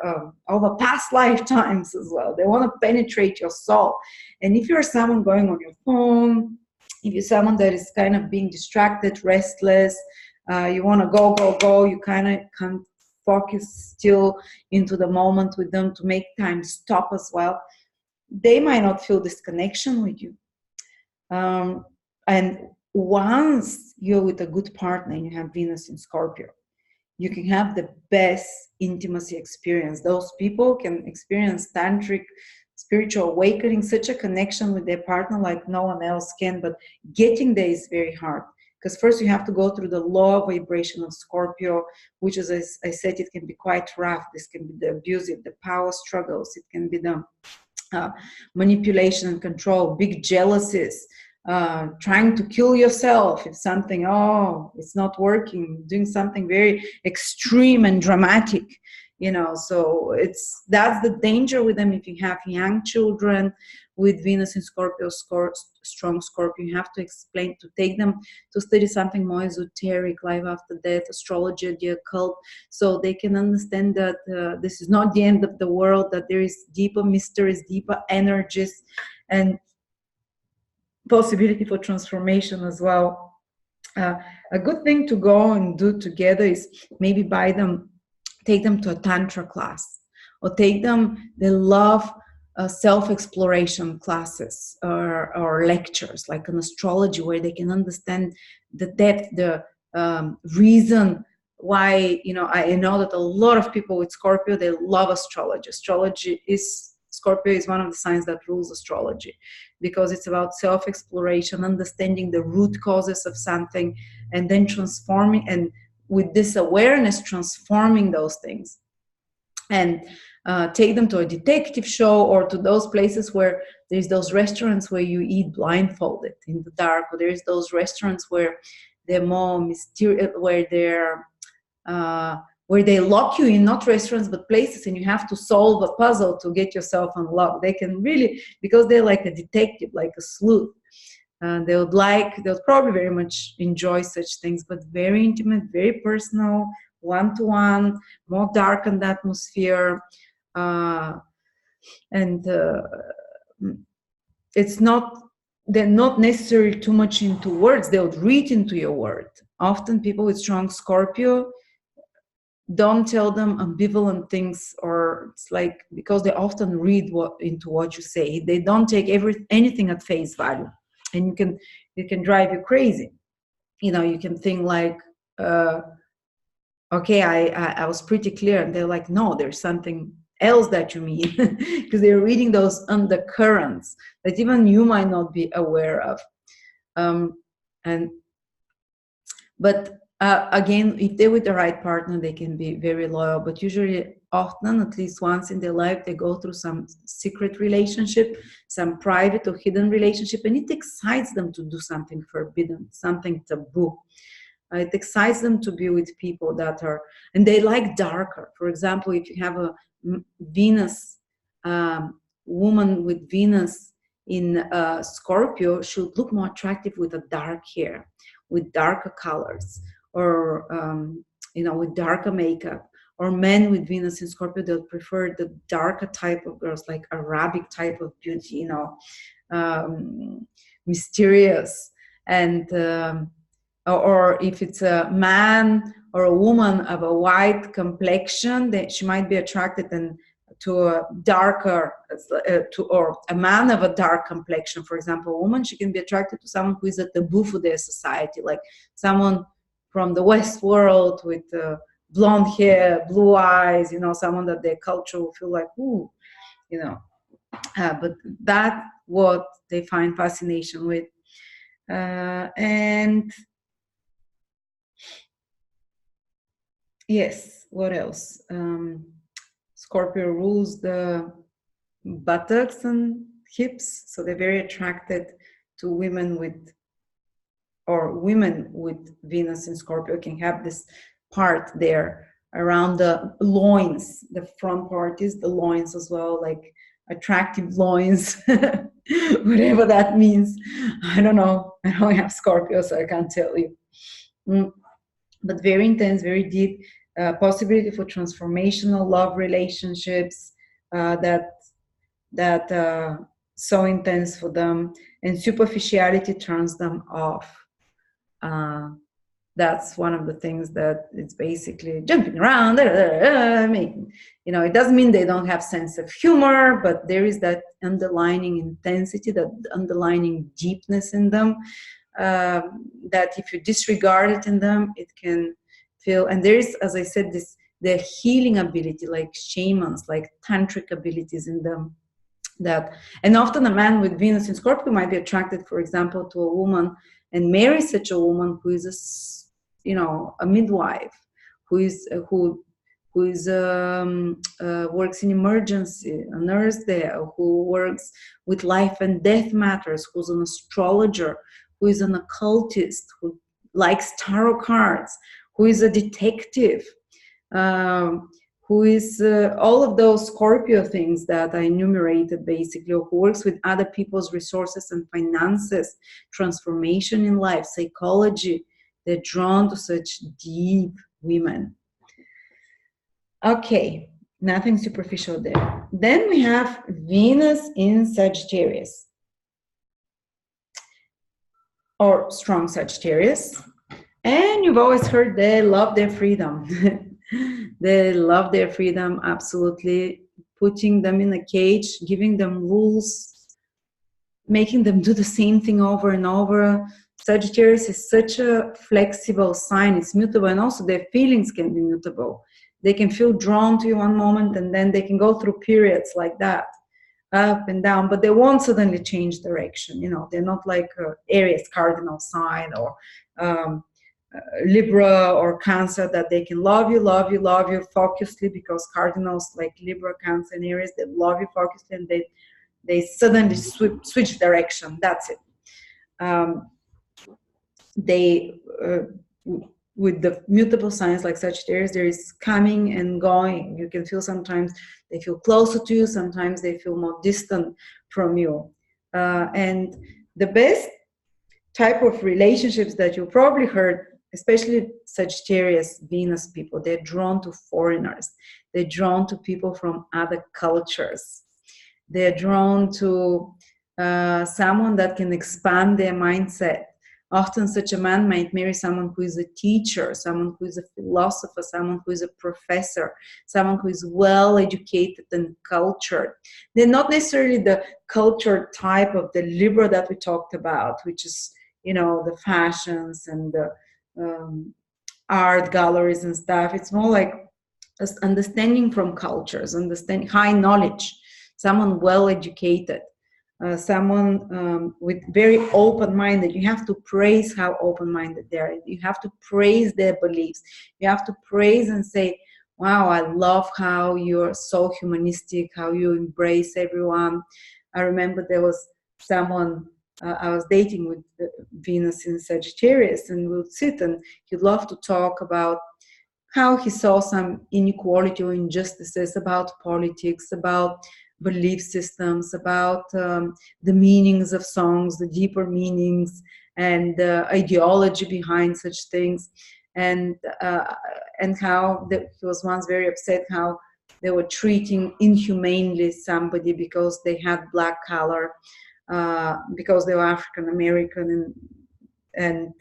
past lifetimes as well. They want to penetrate your soul. And if you're someone going on your phone, if you're someone that is kind of being distracted, restless, you want to go, you kind of can't focus still into the moment with them to make time stop as well, they might not feel this connection with you. And once you're with a good partner and you have Venus in Scorpio, you can have the best intimacy experience. Those people can experience tantric spiritual awakening, such a connection with their partner like no one else can, but getting there is very hard. because first you have to go through the low vibration of Scorpio, which is, as I said, it can be quite rough. This can be the abusive, the power struggles. It can be the manipulation and control, big jealousies, trying to kill yourself if something, oh, it's not working, doing something very extreme and dramatic, so that's the danger with them. If you have young children with Venus in Scorpio, strong Scorpio, you have to explain, to take them to study something more esoteric, life after death, astrology, the occult, so they can understand that this is not the end of the world, that there is deeper mysteries, deeper energies, and possibility for transformation as well. A good thing to go and do together is maybe take them to a tantra class, or take them, they love self-exploration classes or lectures like an astrology, where they can understand the depth, the reason why, I know that a lot of people with Scorpio, they love astrology. Scorpio is one of the signs that rules astrology, because it's about self-exploration, understanding the root causes of something, and then transforming, and with this awareness, transforming those things. And take them to a detective show, or to those places where there's those restaurants where you eat blindfolded in the dark, or there's those restaurants where they're more mysterious, where they lock you in, not restaurants but places, and you have to solve a puzzle to get yourself unlocked. They can really, because they're like a detective, like a sleuth, they'll probably very much enjoy such things, but very intimate, very personal, one-to-one, more darkened atmosphere, and they're not necessarily too much into words. They'll read into your word. Often people with strong Scorpio, don't tell them ambivalent things, or it's like, because they often read into what you say. They don't take anything at face value, and it can drive you crazy. You can think like, okay, I was pretty clear, and they're like, no, there's something else that you mean, because they're reading those undercurrents that even you might not be aware of. But again, if they're with the right partner, they can be very loyal, but usually, often, at least once in their life, they go through some secret relationship, some private or hidden relationship, and it excites them to do something forbidden, something taboo. It excites them to be with people that are, and they like darker. For example, if you have a Venus, woman with Venus in Scorpio, should look more attractive with a dark hair, with darker colors, or with darker makeup. Or men with Venus in Scorpio, they'll prefer the darker type of girls, like Arabic type of beauty, mysterious. And or if it's a man or a woman of a white complexion, then she might be attracted to a darker, or a man of a dark complexion. For example, a woman, she can be attracted to someone who is a taboo for their society, like someone from the West world with blonde hair, blue eyes, someone that their culture will feel like, ooh, but that's what they find fascination with. And yes, what else? Scorpio rules the buttocks and hips, so they're very attracted to women with Venus in Scorpio can have this part there around the loins. The front part is the loins as well, like attractive loins, whatever that means. I don't know. I don't have Scorpio, so I can't tell you. But very intense, very deep, possibility for transformational love relationships that so intense for them, and superficiality turns them off. That's one of the things that it's basically jumping around, it doesn't mean they don't have sense of humor, but there is that underlining intensity, that underlining deepness in them, that if you disregard it in them, it can feel, and there is, as I said, the healing ability, like shamans, like tantric abilities in them. And often a man with Venus in Scorpio might be attracted, for example, to a woman and marry such a woman who is a midwife, who is works in emergency, a nurse there, who works with life and death matters, who's an astrologer, who is an occultist, who likes tarot cards, who is a detective, um, who is all of those Scorpio things that I enumerated, basically, or who works with other people's resources and finances, transformation in life, psychology. They're drawn to such deep women. Okay, nothing superficial there. Then we have Venus in Sagittarius, or strong Sagittarius. And you've always heard they love their freedom. They love their freedom, absolutely. Putting them in a cage, giving them rules, making them do the same thing over and over. Sagittarius is such a flexible sign. It's mutable, and also their feelings can be mutable. They can feel drawn to you one moment, and then they can go through periods like that, up and down, but they won't suddenly change direction. They're not like Aries cardinal sign, or Libra or Cancer, that they can love you focusedly, because cardinals like Libra, Cancer, and Aries, they love you focusedly, and they suddenly switch direction. That's it. With the mutable signs like Sagittarius, there is coming and going. You can feel sometimes they feel closer to you, sometimes they feel more distant from you. And the best type of relationships that you probably heard, especially Sagittarius Venus people, they're drawn to foreigners. They're drawn to people from other cultures. They're drawn to someone that can expand their mindset. Often such a man might marry someone who is a teacher, someone who is a philosopher, someone who is a professor, someone who is well educated and cultured. They're not necessarily the cultured type of the Libra that we talked about, which is, the fashions and the art galleries and stuff. It's more like understanding from cultures, understanding high knowledge, someone well educated. Someone with very open-minded. You have to praise how open-minded they are. You have to praise their beliefs. You have to praise and say, wow, I love how you're so humanistic, how you embrace everyone. I remember there was someone I was dating with Venus in Sagittarius, and we would sit and he'd love to talk about how he saw some inequality or injustices, about politics, about belief systems, about the meanings of songs, the deeper meanings, and the ideology behind such things, and how he was once very upset how they were treating inhumanely somebody because they had black color, because they were African American, and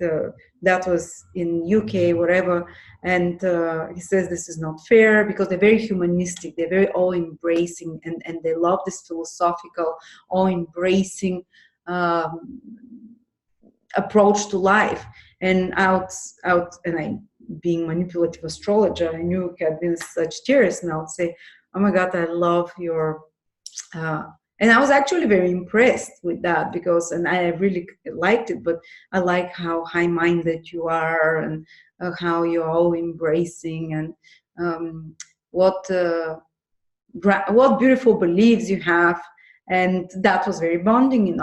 that was in UK, whatever. And he says this is not fair, because they're very humanistic, they're very all-embracing, and they love this philosophical, all-embracing approach to life. And being manipulative astrologer, I knew he had been Sagittarius, and I would say, oh my God, I love your and I was actually very impressed with that, and I really liked it, but I like how high-minded you are, and how you're all embracing, and what beautiful beliefs you have. And that was very bonding,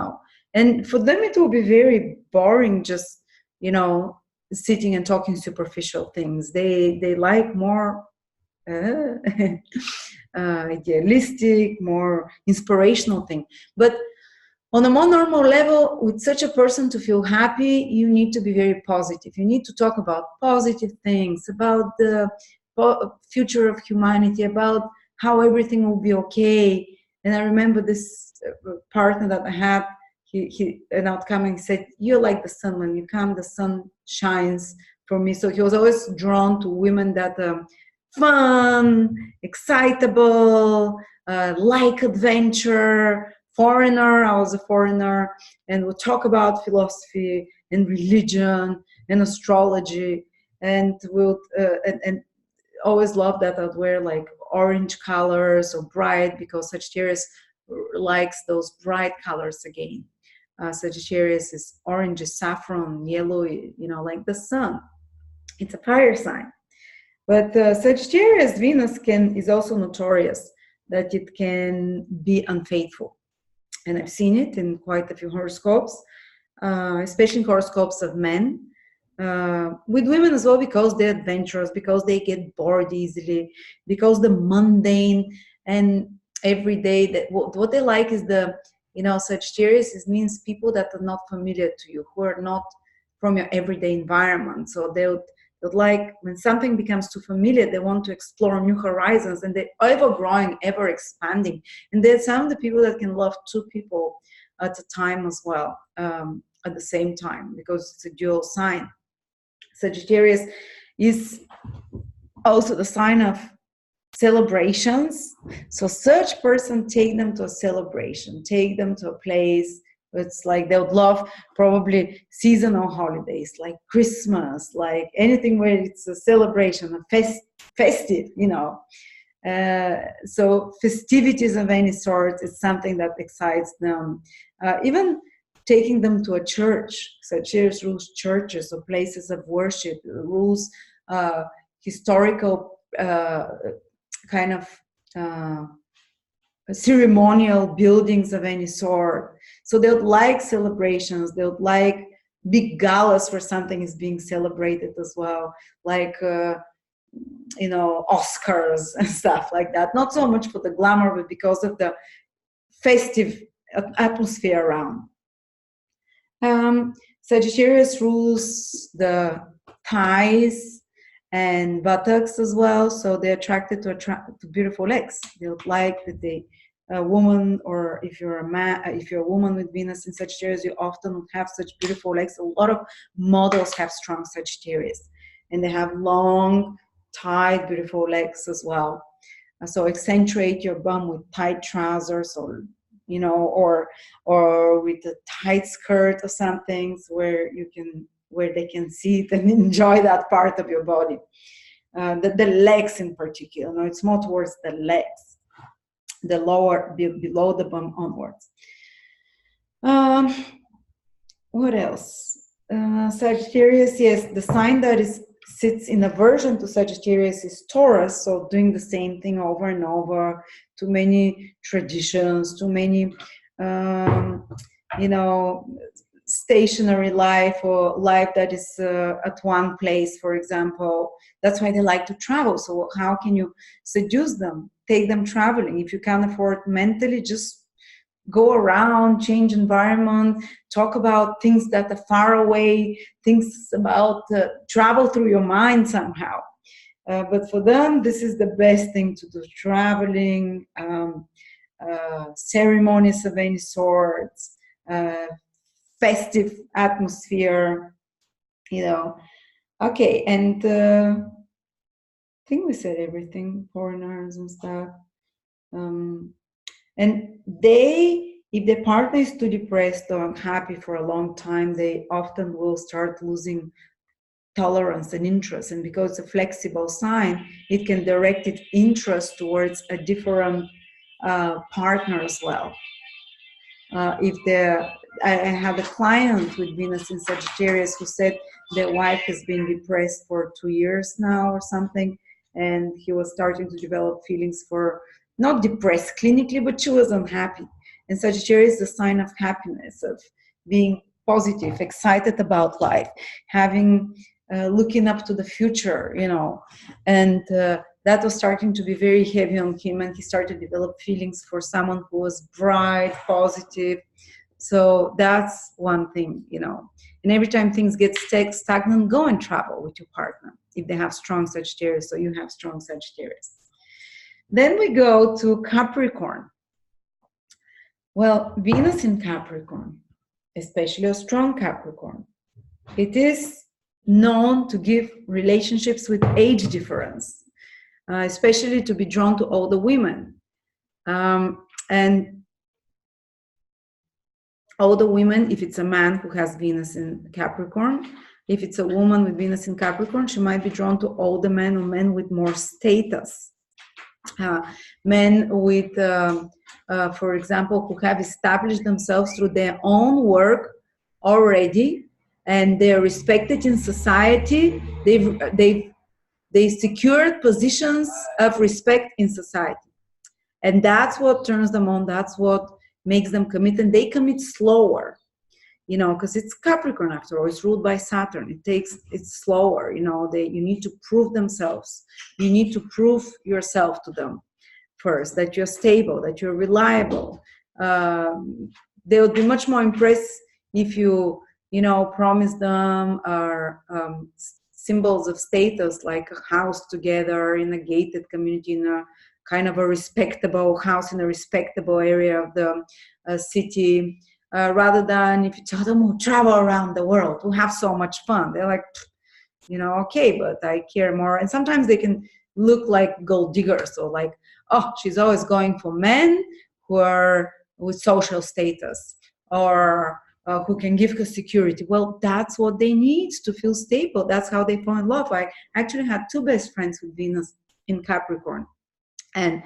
And for them, it will be very boring just, sitting and talking superficial things. They like more idealistic, more inspirational thing. But on a more normal level, with such a person to feel happy, you need to be very positive. You need to talk about positive things, about the future of humanity, about how everything will be okay. And I remember this partner that I had, he an outcoming said, you're like the sun. When you come, the sun shines for me. So he was always drawn to women that fun, excitable, like adventure, foreigner. I was a foreigner, and we'll talk about philosophy and religion and astrology, and we'll and always love that I'd wear like orange colors or bright, because Sagittarius likes those bright colors again. Sagittarius is orange, saffron, yellow, you know, like the sun. It's a fire sign. But Sagittarius Venus is also notorious that it can be unfaithful. And I've seen it in quite a few horoscopes, especially horoscopes of men. With women as well, because they're adventurous, because they get bored easily, because the mundane and everyday, that what they like is the, you know, Sagittarius means people that are not familiar to you, who are not from your everyday environment. So they would like, when something becomes too familiar, they want to explore new horizons, and they're ever growing, ever expanding. And there's some of the people that can love two people at a time as well, at the same time, because it's a dual sign. Sagittarius is also the sign of celebrations. So such person, take them to a celebration, take them to a place. It's like they would love probably seasonal holidays, like Christmas, like anything where it's a celebration, a festive, you know. So festivities of any sort is something that excites them. Even taking them to a church. Sagittarius rules churches or places of worship, rules historical kind of ceremonial buildings of any sort. So they would like celebrations, they would like big galas where something is being celebrated as well, like you know, Oscars and stuff like that. Not so much for the glamour, but because of the festive atmosphere around. Sagittarius rules the thighs and buttocks as well, so they're attracted to beautiful legs. They would like that a woman, or if you're a man, if you're a woman with Venus in Sagittarius, you often would have such beautiful legs. A lot of models have strong Sagittarius, and they have long, tight, beautiful legs as well. So accentuate your bum with tight trousers, or you know, or with a tight skirt or something, where they can see it and enjoy that part of your body. The legs in particular, no, it's more towards the legs, the lower, below the bum onwards. What else? Sagittarius, yes, the sign that sits in aversion to Sagittarius is Taurus, so doing the same thing over and over, too many traditions, too many, you know, stationary life, or life that is at one place, for example. That's why they like to travel. So how can you seduce them? Take them traveling. If you can't afford mentally, just go around, change environment, talk about things that are far away, things about travel through your mind somehow. But for them, this is the best thing to do: traveling, ceremonies of any sorts, festive atmosphere, you know. Okay, and I think we said everything, foreigners and stuff. And if their partner is too depressed or unhappy for a long time, they often will start losing tolerance and interest. And because it's a flexible sign, it can direct its interest towards a different partner as well. I had a client with Venus in Sagittarius who said their wife has been depressed for 2 years now or something, and he was starting to develop feelings for, not depressed clinically, but she was unhappy. And Sagittarius is a sign of happiness, of being positive, excited about life, having, looking up to the future, you know. And that was starting to be very heavy on him, and he started to develop feelings for someone who was bright, positive. So that's one thing, you know. And every time things get stagnant, go and travel with your partner if they have strong Sagittarius, so you have strong Sagittarius. Then we go to Capricorn. Well, Venus in Capricorn, especially a strong Capricorn, it is known to give relationships with age difference, especially to be drawn to older women. And older women, if it's a man who has Venus in Capricorn, if it's a woman with Venus in Capricorn, she might be drawn to older men or men with more status. Men with for example, who have established themselves through their own work already, and they're respected in society. They secured positions of respect in society, and that's what turns them on. That's what makes them commit, and they commit slower, you know, because it's Capricorn after all. It's ruled by Saturn. It's slower, you know. You need to prove themselves. You need to prove yourself to them first, that you're stable, that you're reliable. They would be much more impressed if you know, promise them symbols of status, like a house together in a gated community, in a kind of a respectable house in a respectable area of the city, rather than if you tell them we'll travel around the world, we'll have so much fun. They're like, you know, okay, but I care more. And sometimes they can look like gold diggers, or like, oh, she's always going for men who are with social status, or who can give her security. Well, that's what they need to feel stable. That's how they fall in love. I actually had two best friends with Venus in Capricorn, and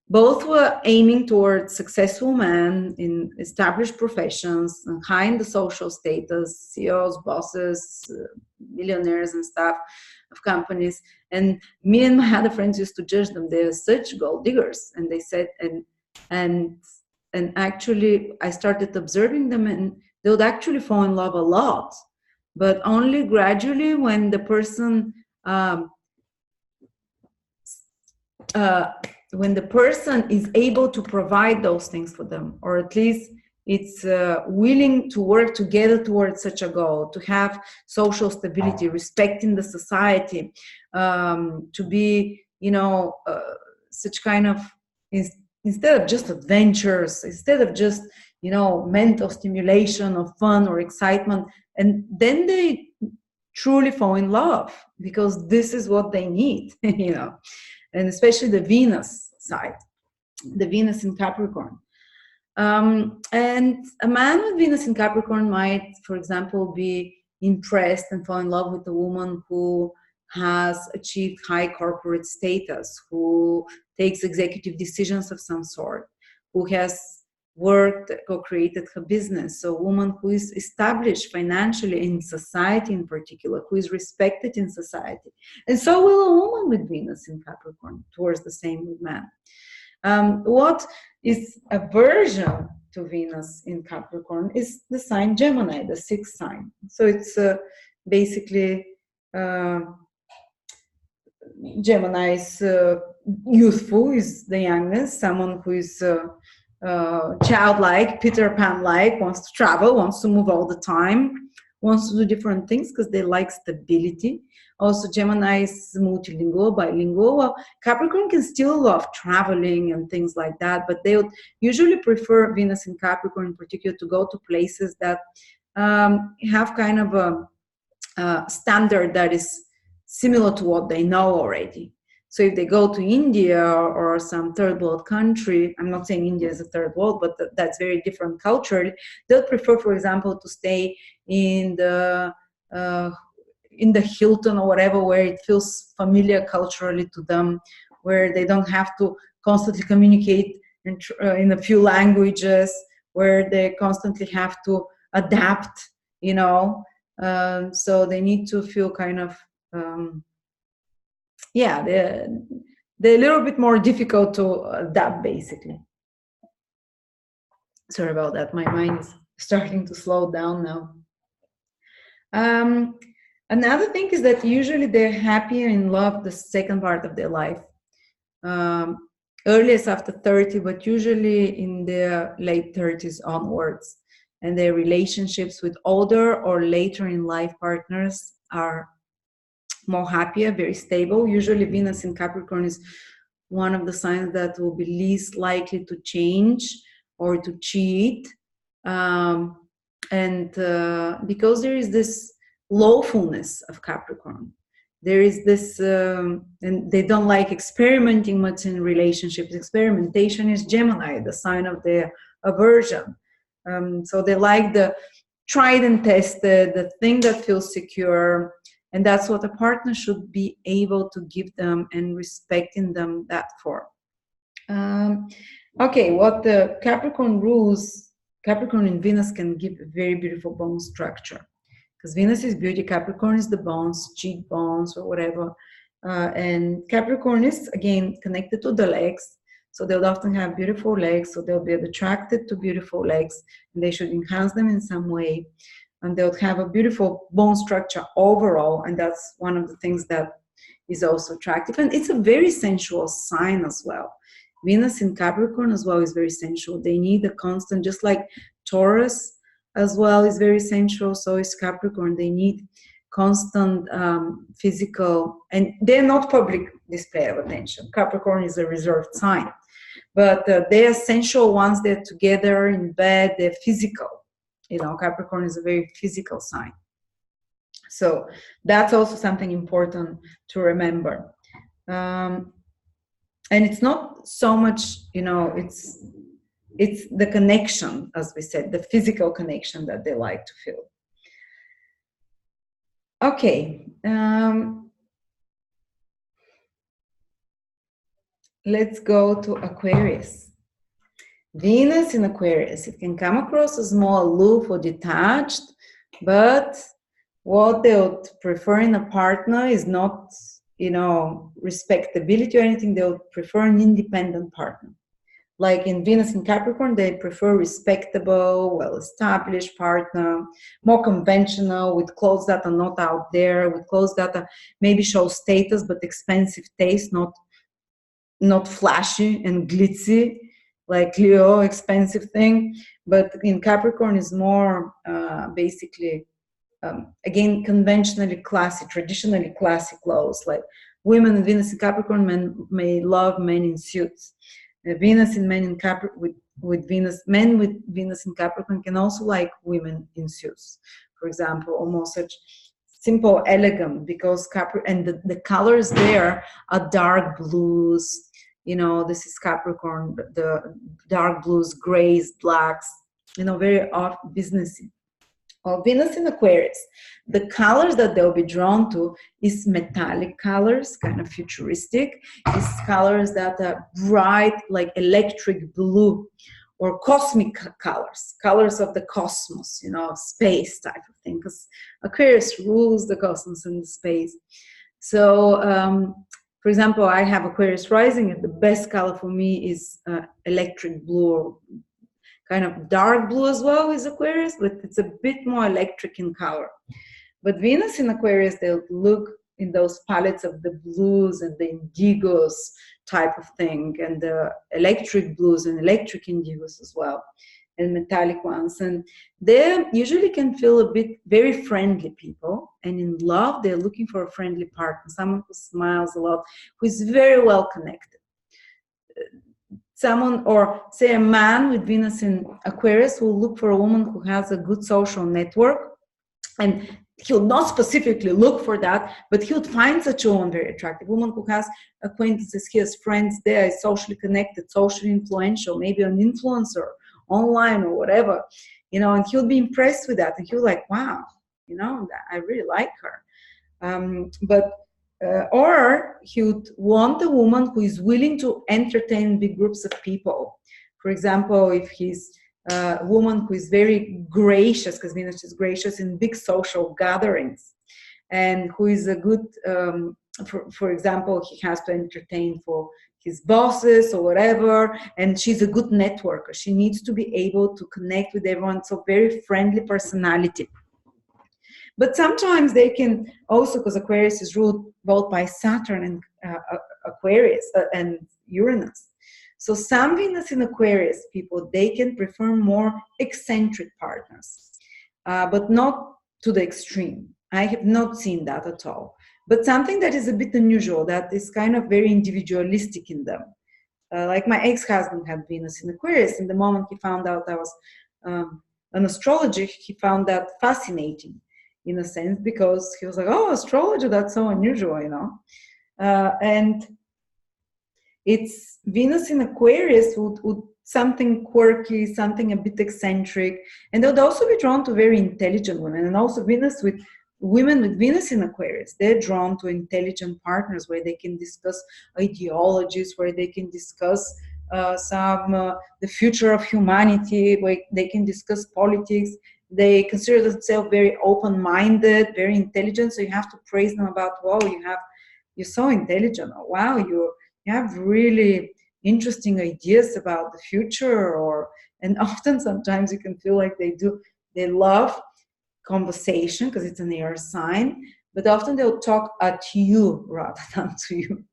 both were aiming towards successful men in established professions and high in the social status, CEOs, bosses, millionaires and stuff of companies. And me and my other friends used to judge them. They're such gold diggers. And they said, and actually I started observing them, and they would actually fall in love a lot, but only gradually, when the person is able to provide those things for them, or at least it's willing to work together towards such a goal, to have social stability, respect in the society, to be, you know, such kind of, instead of just adventures, instead of just, you know, mental stimulation or fun or excitement, and then they truly fall in love, because this is what they need, you know. And especially the Venus side, the Venus in Capricorn. And a man with Venus in Capricorn might, for example, be impressed and fall in love with a woman who has achieved high corporate status, who takes executive decisions of some sort, who has worked or created her business. So a woman who is established financially in society in particular, who is respected in society. And so will a woman with Venus in Capricorn, towards the same with man. What is aversion to Venus in Capricorn is the sign Gemini, the sixth sign. So it's basically Gemini is youthful, is the youngest, someone who is childlike, Peter Pan-like, wants to travel, wants to move all the time, wants to do different things because they like stability. Also, Gemini is multilingual, bilingual. Well, Capricorn can still love traveling and things like that, but they would usually prefer Venus in Capricorn in particular to go to places that have kind of a standard that is similar to what they know already. So if they go to India or some third world country, I'm not saying India is a third world, but that's very different culturally, they'll prefer, for example, to stay in the Hilton or whatever, where it feels familiar culturally to them, where they don't have to constantly communicate in a few languages, where they constantly have to adapt, you know. So they need to feel kind of, yeah, they're a little bit more difficult to adapt, basically. Sorry about that. My mind is starting to slow down now. Another thing is that usually they're happy and in love the second part of their life. Earliest after 30, but usually in their late 30s onwards. And their relationships with older or later in life partners are more happier, very stable. Usually Venus in Capricorn is one of the signs that will be least likely to change or to cheat. And because there is this lawfulness of Capricorn, there is this, and they don't like experimenting much in relationships. Experimentation is Gemini, the sign of their aversion. So they like the tried and tested, the thing that feels secure. And that's what a partner should be able to give them and respecting them that for. Okay, what the Capricorn rules, Capricorn and Venus can give a very beautiful bone structure. Because Venus is beauty, Capricorn is the bones, cheekbones or whatever. And Capricorn is, again, connected to the legs. So they'll often have beautiful legs, so they'll be attracted to beautiful legs, and they should enhance them in some way. And they'll have a beautiful bone structure overall, and that's one of the things that is also attractive. And it's a very sensual sign as well. Venus in Capricorn as well is very sensual. They need a constant, just like Taurus as well is very sensual, so is Capricorn. They need constant physical, and they're not public display of attention. Capricorn is a reserved sign, but they are sensual once they're together in bed, they're physical. You know, Capricorn is a very physical sign. So that's also something important to remember. And it's not so much, you know, it's the connection, as we said, the physical connection that they like to feel. Okay. Let's go to Aquarius. Venus in Aquarius, it can come across as more aloof or detached, but what they would prefer in a partner is not, you know, respectability or anything. They would prefer an independent partner. Like in Venus in Capricorn, they prefer respectable, well-established partner, more conventional, with clothes that are not out there, with clothes that are maybe show status but expensive taste, not flashy and glitzy, like Leo, expensive thing. But in Capricorn is more basically, again, conventionally classy, traditionally classy clothes. Like women in Venus in Capricorn may love men in suits. Venus in men in Capricorn with Venus, men with Venus in Capricorn can also like women in suits, for example, almost such simple, elegant, because Capricorn, and the colors there are dark blues. You know, this is Capricorn, the dark blues, grays, blacks, you know, very art businessy. Or Venus in Aquarius, the colors that they'll be drawn to is metallic colors, kind of futuristic. It's colors that are bright, like electric blue, or cosmic colors, colors of the cosmos, you know, space type of thing, because Aquarius rules the cosmos and the space. So, for example, I have Aquarius rising, and the best color for me is electric blue, or kind of dark blue as well is Aquarius, but it's a bit more electric in color. But Venus in Aquarius, they'll look in those palettes of the blues and the indigos type of thing, and the electric blues and electric indigos as well, and metallic ones. And they usually can feel a bit very friendly people, and in love, they're looking for a friendly partner, someone who smiles a lot, who is very well connected. Someone, or say a man with Venus in Aquarius, will look for a woman who has a good social network, and he'll not specifically look for that, but he'll find such a woman very attractive. A woman who has acquaintances, he has friends there, is socially connected, socially influential, maybe an influencer online or whatever, you know, and he'll be impressed with that, and he'll like, wow, you know, I really like her. Or he would want a woman who is willing to entertain big groups of people. For example, if he's a woman who is very gracious, because Venus is gracious in big social gatherings, and who is a good, for example, he has to entertain for his bosses or whatever, and she's a good networker. She needs to be able to connect with everyone, so very friendly personality. But sometimes they can also, because Aquarius is ruled both by Saturn and Aquarius and Uranus. So some Venus in Aquarius people, they can prefer more eccentric partners, but not to the extreme. I have not seen that at all. But something that is a bit unusual, that is kind of very individualistic in them. Like my ex-husband had Venus in Aquarius, and the moment he found out I was an astrologer, he found that fascinating, in a sense, because he was like, oh, astrology, that's so unusual, you know. And it's Venus in Aquarius would something quirky, something a bit eccentric, and they would also be drawn to very intelligent women. And also Venus with women with Venus in Aquarius, they're drawn to intelligent partners where they can discuss ideologies, where they can discuss the future of humanity, where they can discuss politics. They consider themselves very open-minded, very intelligent. So you have to praise them about, wow, you're so intelligent. Or, wow, you have really interesting ideas about the future. Or and often sometimes you can feel like they love conversation because it's an air sign, but often they'll talk at you rather than to you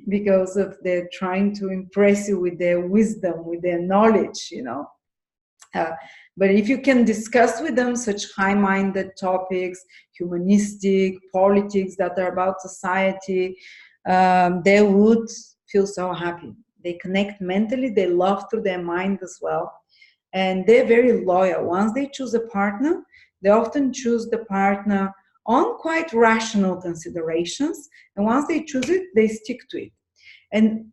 because of they're trying to impress you with their wisdom, with their knowledge, uh, but if you can discuss with them such high-minded topics, humanistic, politics that are about society, they would feel so happy. They connect mentally, they love through their mind as well. And they're very loyal. Once they choose a partner, they often choose the partner on quite rational considerations. And once they choose it, they stick to it. And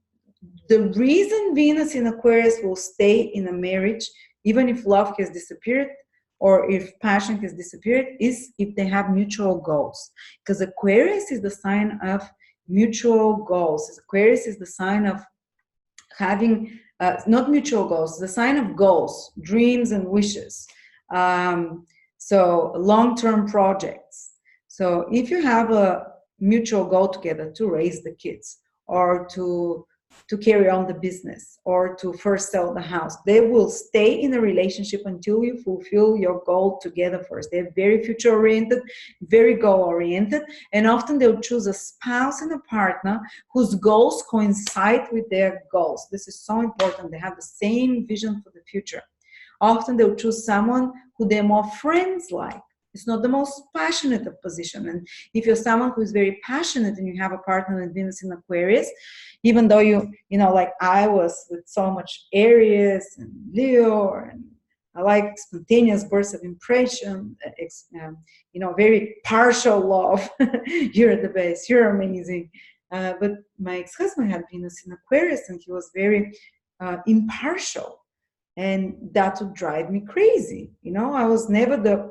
the reason Venus in Aquarius will stay in a marriage, even if love has disappeared or if passion has disappeared, is if they have mutual goals. Because Aquarius is the sign of mutual goals. Aquarius is the sign of having, not mutual goals, the sign of goals, dreams and wishes. So long-term projects. So if you have a mutual goal together to raise the kids or to carry on the business or to first sell the house, they will stay in a relationship until you fulfill your goal together first. They're very future oriented, very goal oriented, and often they'll choose a spouse and a partner whose goals coincide with their goals. This is so important. They have the same vision for the future. Often they'll choose someone who they're more friends like. It's not the most passionate of position. And if you're someone who is very passionate and you have a partner with Venus in Aquarius, even though you know, like I was with so much Aries and Leo, and I like spontaneous bursts of impression, very partial love. You're the best, you're amazing. But my ex-husband had Venus in Aquarius and he was very impartial. And that would drive me crazy. I was never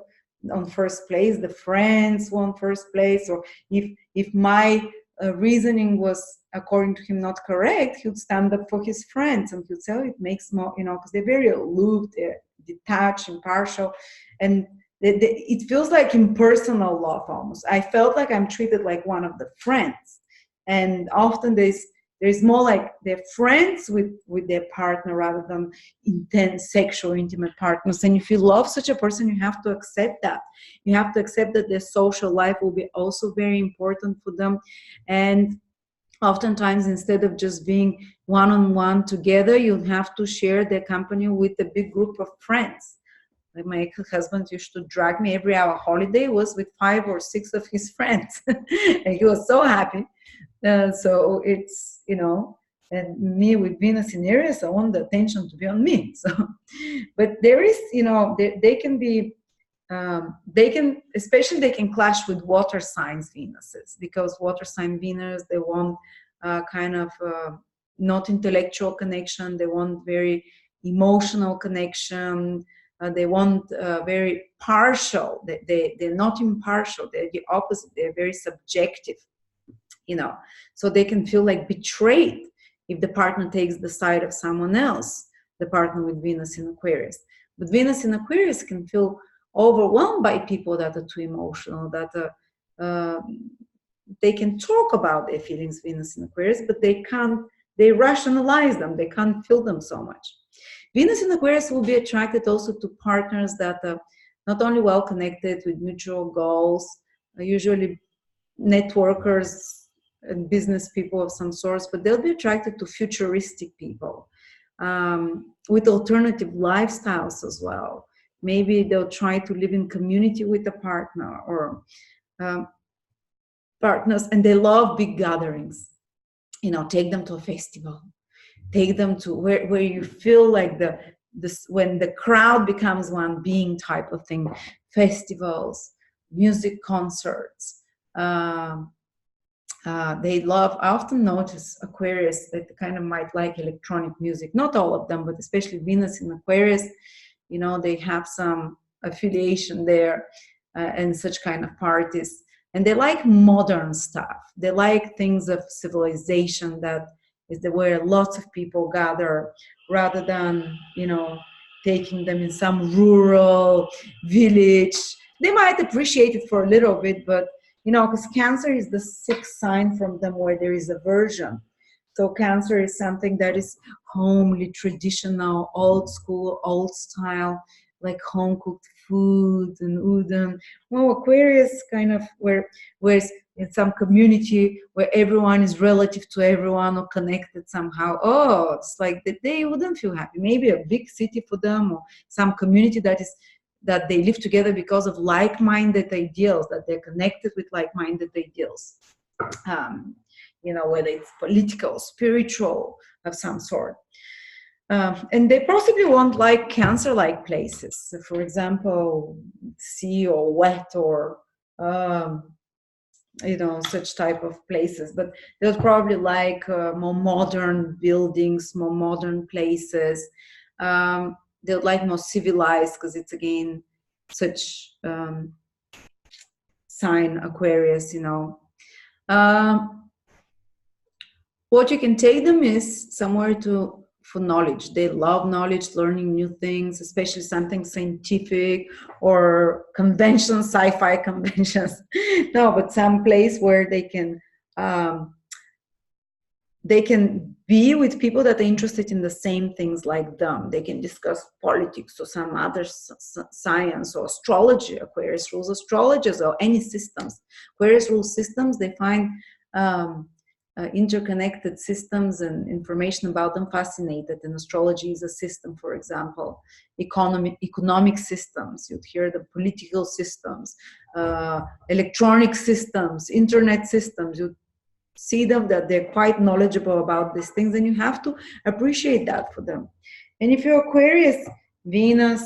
on first place, the friends won first place, or if my reasoning was according to him not correct, he would stand up for his friends and he would say, oh, it makes more, because they're very aloof, they're detached, impartial, and it feels like impersonal love almost. I felt like I'm treated like one of the friends, and often there's more like they're friends with their partner rather than intense sexual intimate partners. And if you love such a person, you have to accept that. You have to accept that their social life will be also very important for them. And oftentimes, instead of just being one-on-one together, you'll have to share their company with a big group of friends. Like my husband used to drag me every hour holiday was with 5 or 6 of his friends. And he was so happy. So it's, and me with Venus in Aries, I want the attention to be on me. So, but there is, they can be, especially they can clash with water signs Venuses, because water sign Venus, they want kind of not intellectual connection. They want very emotional connection. They want very partial. They're not impartial. They're the opposite. They're very subjective. So they can feel like betrayed if the partner takes the side of someone else, the partner with Venus in Aquarius. But Venus in Aquarius can feel overwhelmed by people that are too emotional, that they can talk about their feelings, Venus in Aquarius, but they rationalize them, they can't feel them so much. Venus in Aquarius will be attracted also to partners that are not only well connected with mutual goals, usually networkers and business people of some sort, but they'll be attracted to futuristic people with alternative lifestyles as well. Maybe they'll try to live in community with a partner or partners, and they love big gatherings. Take them to a festival, take them to where you feel like when the crowd becomes one being type of thing. Festivals, music concerts. They love, I often notice Aquarius that kind of might like electronic music. Not all of them, but especially Venus in Aquarius, they have some affiliation there and such kind of parties. And they like modern stuff. They like things of civilization that is the where lots of people gather, rather than, you know, taking them in some rural village. They might appreciate it for a little bit, but, you know, because Cancer is the sixth sign from them where there is aversion. So Cancer is something that is homely, traditional, old school, old style, like home cooked food and udon. Well, Aquarius kind of where's in some community where everyone is relative to everyone or connected somehow. Oh, it's like that they wouldn't feel happy. Maybe a big city for them, or some community that they live together because of like-minded ideals, that they're connected with like-minded ideals. You know, whether it's political, spiritual, of some sort. And they possibly won't like Cancer-like places. So for example, sea or wet or, you know, such type of places. But they'll probably like more modern buildings, more modern places. They'll like more civilized, because it's, again, such sign, Aquarius, you know. What you can take them is somewhere for knowledge. They love knowledge, learning new things, especially something scientific or conventions, sci-fi conventions. No, but some place where they can be with people that are interested in the same things like them. They can discuss politics or some other science or astrology. Aquarius rules astrologers or any systems. Aquarius rules systems. They find interconnected systems and information about them fascinated. And astrology is a system, for example, economic systems. You'd hear the political systems, electronic systems, internet systems. You'd see them that they're quite knowledgeable about these things, and you have to appreciate that for them. And if you're Aquarius Venus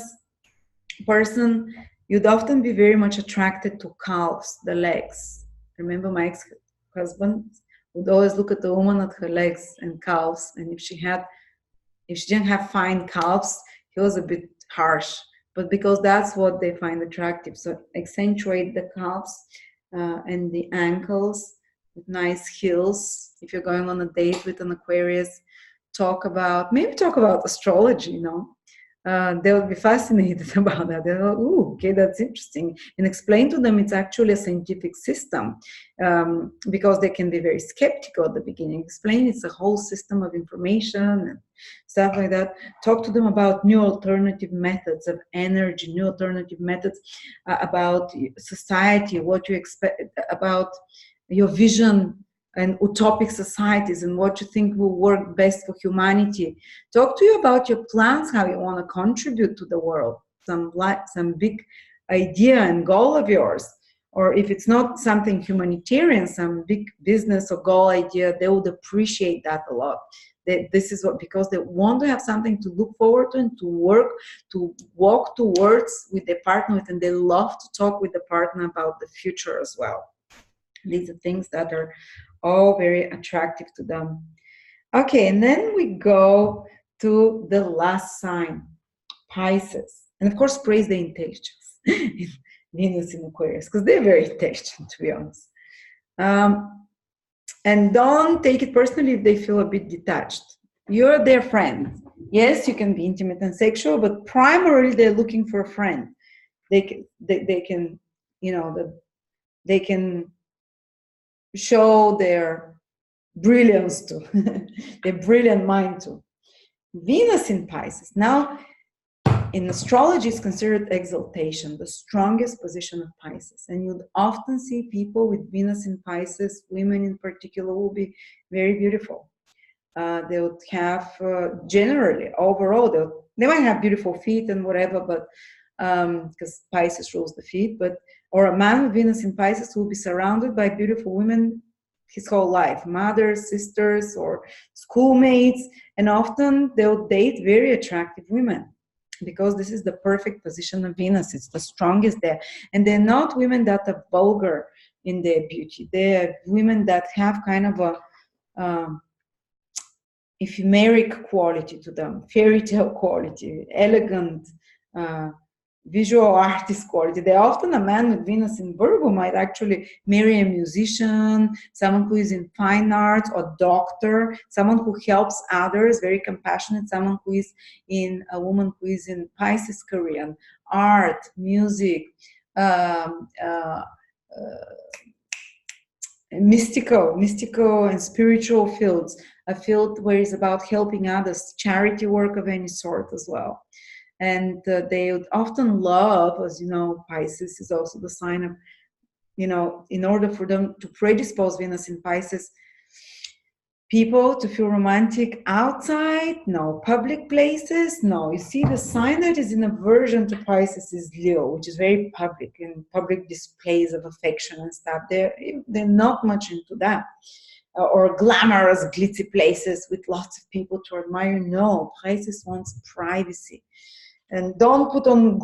person, you'd often be very much attracted to calves, the legs. Remember, my ex-husband would always look at the woman at her legs and calves, and if she didn't have fine calves, he was a bit harsh, but because that's what they find attractive. So accentuate the calves and the ankles with nice heels. If you're going on a date with an Aquarius, maybe talk about astrology, you know. They'll be fascinated about that. They'll go, ooh, okay, that's interesting. And explain to them it's actually a scientific system, because they can be very skeptical at the beginning. Explain it's a whole system of information and stuff like that. Talk to them about new alternative methods of energy, new alternative methods about society, what you expect, about your vision and utopic societies and what you think will work best for humanity. Talk to you about your plans, how you want to contribute to the world, some big idea and goal of yours. Or if it's not something humanitarian, some big business or goal idea, they would appreciate that a lot. This is because they want to have something to look forward to and to work, to walk towards with their partner with, and they love to talk with the partner about the future as well. These are things that are all very attractive to them. Okay, and then we go to the last sign, Pisces. And of course, praise the intelligence, Venus in Aquarius, because they're very intelligent, to be honest. And don't take it personally if they feel a bit detached. You're their friend. Yes, you can be intimate and sexual, but primarily they're looking for a friend. They can, you know, they can show their brilliance to, their brilliant mind to. Venus in Pisces. Now, in astrology, is considered exaltation, the strongest position of Pisces. And you'd often see people with Venus in Pisces, women in particular, will be very beautiful. They would have, generally, overall, they might have beautiful feet and whatever, but because Pisces rules the feet, or a man with Venus in Pisces will be surrounded by beautiful women his whole life, mothers, sisters, or schoolmates, and often they'll date very attractive women because this is the perfect position of Venus. It's the strongest there. And they're not women that are vulgar in their beauty. They're women that have kind of a ephemeric quality to them, fairy tale quality, elegant, visual artist quality. They often, a man with Venus in Virgo might actually marry a musician, someone who is in fine arts, or doctor, someone who helps others, very compassionate, someone who is in, a woman who is in Pisces career, art, music, um, uh, mystical and spiritual fields, a field where it's about helping others, charity work of any sort as well. And they would often love, as you know, Pisces is also the sign of, you know, in order for them to predispose Venus in Pisces, people to feel romantic outside, no. Public places, no. You see, the sign that is in aversion to Pisces is Leo, which is very public, and public displays of affection and stuff. They're not much into that. Or glamorous, glitzy places with lots of people to admire. No, Pisces wants privacy. And don't put on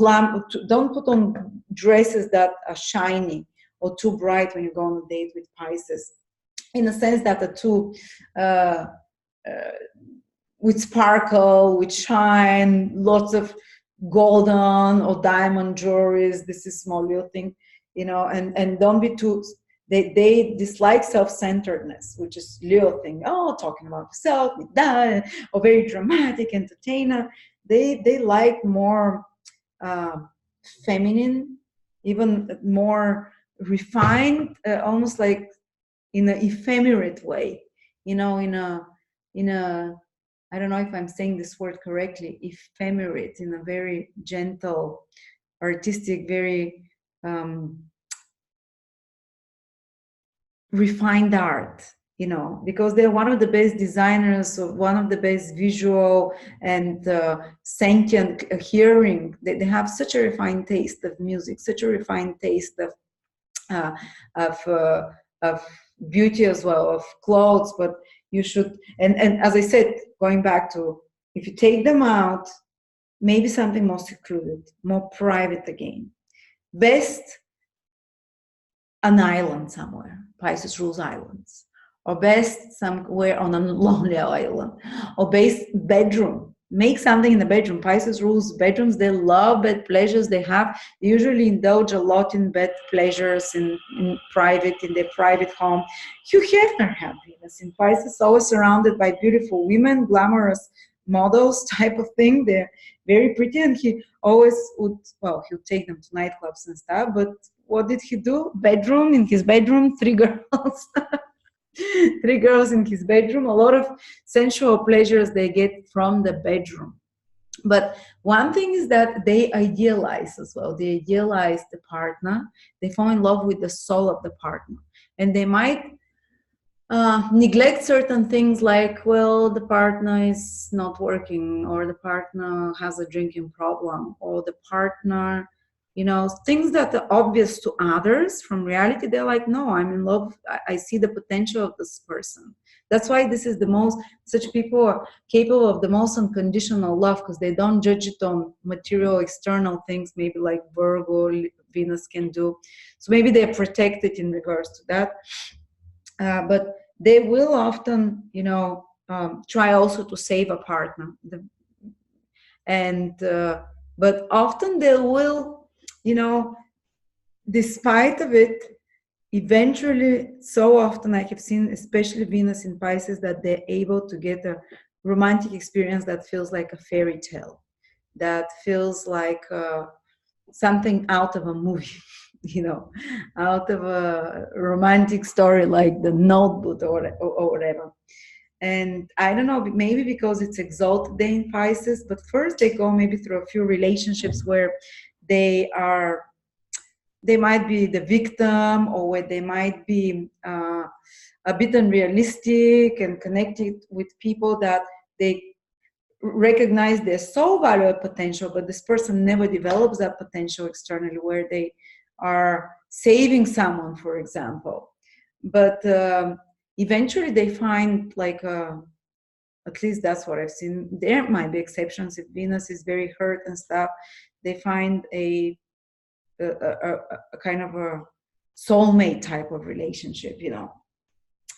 dresses that are shiny or too bright when you go on a date with Pisces, in the sense that the two with sparkle, with shine, lots of golden or diamond jewelries. This is small little thing, you know, and don't be too. They dislike self-centeredness, which is Leo thing. Oh, talking about yourself, with that, or very dramatic entertainer. They like more feminine, even more refined, almost like in an ephemerate way, you know, in a I don't know if I'm saying this word correctly, ephemerate, in a very gentle, artistic, very refined art, you know, because they're one of the best designers, or one of the best visual and sentient hearing. They have such a refined taste of music, such a refined taste of beauty as well, of clothes. But you should, and as I said, going back to, if you take them out, maybe something more secluded, more private again. Best an island somewhere. Pisces rules islands. Or best somewhere on a lonely island. Or best bedroom. Make something in the bedroom. Pisces rules bedrooms. They love bed pleasures. They usually indulge a lot in bed pleasures in their private home. Hugh Hefner had Venus in Pisces, always surrounded by beautiful women, glamorous models type of thing. They're very pretty, and he always would, well, he'll take them to nightclubs and stuff, but what did he do? Bedroom, in his bedroom, 3 girls. 3 girls in his bedroom. A lot of sensual pleasures they get from the bedroom. But one thing is that they idealize as well. They idealize the partner. They fall in love with the soul of the partner. And they might neglect certain things, like, well, the partner is not working, or the partner has a drinking problem, or the partner, you know, things that are obvious to others. From reality, they're like, no, I'm in love. I see the potential of this person. That's why this is such people are capable of the most unconditional love, because they don't judge it on material, external things, maybe like Virgo, Venus can do. So maybe they're protected in regards to that. But they will often, you know, try also to save a partner. But often they will, you know, despite of it, eventually, so often I have seen, especially Venus in Pisces, that they're able to get a romantic experience that feels like a fairy tale, that feels like something out of a movie. You know, out of a romantic story like The Notebook or whatever. And I don't know, maybe because it's exalted day in Pisces, but first they go maybe through a few relationships where they might be the victim, or where they might be a bit unrealistic and connected with people that they recognize their so valuable potential, but this person never develops that potential externally, where they are saving someone, for example. But eventually they find, like, at least that's what I've seen. There might be exceptions if Venus is very hurt and stuff. They find a kind of a soulmate type of relationship, you know.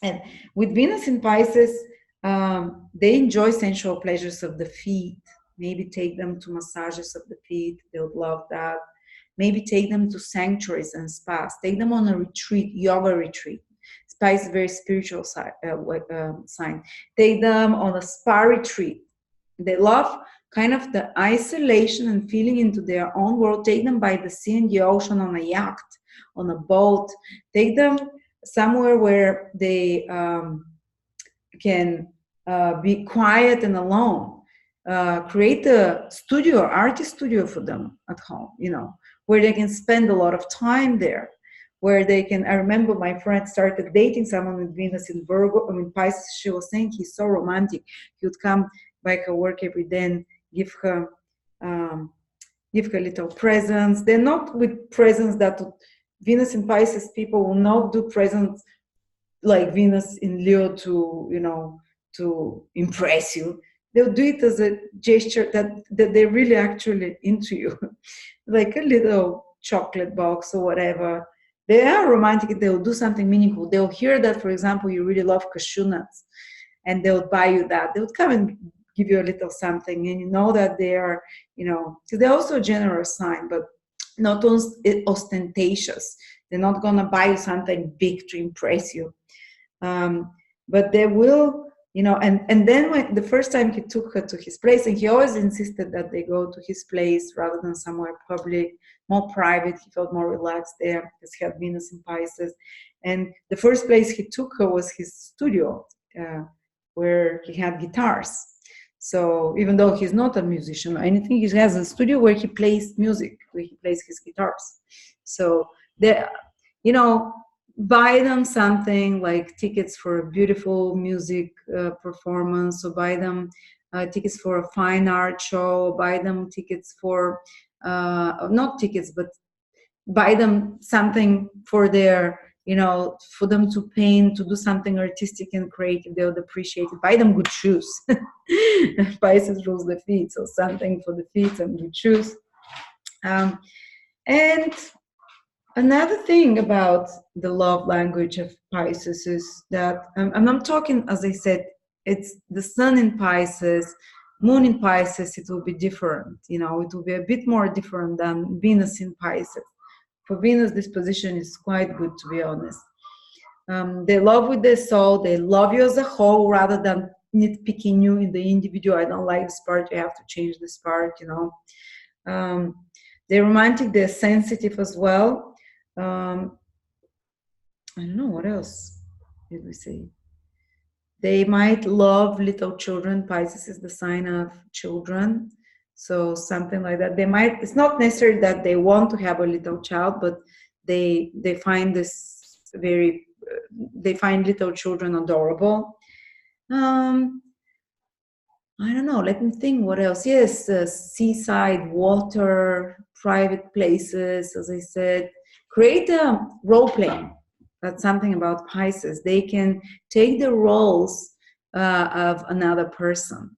And with Venus in Pisces, they enjoy sensual pleasures of the feet, Maybe take them to massages of the feet. They would love that. Maybe take them to sanctuaries and spas. Take them on a retreat, yoga retreat. Spa is a very spiritual sign. Take them on a spa retreat. They love kind of the isolation and feeling into their own world. Take them by the sea and the ocean on a yacht, on a boat. Take them somewhere where they can be quiet and alone. Create a studio, artist studio for them at home, where they can spend a lot of time there, where they can. I remember my friend started dating someone with Venus in Virgo, Pisces. She was saying he's so romantic. He would come by her work every day and give her little presents. They're not with presents that Venus in Pisces people will not do presents like Venus in Leo to impress you. They'll do it as a gesture that they're really actually into you, like a little chocolate box or whatever. They are romantic. They'll do something meaningful. They'll hear that, for example, you really love cashew nuts, and they'll buy you that. They'll come and give you a little something, and you know that they are, because they're also a generous sign, but not ostentatious. They're not gonna buy you something big to impress you. But they will, and then when the first time he took her to his place, and he always insisted that they go to his place rather than somewhere public, more private. He felt more relaxed there because he had Venus in Pisces. And the first place he took her was his studio, where he had guitars. So even though he's not a musician or anything, he has a studio where he plays music, where he plays his guitars. So they, buy them something like tickets for a beautiful music performance, or buy them tickets for a fine art show, buy them tickets for, not tickets, but buy them something for their, for them to paint, to do something artistic and creative. They would appreciate it. Buy them good shoes. Pisces rules the feet, so something for the feet and good shoes. And another thing about the love language of Pisces is that, and I'm talking, as I said, it's the sun in Pisces, moon in Pisces, it will be different. It will be a bit more different than Venus in Pisces. For Venus, this position is quite good, to be honest. They love with their soul. They love you as a whole rather than nitpicking you in the individual. I don't like this part. You have to change this part, They're romantic. They're sensitive as well. I don't know what else did we say. They might love little children. Pisces is the sign of children, so something like that. They might. It's not necessary that they want to have a little child, but they find this very. They find little children adorable. I don't know. Let me think. What else? Yes, seaside, water, private places. As I said. Create a role playing. That's something about Pisces. They can take the roles of another person.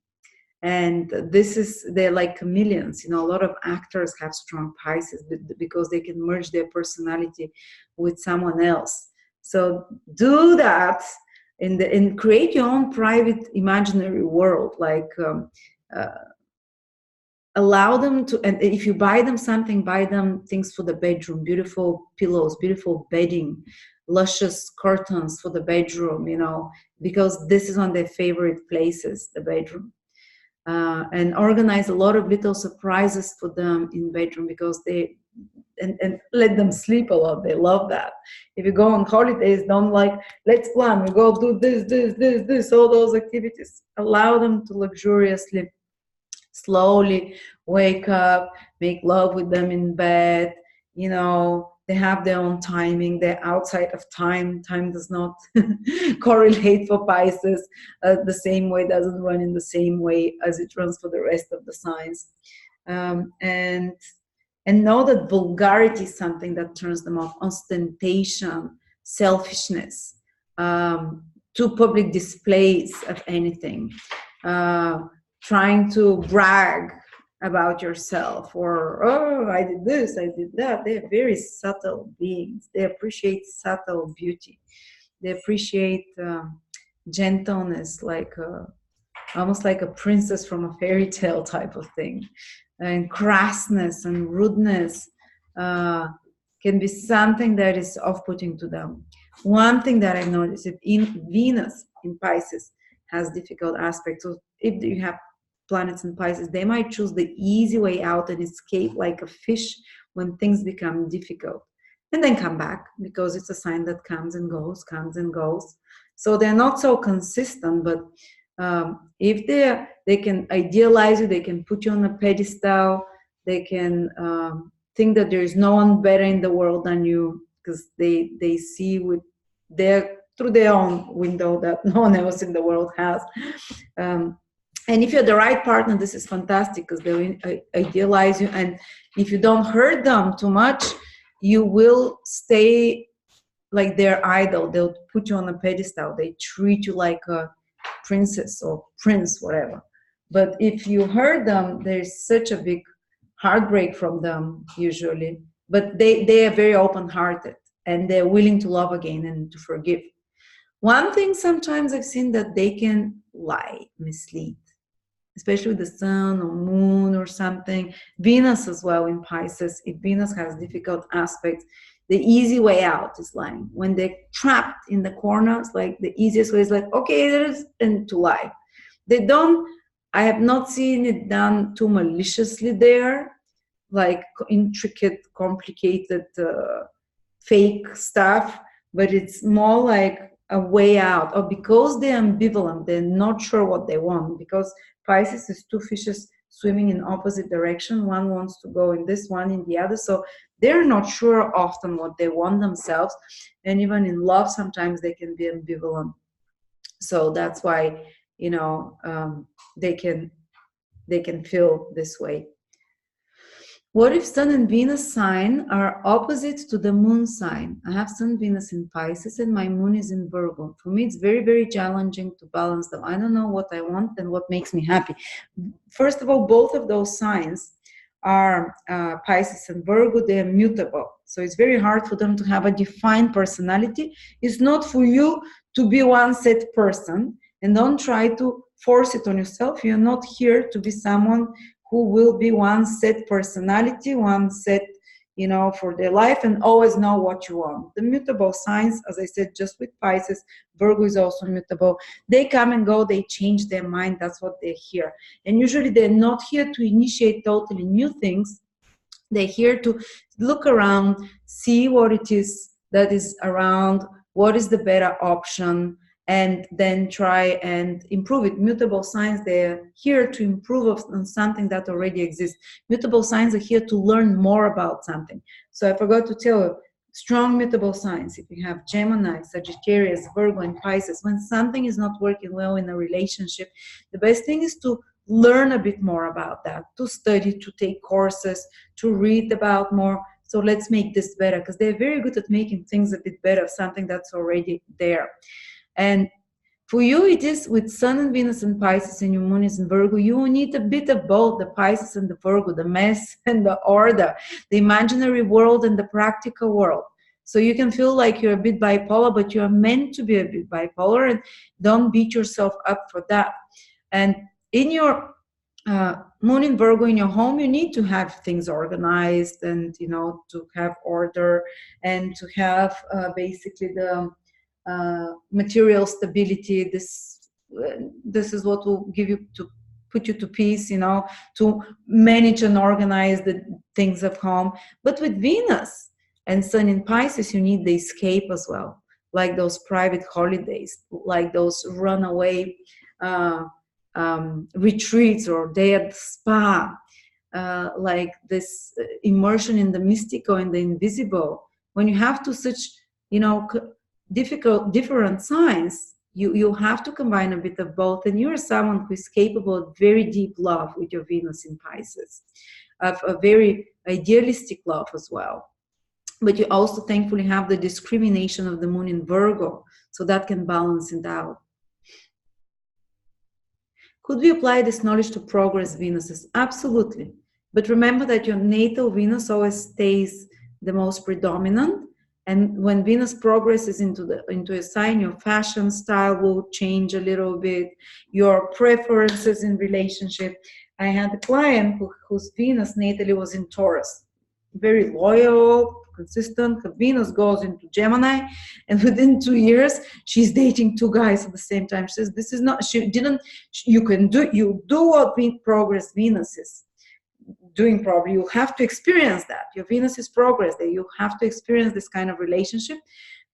And they're like chameleons. A lot of actors have strong Pisces because they can merge their personality with someone else. So do that and create your own private imaginary world. Like, allow them to, and if you buy them something, buy them things for the bedroom, beautiful pillows, beautiful bedding, luscious curtains for the bedroom, because this is one of their favorite places, the bedroom. And organize a lot of little surprises for them in bedroom, because and let them sleep a lot. They love that. If you go on holidays, don't let's plan, we go do this, all those activities. Allow them to luxuriously, slowly wake up, make love with them in bed. They have their own timing. They're outside of time. Time does not correlate for Pisces the same way, doesn't run in the same way as it runs for the rest of the signs. And know that vulgarity is something that turns them off. Ostentation, selfishness, too public displays of anything. Trying to brag about yourself, or, oh, I did this, I did that. They're very subtle beings. They appreciate subtle beauty. They appreciate gentleness, like almost like a princess from a fairy tale type of thing. And crassness and rudeness can be something that is off-putting to them. One thing that I've noticed, if in Venus in Pisces has difficult aspects, so if you have planets in Pisces, they might choose the easy way out and escape like a fish when things become difficult, and then come back, because it's a sign that comes and goes, comes and goes. So they're not so consistent, but if they can idealize you, they can put you on a pedestal, they can think that there is no one better in the world than you, because they see with their through their own window that no one else in the world has. And if you're the right partner, this is fantastic, because they idealize you, and if you don't hurt them too much, you will stay like their idol. They'll put you on a pedestal, they treat you like a princess or prince, whatever. But if you hurt them, there's such a big heartbreak from them usually. But they are very open-hearted, and they're willing to love again and to forgive. One thing sometimes I've seen, that they can lie, mislead, especially with the sun or moon or something. Venus as well in Pisces, if Venus has difficult aspects, the easy way out is lying. When they're trapped in the corners, like the easiest way is like, okay, there's, and to lie. They don't, I have not seen it done too maliciously there, like intricate, complicated, fake stuff, but it's more like a way out, or because they're ambivalent, they're not sure what they want, because Pisces is two fishes swimming in opposite direction. One wants to go in this, one in the other. So they're not sure often what they want themselves. And even in love, sometimes they can be ambivalent. So that's why, you know, they can feel this way. What if Sun and Venus sign are opposite to the Moon sign? I have Sun, Venus in Pisces, and my Moon is in Virgo. For me, it's very, very challenging to balance them. I don't know what I want and what makes me happy. First of all, both of those signs are Pisces and Virgo. They are mutable. So it's very hard for them to have a defined personality. It's not for you to be one set person, and don't try to force it on yourself. You're not here to be someone who will be one set personality, one set, you know, for their life, and always know what you want. The mutable signs, as I said, just with Pisces, Virgo is also mutable. They come and go, they change their mind, that's what they're here. And usually they're not here to initiate totally new things. They're here to look around, see what it is that is around, what is the better option, and then try and improve it. Mutable signs, they're here to improve on something that already exists. Mutable signs are here to learn more about something. So I forgot to tell you, strong mutable signs, if you have Gemini, Sagittarius, Virgo, and Pisces, when something is not working well in a relationship, the best thing is to learn a bit more about that, to study, to take courses, to read about more. So let's make this better, because they're very good at making things a bit better, something that's already there. And for you, it is with Sun and Venus and Pisces, and your Moon is in Virgo, you will need a bit of both, the Pisces and the Virgo, the mess and the order, the imaginary world and the practical world. So you can feel like you're a bit bipolar, but you're meant to be a bit bipolar, and don't beat yourself up for that. And in your Moon in Virgo in your home, you need to have things organized, and, you know, to have order, and to have basically the material stability. This is what will give you, to put you to peace, you know, to manage and organize the things of home. But with Venus and Sun in Pisces, you need the escape as well, like those private holidays, like those runaway retreats or day at the spa, like this immersion in the mystical and the invisible. When you have to such, you know, different signs, you have to combine a bit of both. And you're someone who is capable of very deep love with your Venus in Pisces, of a very idealistic love as well. But you also thankfully have the discrimination of the Moon in Virgo, so that can balance it out. Could we apply this knowledge to progress Venuses? Absolutely. But remember that your natal Venus always stays the most predominant. And when Venus progresses into a sign, your fashion style will change a little bit, your preferences in relationship. I had a client whose Venus natally was in Taurus, very loyal, consistent. Her Venus goes into Gemini, and within 2 years, she's dating 2 guys at the same time. She says, "This is not." You do what progress Venus is doing. Probably you have to experience that. Your Venus is progress there. You have to experience this kind of relationship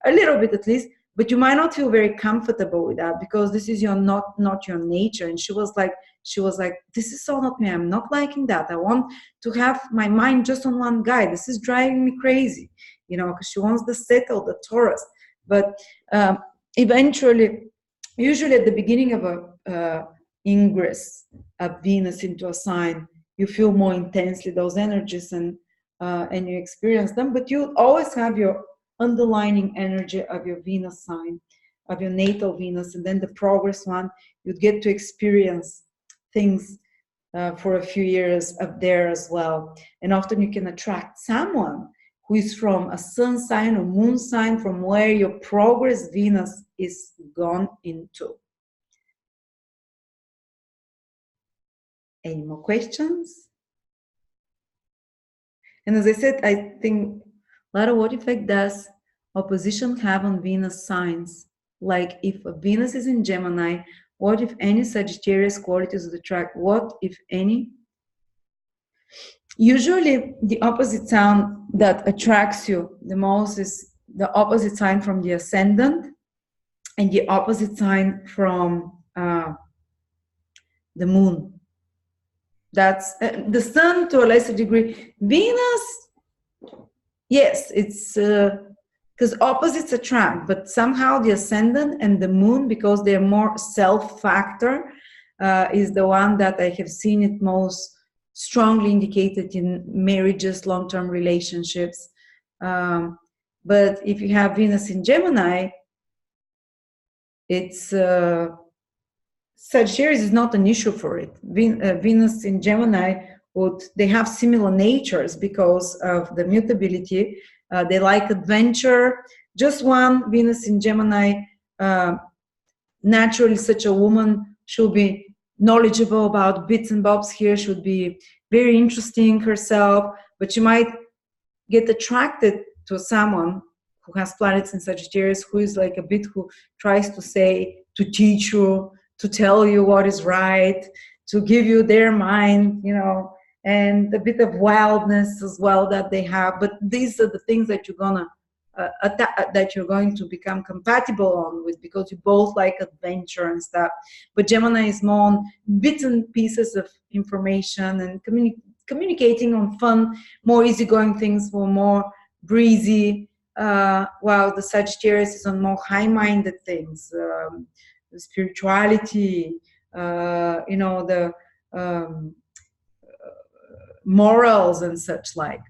a little bit at least, but you might not feel very comfortable with that because this is not your nature. And she was like, this is so not me. I'm not liking that. I want to have my mind just on one guy. This is driving me crazy, because she wants the settle, the Taurus. But eventually, usually at the beginning of a ingress of Venus into a sign, you feel more intensely those energies and you experience them, but you always have your underlining energy of your Venus sign, of your natal Venus, and then the progress one, you'd get to experience things for a few years up there as well. And often you can attract someone who is from a sun sign or moon sign from where your progress Venus is gone into. Any more questions? And as I said, I think, Lara, what effect does opposition have on Venus signs? Like if Venus is in Gemini, what if any Sagittarius qualities would attract? What if any? Usually the opposite sign that attracts you the most is the opposite sign from the ascendant and the opposite sign from the moon. That's the sun to a lesser degree. Venus, yes, it's because opposites attract, but somehow the ascendant and the moon, because they're more self-factor, is the one that I have seen it most strongly indicated in marriages, long-term relationships. But if you have Venus in Gemini, it's Sagittarius is not an issue for it. Venus in Gemini they have similar natures because of the mutability. They like adventure. Just one Venus in Gemini, naturally such a woman should be knowledgeable about bits and bobs here, should be very interesting herself, but she might get attracted to someone who has planets in Sagittarius, who is like a bit who tries to teach you, to tell you what is right, to give you their mind, and a bit of wildness as well that they have. But these are the things that you're going to become compatible on with, because you both like adventure and stuff. But Gemini is more on bits and pieces of information and communicating on fun, more easygoing things, for more breezy, while the Sagittarius is on more high-minded things. The spirituality, the morals and such like.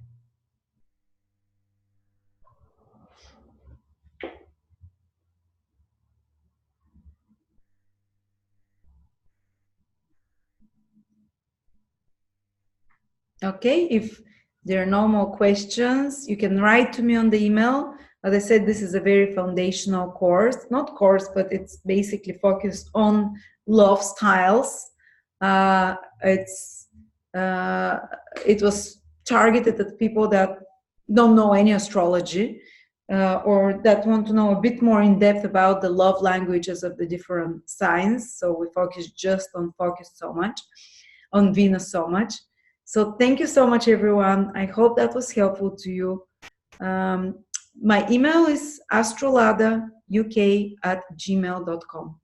Okay, if there are no more questions, you can write to me on the email. As I said, this is a very foundational course, not course, but it's basically focused on love styles. It was targeted at people that don't know any astrology or that want to know a bit more in depth about the love languages of the different signs. So we focus so much on Venus so much. So thank you so much, everyone. I hope that was helpful to you. My email is astroladauk@gmail.com.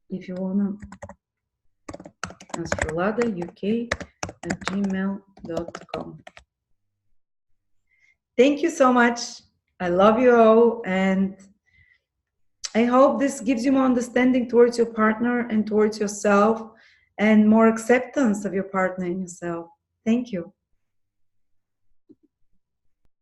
If you want to, astroladauk@gmail.com. Thank you so much. I love you all, and I hope this gives you more understanding towards your partner and towards yourself, and more acceptance of your partner and yourself. Thank you.